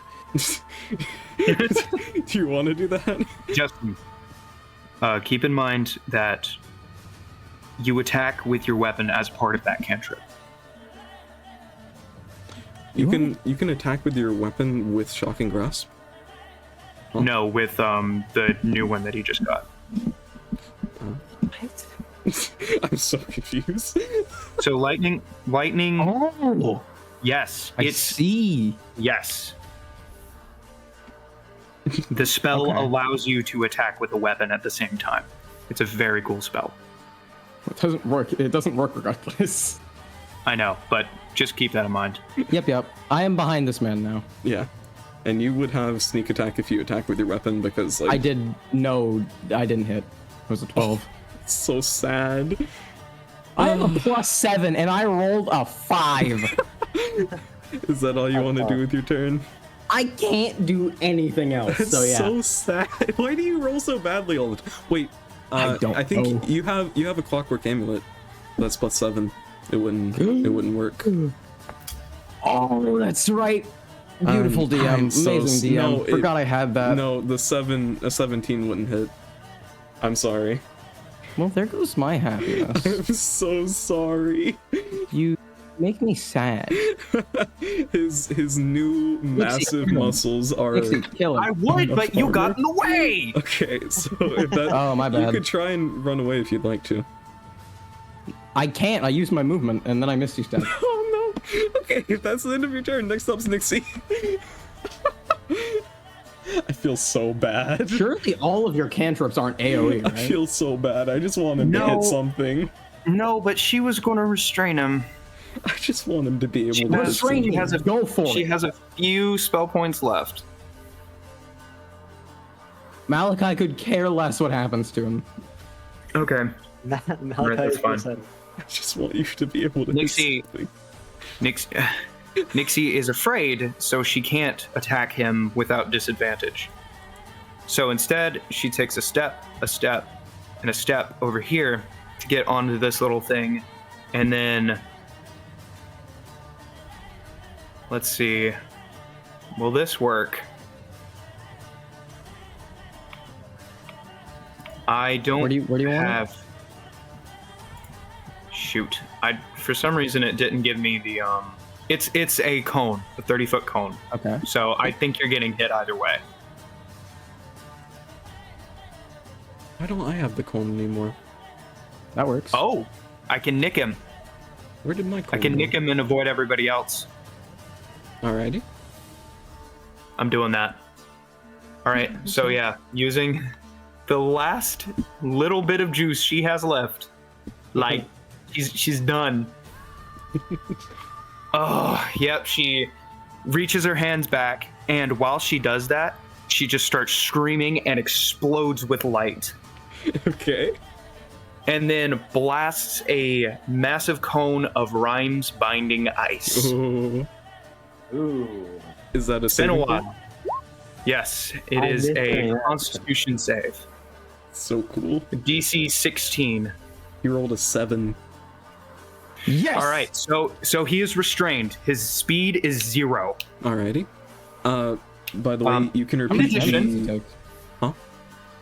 Do you want to do that? Justin, keep in mind that you attack with your weapon as part of that cantrip. You can attack with your weapon with shocking grasp. Huh? No, with the new one that he just got. I'm so confused. So lightning. Oh, Yes, I it's see. yes. The spell Okay. allows you to attack with a weapon at the same time. It's a very cool spell. It doesn't work. It doesn't work regardless. I know, but just keep that in mind. Yep. I am behind this man now. Yeah, and you would have sneak attack if you attack with your weapon because like I did. No, I didn't hit. It was a 12. it's so sad. I have a +7 and I rolled a 5. Is that all you want to do with your turn? I can't do anything else. It's So yeah. so sad. Why do you roll so badly all the time? Wait, I don't I think know. you have a clockwork amulet. That's +7. It wouldn't work. Oh, that's right. Beautiful DM. I'm so Amazing DM. no, it- Forgot I had that. No, a 17 wouldn't hit. I'm sorry. Well, there goes my happiness. I'm so sorry. You make me sad. His new massive kill him. muscles are Nixie, kill him. I would, but you got in the way. okay. So if that, Oh, my you bad. could try and run away if you'd like to. I can't. I used my movement and then I missed you step. Oh no. Okay, if that's the end of your turn, next up's Nixie. I feel so bad. Surely all of your cantrips aren't AoE, I right? feel so bad. I just want him to No. hit something. No, but she was going to restrain him. I just want him to be able She to has- hit Restrain something. me. has a- Go for She it. has a few spell points left. Malachi could care less what happens to him. Okay. Malachi that's fine. said, I just want you to be able to Nixie. hit something. Nixie is afraid, so she can't attack him without disadvantage. So instead, she takes a step, and a step over here to get onto this little thing. And then, let's see, will this work? I don't Where do you want it? have. Shoot, for some reason it didn't give me the It's a cone, a 30-foot cone. Okay. So I think you're getting hit either way. Why don't I have the cone anymore? That works. Oh, I can nick him. Where did my I cone can go? nick him and avoid everybody else. Alrighty. I'm doing that. All right. So yeah, using the last little bit of juice she has left, like she's done. Oh, yep. She reaches her hands back, and while she does that, she just starts screaming and explodes with light, Okay. and then blasts a massive cone of Rhymes binding ice. Ooh. ooh. Is that a It's been a saving throw? while. Yes, it I is missed a it. Constitution save. So cool. DC 16. He rolled a 7. Yes. All right, so he is restrained. His speed is 0. Alrighty. By the way, you can in repeat. addition- the-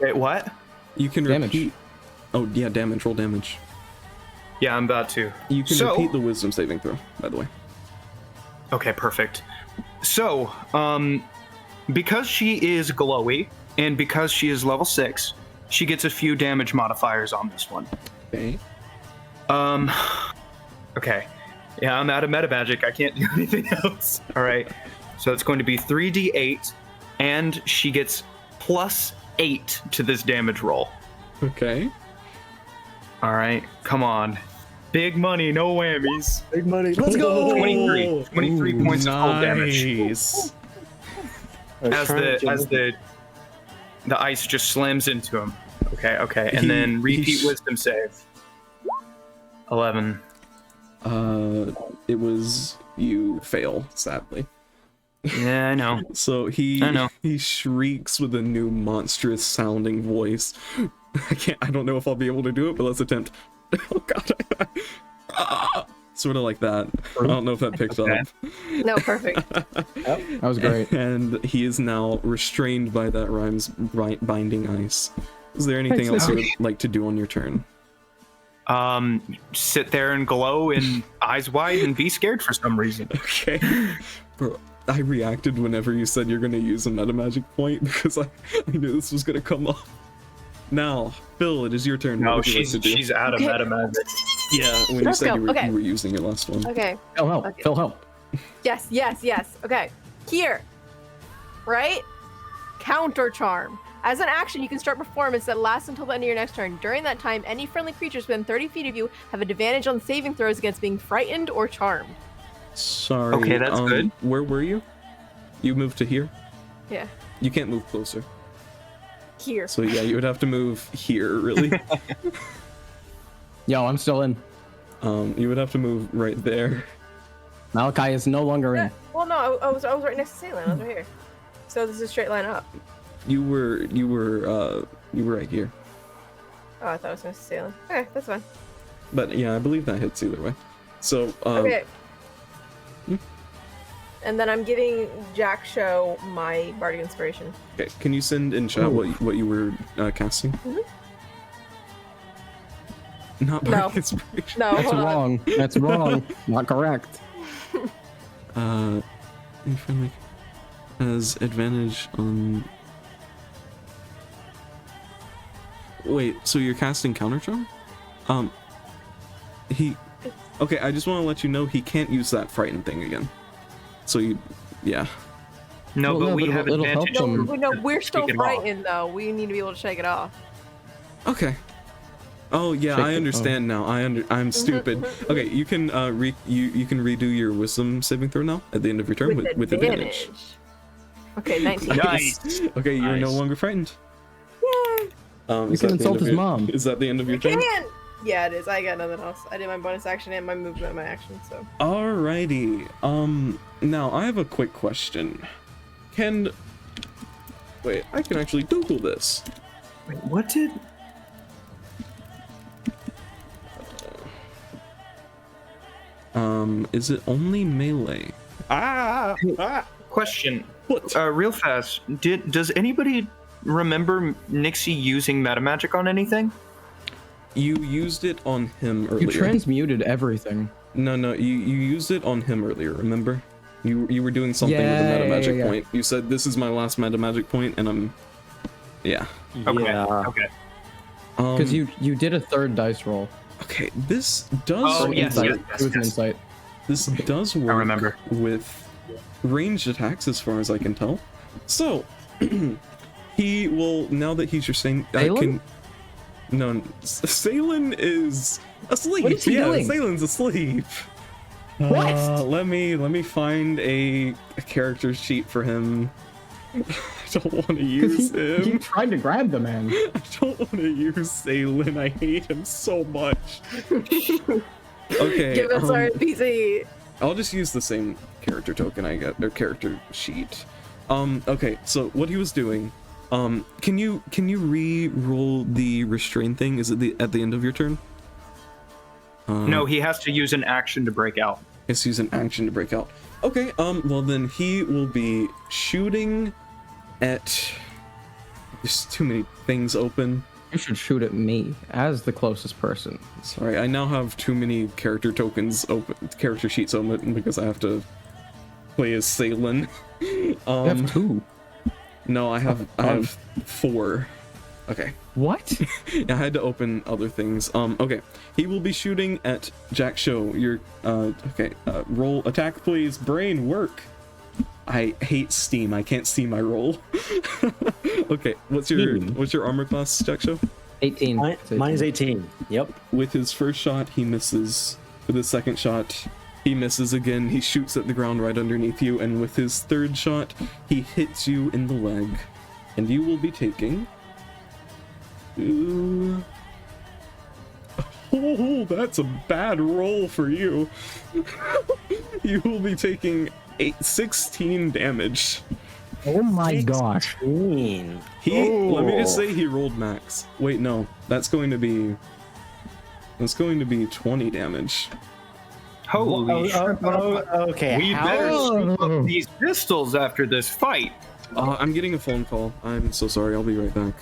Wait, what? You can Damage. repeat. Oh yeah, damage. Roll damage. Yeah, I'm about to. You can So- repeat the wisdom saving throw. By the way. Okay, perfect. So, because she is glowy and because she is level 6, she gets a few damage modifiers on this one. Okay. Okay. Yeah, I'm out of meta magic. I can't do anything else. All right. So it's going to be 3d8, and she gets +8 to this damage roll. Okay. All right. Come on. Big money, no whammies. Big money. Let's go. 23 points of cold damage. Nice. As the ice just slams into him. Okay. And then repeat wisdom save. 11. It was you fail, sadly. Yeah, I know. So I know. he shrieks with a new monstrous sounding voice. I don't know if I'll be able to do it, but let's attempt. Oh god. Sort of like that. I don't know if that picked Okay. up. No, perfect. That was great. And he is now restrained by that rhyme's binding ice. Is there anything else you would like to do on your turn? Sit there and glow and eyes wide and be scared for some reason. Okay. Bro, I reacted whenever you said you're gonna use a meta magic point because I knew this was gonna come up. Now, Phil, it is your turn. No, What would you like to do? she's out of Okay. meta magic. Yeah, when you Let's said go. you were, Okay. you were using your last one. Okay. Phil, help. Okay. Phil, help. Yes. Okay. Here. Right? Counter charm. As an action, you can start performance that lasts until the end of your next turn. During that time, any friendly creatures within 30 feet of you have an advantage on saving throws against being frightened or charmed. Sorry. Okay, that's good. Where were you? You moved to here? Yeah. You can't move closer. Here. So yeah, you would have to move here, really. Yo, I'm still in. You would have to move right there. Malachi is no longer in. Well, no, I was right next to Salem. I was right here. So this is a straight line up. You were right here. Oh, I thought I was next to Salem. Okay, that's fine. But yeah, I believe that hits either way. So Okay. Hmm? And then I'm giving Jack Show my Bardic Inspiration. okay, can you send in chat what you were casting? Mhm. Not No. Bardic Inspiration. No, That's hold on. wrong. That's wrong. Not correct. Any friendly has advantage on. Wait, so you're casting counter charm? He. Okay, I just want to let you know he can't use that frighten thing again. So you, yeah. No, Well, but no, we but have it'll help advantage. them. No, we're still Shake it off. frightened though. We need to be able to shake it off. Okay. Oh yeah, Shake I it- understand now. I'm stupid. Okay, you can you can redo your wisdom saving throw now at the end of your turn with advantage. Okay, 19. Nice. Okay, you're no Nice. longer frightened. Yay! Is can that the end insult of his your- mom. Is that the end of your turn? Man! Yeah, it is. I got nothing else. I did my bonus action and my movement and my action, so. Alrighty. Now I have a quick question. Wait, I can actually Google this. Wait, what did? Is it only melee? Question. What? Real fast. Does anybody remember Nixie using meta magic on anything? You used it on him earlier. You transmuted everything. No, you used it on him earlier, remember? You were doing something with a Yeah, meta magic yeah. point. You said this is my last meta magic point, and I'm yeah. Okay. Yeah. Okay. Because you did a third dice roll. Okay, this does Oh, yes, Insight. yes, It was an yes. insight. this does work remember. with ranged attacks as far as I can tell. So he will, now that he's your same Salem? no, Salen is asleep. What is he doing? Salen's asleep. What? Let me find a character sheet for him. I don't want to Because use he him. tried to grab the man. I don't want to use Salen. I hate him so much. Okay. Give us our NPC. I'll just use the same character token I got, or character sheet. Okay, so what he was doing, can you re-roll the restrain thing? Is it at the end of your turn? No, he has to use an action to break out. Let's use an action to break out. Okay, well then he will be shooting at... There's too many things open. You should shoot at me as the closest person. Sorry, I now have too many character tokens open, character sheets open because I have to play as Salen. You have 2. No, I have 4. Okay. What? I had to open other things. Okay. He will be shooting at Jack Show. Your roll attack please. Brain work. I hate Steam. I can't see my roll. Okay, what's your armor class, Jack Show? 18. Mine is 18. Yep. With his first shot, he misses. With his second shot, he misses again. He shoots at the ground right underneath you, and with his third shot, he hits you in the leg. And you will be taking... Oh, that's a bad roll for you. You will be taking 16 damage. Oh my gosh. Let me just say he rolled max. Wait, no. That's going to be 20 damage. Holy shit. Okay. We better shoot up these pistols after this fight. I'm getting a phone call. I'm so sorry. I'll be right back.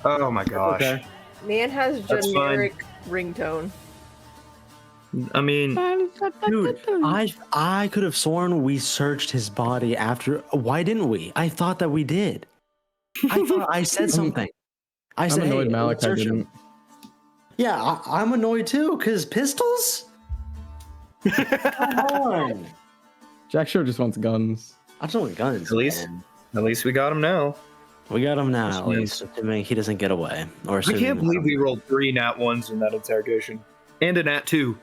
Oh my gosh. Okay. Man has That's generic ringtone. I mean, Dude, I could have sworn we searched his body after. Why didn't we? I thought that we did. I thought I said something. I'm annoyed "Hey, Malachi search him." didn't. Yeah, I'm annoyed too, because pistols? Come on. Jack sure just wants guns. I just want guns. At least- man. at least we got him now. We got him now, at Yes. least, assuming he doesn't get away. Or I assuming can't believe we rolled 3 nat 1s in that interrogation. And a nat 2.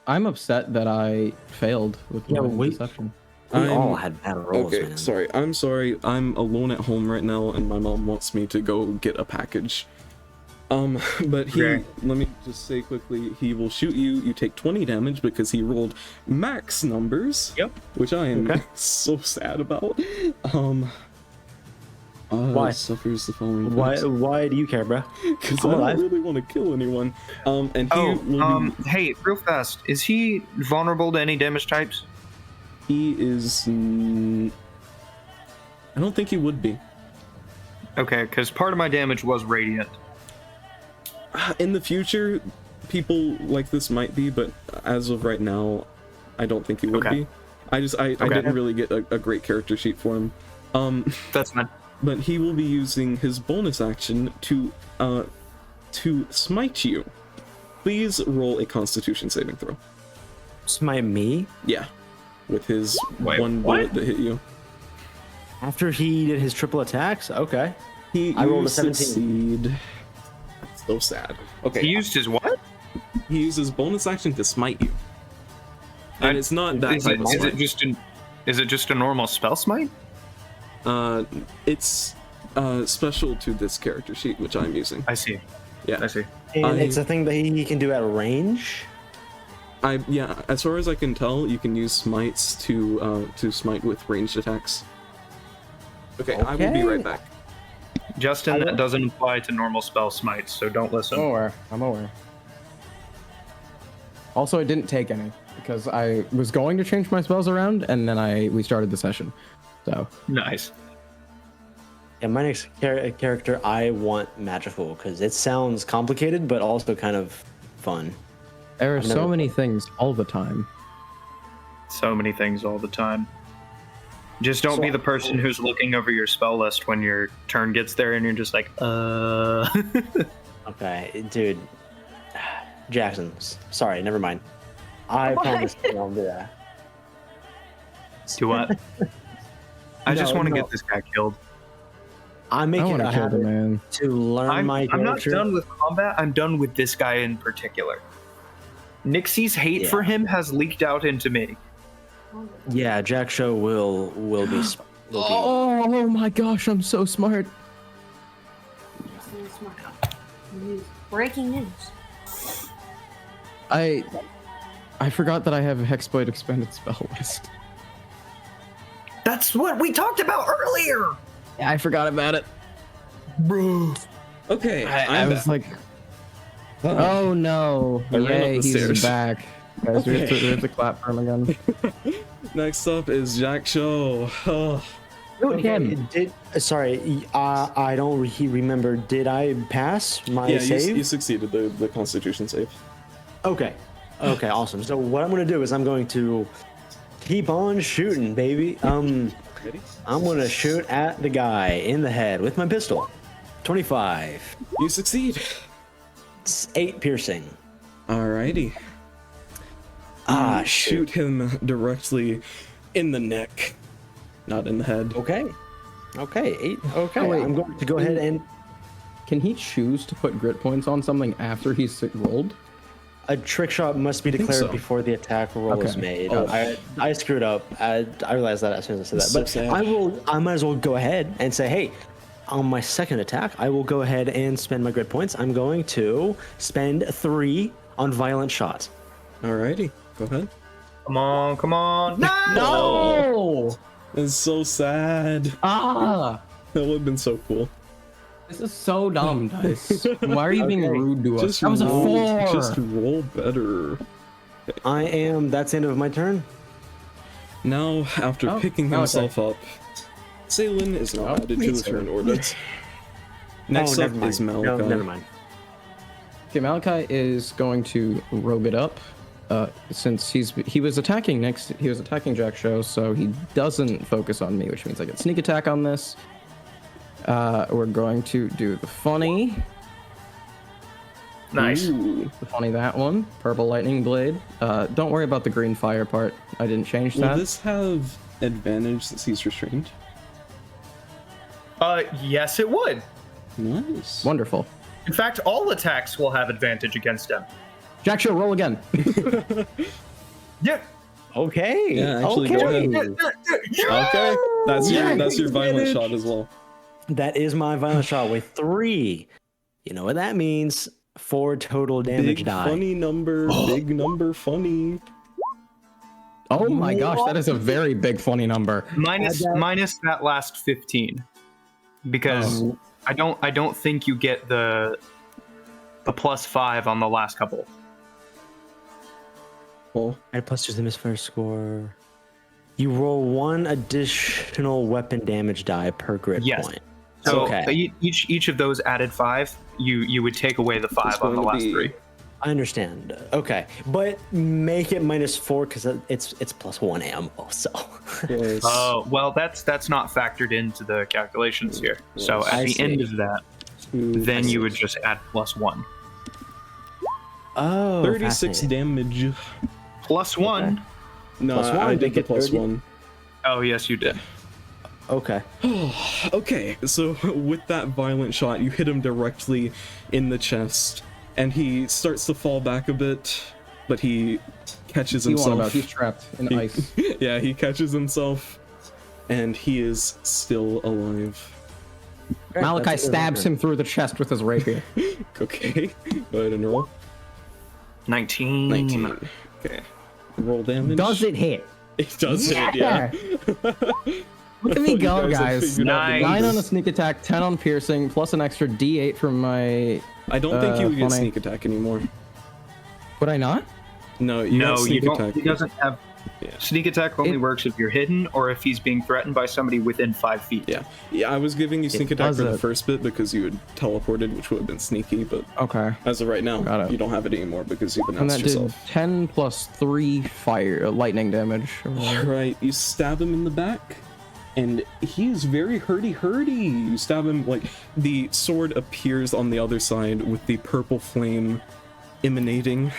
I'm upset that I failed with Yeah, my deception. we all had bad rolls, Okay, man. sorry. I'm sorry. I'm alone at home right now, and my mom wants me to go get a package. But Okay. let me just say quickly, he will shoot you. You take 20 damage because he rolled max numbers. Yep. Which I am Okay. so sad about. Why? Suffers the following. Why do you care, bro? Because I'm I alive. don't really want to kill anyone. And he will be, Hey, real fast. Is he vulnerable to any damage types? he is. I don't think he would be. Okay, because part of my damage was radiant. In the future, people like this might be, but as of right now, I don't think he would Okay. be. I didn't really get a great character sheet for him. That's fine. But he will be using his bonus action to smite you. Please roll a Constitution saving throw. Smite me? Yeah, with his Wait, one what? bullet that hit you. After he did his triple attacks? Okay. I You rolled a 17. succeed. That's so sad. Okay, He used his what? he uses bonus action to smite you, and it's not that Is type of it smite. is it just a normal spell smite? It's special to this character sheet, which I'm using. I see. Yeah. I see. And it's a thing that he can do at range? Yeah, as far as I can tell, you can use smites to smite with ranged attacks. Okay, I will be right back. Justin, that doesn't apply to normal spell smites, so don't listen. I'm aware. Also, I didn't take any because I was going to change my spells around, and then we started the session. So Nice. Yeah, my next character, I want magical because it sounds complicated, but also kind of fun. there are I've so never- many things all the time. So many things all the time. Just don't be the person who's looking over your spell list when your turn gets there and you're just like, Okay, dude. Jackson, sorry, never mind. I promise I won't do that. Do what? I just No, want to no. get this guy killed. I'm I making want a to kill the habit man. to learn my I'm not character. done with combat. I'm done with this guy in particular. Nixie's hate Yeah. for him has leaked out into me. Yeah, Jack Show will be. Oh my gosh, I'm so smart. News. Breaking news. I forgot that I have a Hexblade expended spell list. That's what we talked about earlier. I forgot about it. Bro. Okay, I I'm was back. like, Oh no! I ran up Yay, the he's stairs. back. Guys, we have to clap for him again. Next up is Jack Show. Shoot him! I don't remember. Did I pass my Yeah, save? you succeeded the Constitution save. Okay. Okay, awesome. So what I'm going to do is I'm going to keep on shooting, baby. Ready? I'm going to shoot at the guy in the head with my pistol. 25. You succeed. It's 8 piercing. Alrighty. Ah, You shoot. shoot him directly in the neck, not in the head. Okay. Okay, 8. Okay, Oh, wait. I'm going to go ahead and... Can he choose to put grit points on something after he's rolled? A trick shot must be declared so. before the attack roll is Okay. made. Oh. I screwed up. I realized that as soon as I said that. So But sad. I might as well go ahead and say, hey, on my second attack, I will go ahead and spend my grit points. I'm going to spend 3 on violent shot. Alrighty, go ahead. Come on, come on. No! No! It's so sad. Ah! That would have been so cool. This is so dumb, Dice. Why are you being Okay. rude to us? Just That was a roll, 4! just roll better. That's the end of my turn. Now, after Oh, picking okay. himself up, Salen is now Oh, added to me the too. turn order. Next oh, up never mind. is Malachi. No, never mind. Okay, Malachi is going to rogue it up. Since he was attacking Jack Show, so he doesn't focus on me, which means I get sneak attack on this. We're going to do the funny. Nice. Ooh. The funny that one. Purple lightning blade. Don't worry about the green fire part. I didn't change Will that. this have advantage since he's restrained? Yes, it would. Nice. Wonderful. In fact, all attacks will have advantage against him. Jack Show, roll again. Yeah. Okay. Yeah, actually, go okay. ahead. Okay, that's your violent shot as well. That is my violent shot with 3. You know what that means? 4 total damage Big die. funny number, big number funny. Oh my gosh, that is a very big funny number. Minus that last 15, because I don't think you get the +5 on the last couple. Well, Add +2 to his first score. You roll 1 additional weapon damage die per grit Yes. point. So Okay. each of those added 5, you would take away the 5 on the going to last be- 3. I understand. Okay, but make it -4 because it's +1 ammo. So yes. Oh, well, that's not factored into the calculations here. So Yes. at I the end see. of that, Ooh, then you would just add +1. oh, 36 fascinating. damage. +1. No, Plus one, I did make the it plus 30. one. Oh, yes, you did. Okay. Okay, so with that violent shot, you hit him directly in the chest, and he starts to fall back a bit, but he catches What are you on himself. about? He's trapped in ice. Yeah, he catches himself, and he is still alive. Malachi stabs him through the chest with his rapier. Okay, go ahead and roll. 19. 19. Okay, roll damage. Does it hit? It does hit, yeah. Look at me You go, guys have guys. figured out the 9 9 on a numbers. sneak attack, 10 on piercing, plus an extra D8 from my. I don't think you would get funny. sneak attack anymore. Would I not? No, you No, got you sneak don't. attack. He doesn't have. Yeah. Sneak attack only It- works if you're hidden or if he's being threatened by somebody within 5 feet. Yeah, I was giving you sneak attack does for the it. first bit because you had teleported, which would have been sneaky, but Okay. as of right now, Got it. you don't have it anymore because you've And announced that did yourself. 10 plus 3 fire lightning damage. Alright, you stab him in the back, and he is very hurty. You stab him, like, the sword appears on the other side with the purple flame emanating,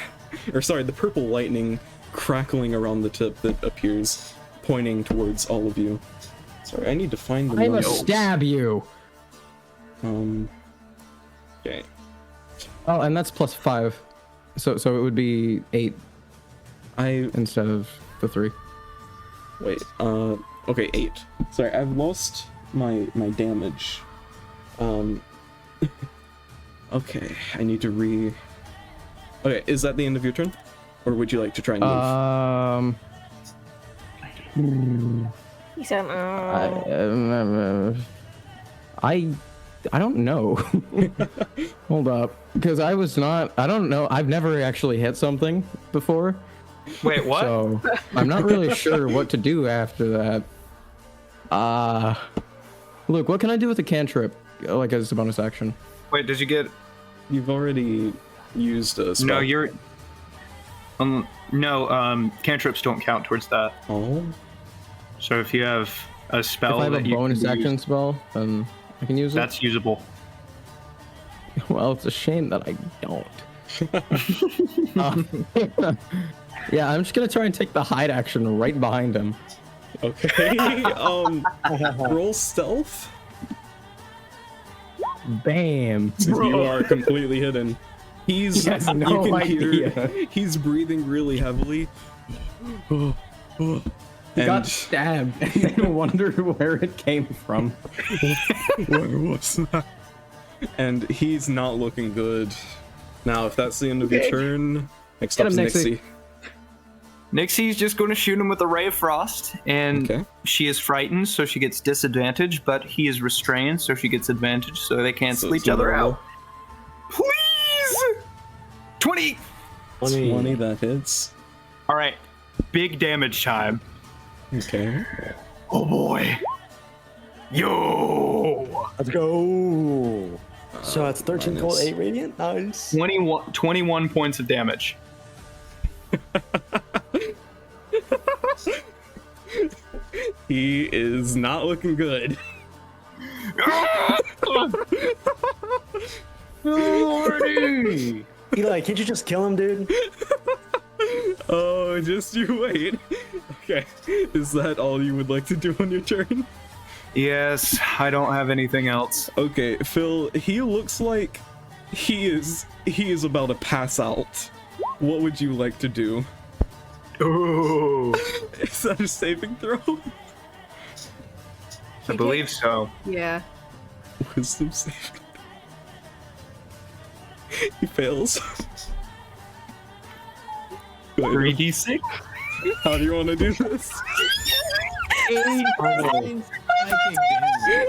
or sorry, the purple lightning crackling around the tip that appears, pointing towards all of you. Sorry, I need to find the I will notes. stab you. Okay. Oh, and that's plus 5. So it would be 8 I instead of the 3. Wait, okay, 8. Sorry, I've lost my damage. Okay, I need to Okay, is that the end of your turn? Or would you like to try and move? He said, I I don't know. Hold up, because I don't know. I've never actually hit something before. Wait, what? So I'm not really sure what to do after that. Look, what can I do with a cantrip, like as a bonus action? Wait, did you get? You've already used a spell. No, you're. No, cantrips don't count towards that. Oh. So if you have a spell If I have that a you bonus can action use, spell, then I can use it. that's usable. Well, it's a shame that I don't. Yeah, I'm just gonna try and take the hide action right behind him. Okay. Roll stealth. Bam. You are completely hidden. He's He has you no can idea. hear he's breathing really heavily. He got And stabbed and wondered where it came from. where was that? And he's not looking good. Now, if that's the end of your turn, next Get up's him, Nixie. Nixie. Nixie's just going to shoot him with a ray of frost, and Okay. she is frightened, so she gets disadvantage. But he is restrained, so she gets advantage, so they cancel So each it's other normal. out. Please, 20. 20, that hits. All right, big damage time. Okay. Oh boy. Yo. Let's go. So that's 13 minus- cold, 8 radiant. Nice. 21 points of damage. He is not looking good. Lordy. Eli, can't you just kill him, dude? Oh, just you wait. Okay. Is that all you would like to do on your turn? Yes, I don't have anything else. Okay, Phil, he looks like he is about to pass out. What would you like to do? Ooh. Is that a saving throw? I believe so. Yeah. Wisdom saving. He fails. Go ahead. 3d6. How do you want to do this?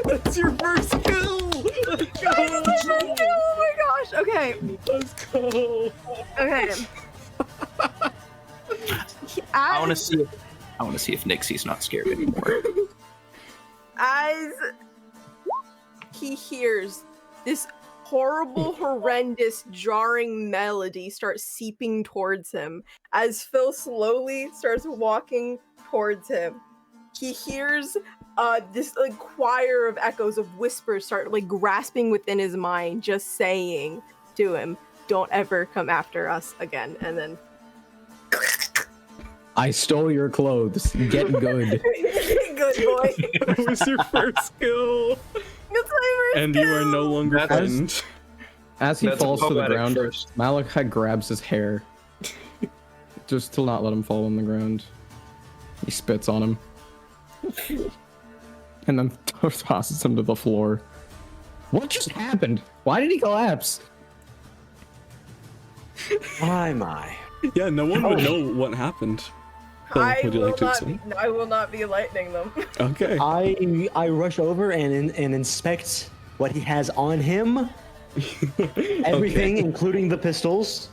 That's your first kill! Let's go! Oh my gosh. Okay. Let's go! Okay. I want to see if Nixie's not scared anymore. As he hears this horrible, horrendous, jarring melody start seeping towards him, as Phil slowly starts walking towards him, he hears this like choir of echoes of whispers start like grasping within his mind, just saying to him, "Don't ever come after us again." And then I stole your clothes. Get good. good boy. That was your first kill! That's my first And you are no longer That's- frightened. As he That's falls to the poetic ground, first. Malachi grabs his hair. Just to not let him fall on the ground. He spits on him. And then tosses him to the floor. What just happened? Why did he collapse? My. Yeah, no one would know what happened. Phil, would you like to explain? I will not be lightning them. Okay. I rush over and inspect what he has on him. Everything, Okay. including the pistols.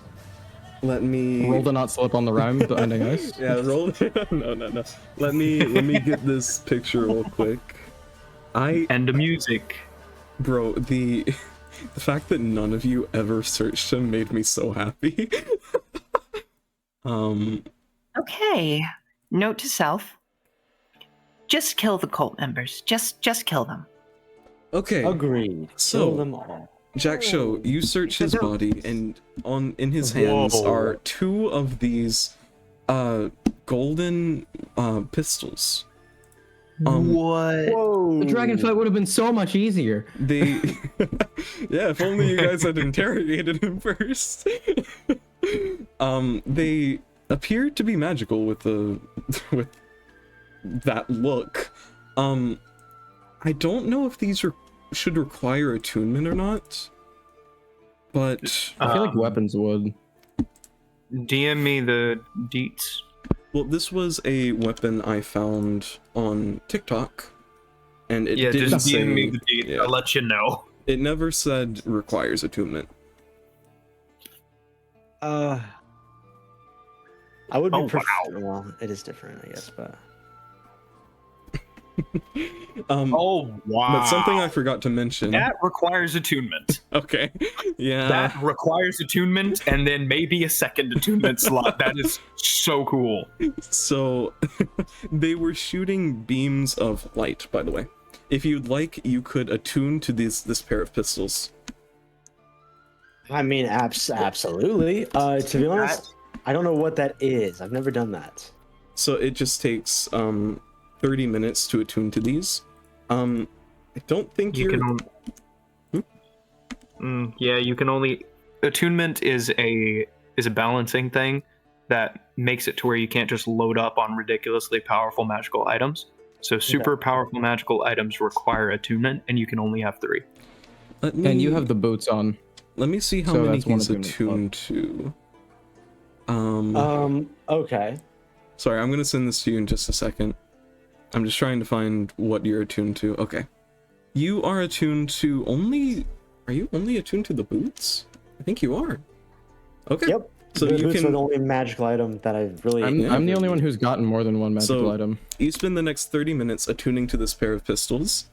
Let me Roll to not slip on the rhyme, the ending ice. Yeah, roll. No. Let me get this picture real quick. And the music. Bro, the fact that none of you ever searched him made me so happy. Okay. Note to self. Just kill the cult members. Just kill them. Okay. Agreed. So- Kill them all. Jack Show, you search his body, and in his hands Whoa. are two of these golden pistols. What? Whoa. The dragon fight would have been so much easier. They yeah, if only you guys had interrogated him first. They appear to be magical with that look. I don't know if these should require attunement or not, but I feel like weapons would. DM me the deets. well, this was a weapon I found on TikTok, and it Yeah, didn't just say. DM me the deets. yeah. I'll let you know. It never said requires attunement. I would be. Oh, Well, it is different, I guess, but. Oh wow! But something I forgot to mention. That requires attunement. Okay. Yeah. That requires attunement, and then maybe a second attunement slot. That is so cool. So, they were shooting beams of light, by the way. If you'd like, you could attune to this pair of pistols. I mean, absolutely. To be honest, I don't know what that is. I've never done that. So it just takes 30 minutes to attune to these. I don't think You can yeah, you can only attunement is a balancing thing that makes it to where you can't just load up on ridiculously powerful magical items. So super powerful magical items require attunement, and you can only have 3. And you have the boots on. Let me see how So many that's one he's attunement attuned to. Okay. Sorry, I'm gonna send this to you in just a second. I'm just trying to find what you're attuned to. Okay. You are attuned to only... Are you only attuned to the boots? I think you are. Okay. Yep. So the you boots can... are the only magical item that I've really. I'm the only one who's gotten more than one magical item. You spend the next 30 minutes attuning to this pair of pistols,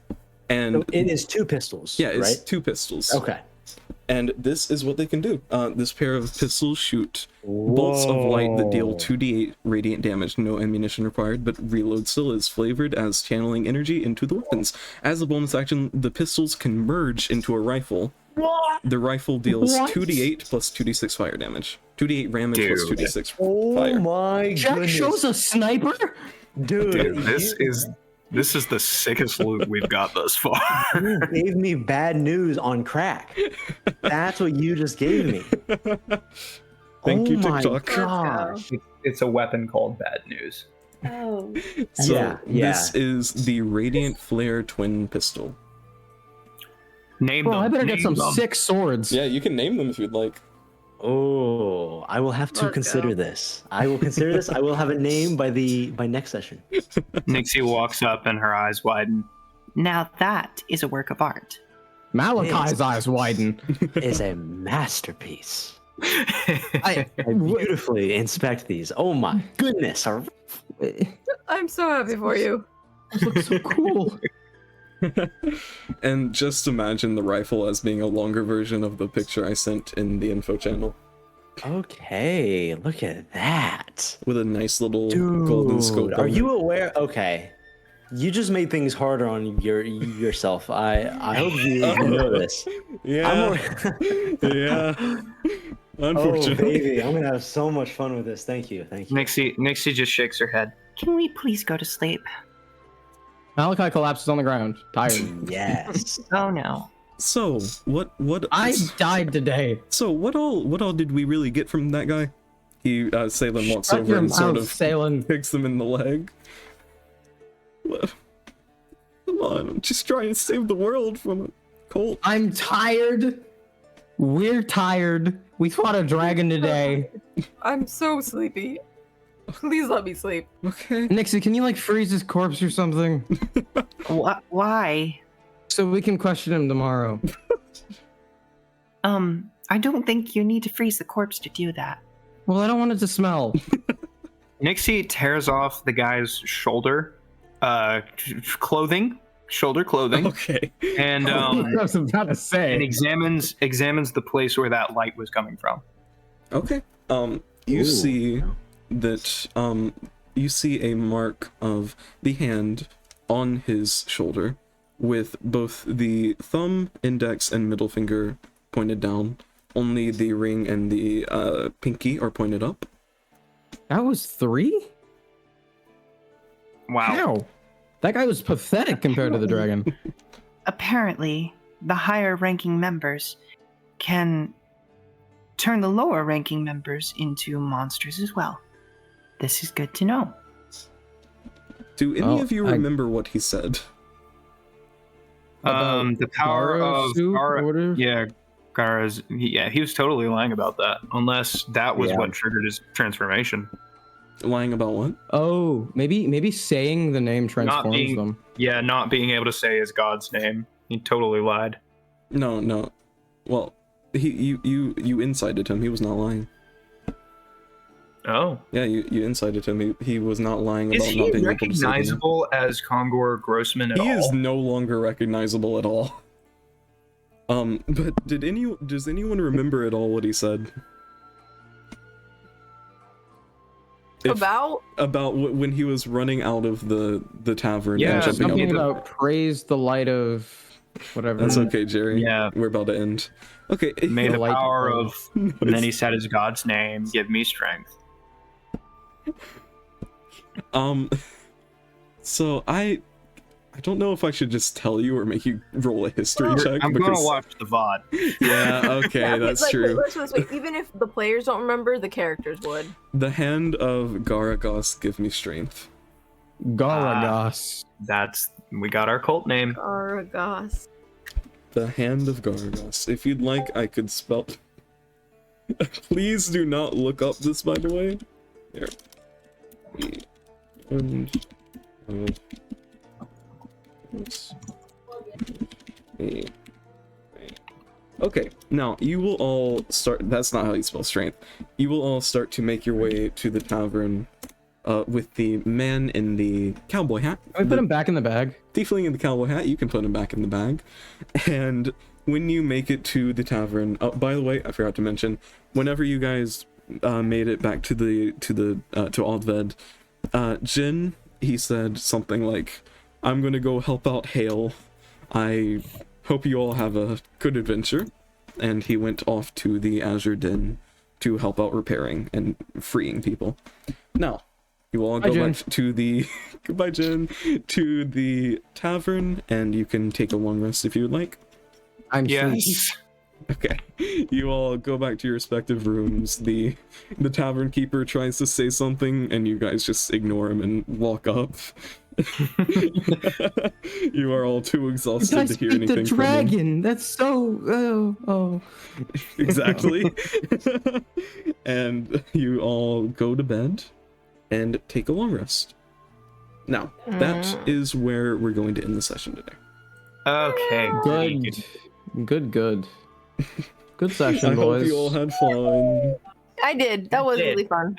and... So it is 2 pistols, Yeah, it's right? 2 pistols. Okay. And this is what they can do. This pair of pistols shoot bolts of light that deal 2d8 radiant damage, no ammunition required, but reload still is flavored as channeling energy into the weapons. As a bonus action, the pistols can merge into a rifle. What? The rifle deals What? 2d8 plus 2d6 fire damage. 2d8 damage plus Dude. 2d6 Oh fire. my Jack goodness. shows a sniper? Dude, This is the sickest loot we've got thus far. you gave me bad news on crack. That's what you just gave me. Thank you, my TikTok. gosh. It's a weapon called bad news. Oh. So Yeah. this is the Radiant Flare Twin Pistol. Name Bro, them. I better get Name some them. sick swords. Yeah, you can name them if you'd like. Oh, I will have to Let's consider go. this. I will consider this. I will have a name by next session. Nixie walks up and her eyes widen. Now that is a work of art. Malachi's eyes widen. It's a masterpiece. I I beautifully inspect these. Oh my goodness. I'm so happy for you. looks so cool. And just imagine the rifle as being a longer version of the picture I sent in the info channel, Okay, look at that. with a nice little Dude, golden scope. are on you it. aware? Okay. You just made things harder on yourself. I hope you know this. Yeah. Yeah. Oh, Unfortunately. baby, I'm gonna have so much fun with this. Thank you. Nixie just shakes her head. Can we please go to sleep? Malachi collapses on the ground, tired. Yes. Oh no. So what? I died today. So what all did we really get from that guy? He Salem walks Shut over your and mouth, sort of Salem. kicks him in the leg. What? Come on, I'm just trying to save the world from a cult. I'm tired. We're tired. We fought a dragon today. I'm so sleepy. Please let me sleep. Okay. Nixie, can you like freeze his corpse or something? Why? So we can question him tomorrow. I don't think you need to freeze the corpse to do that. Well, I don't want it to smell. Nixie tears off the guy's shoulder clothing, Okay. and I was about to and say. examines the place where that light was coming from. Okay. You Ooh. see that you see a mark of the hand on his shoulder with both the thumb, index, and middle finger pointed down. Only the ring and the pinky are pointed up. That was 3? Wow. How? That guy was pathetic compared to the dragon. Apparently, the higher ranking members can turn the lower ranking members into monsters as well. This is good to know. Do any Oh, of you remember what he said? The power Garo of soup Gara, order? yeah, Gara's. He was totally lying about that, unless that was Yeah. what triggered his transformation. Lying about what? Oh, maybe saying the name transforms being- them. Yeah, not being able to say his god's name. He totally lied. No. Well, you incited him. He was not lying. Oh. Yeah, you incited him. He was not lying Is about he not being able to save you. recognizable as Congor Grossman at He all? is no longer recognizable at all. But does anyone remember at all what he said? About When he was running out of the tavern Yeah, and jumping out of Something the... about praise the light of whatever. That's okay, Jerry. Yeah. We're about to end. Okay. May the light power of- of, and then he said his God's name, give me strength. So I don't know if I should just tell you or make you roll a history check. I'm because... gonna watch the VOD. Yeah, okay, yeah, that's like, true. wait, even if the players don't remember, the characters would. The hand of Garagos give me strength. Garagos. We got our cult name. Aragos. The hand of Garagos. If you'd like, I could spell... Please do not look up this, by the way. Here. The hand of... Okay, now you will all start. That's not how you spell strength. You will all start to make your way to the tavern with the man in the cowboy hat. Can we put him back in the bag? Tiefling in the cowboy hat, you can put him back in the bag. And when you make it to the tavern, by the way, I forgot to mention, whenever you guys made it back to Aldved, Jin, he said something like, "I'm gonna go help out Hale. I hope you all have a good adventure." And he went off to the Azure Den to help out repairing and freeing people. Now, you all go back to the goodbye, Jen, to the tavern, and you can take a long rest if you would like. I'm Yes. Okay, you all go back to your respective rooms. The tavern keeper tries to say something, and you guys just ignore him and walk up. You are all too exhausted to hear anything from him. That's so. Oh. Exactly. And you all go to bed and take a long rest. Now, that is where we're going to end the session today. Okay. Good. Good session, I boys. hope you all had fun. I did. That was really fun.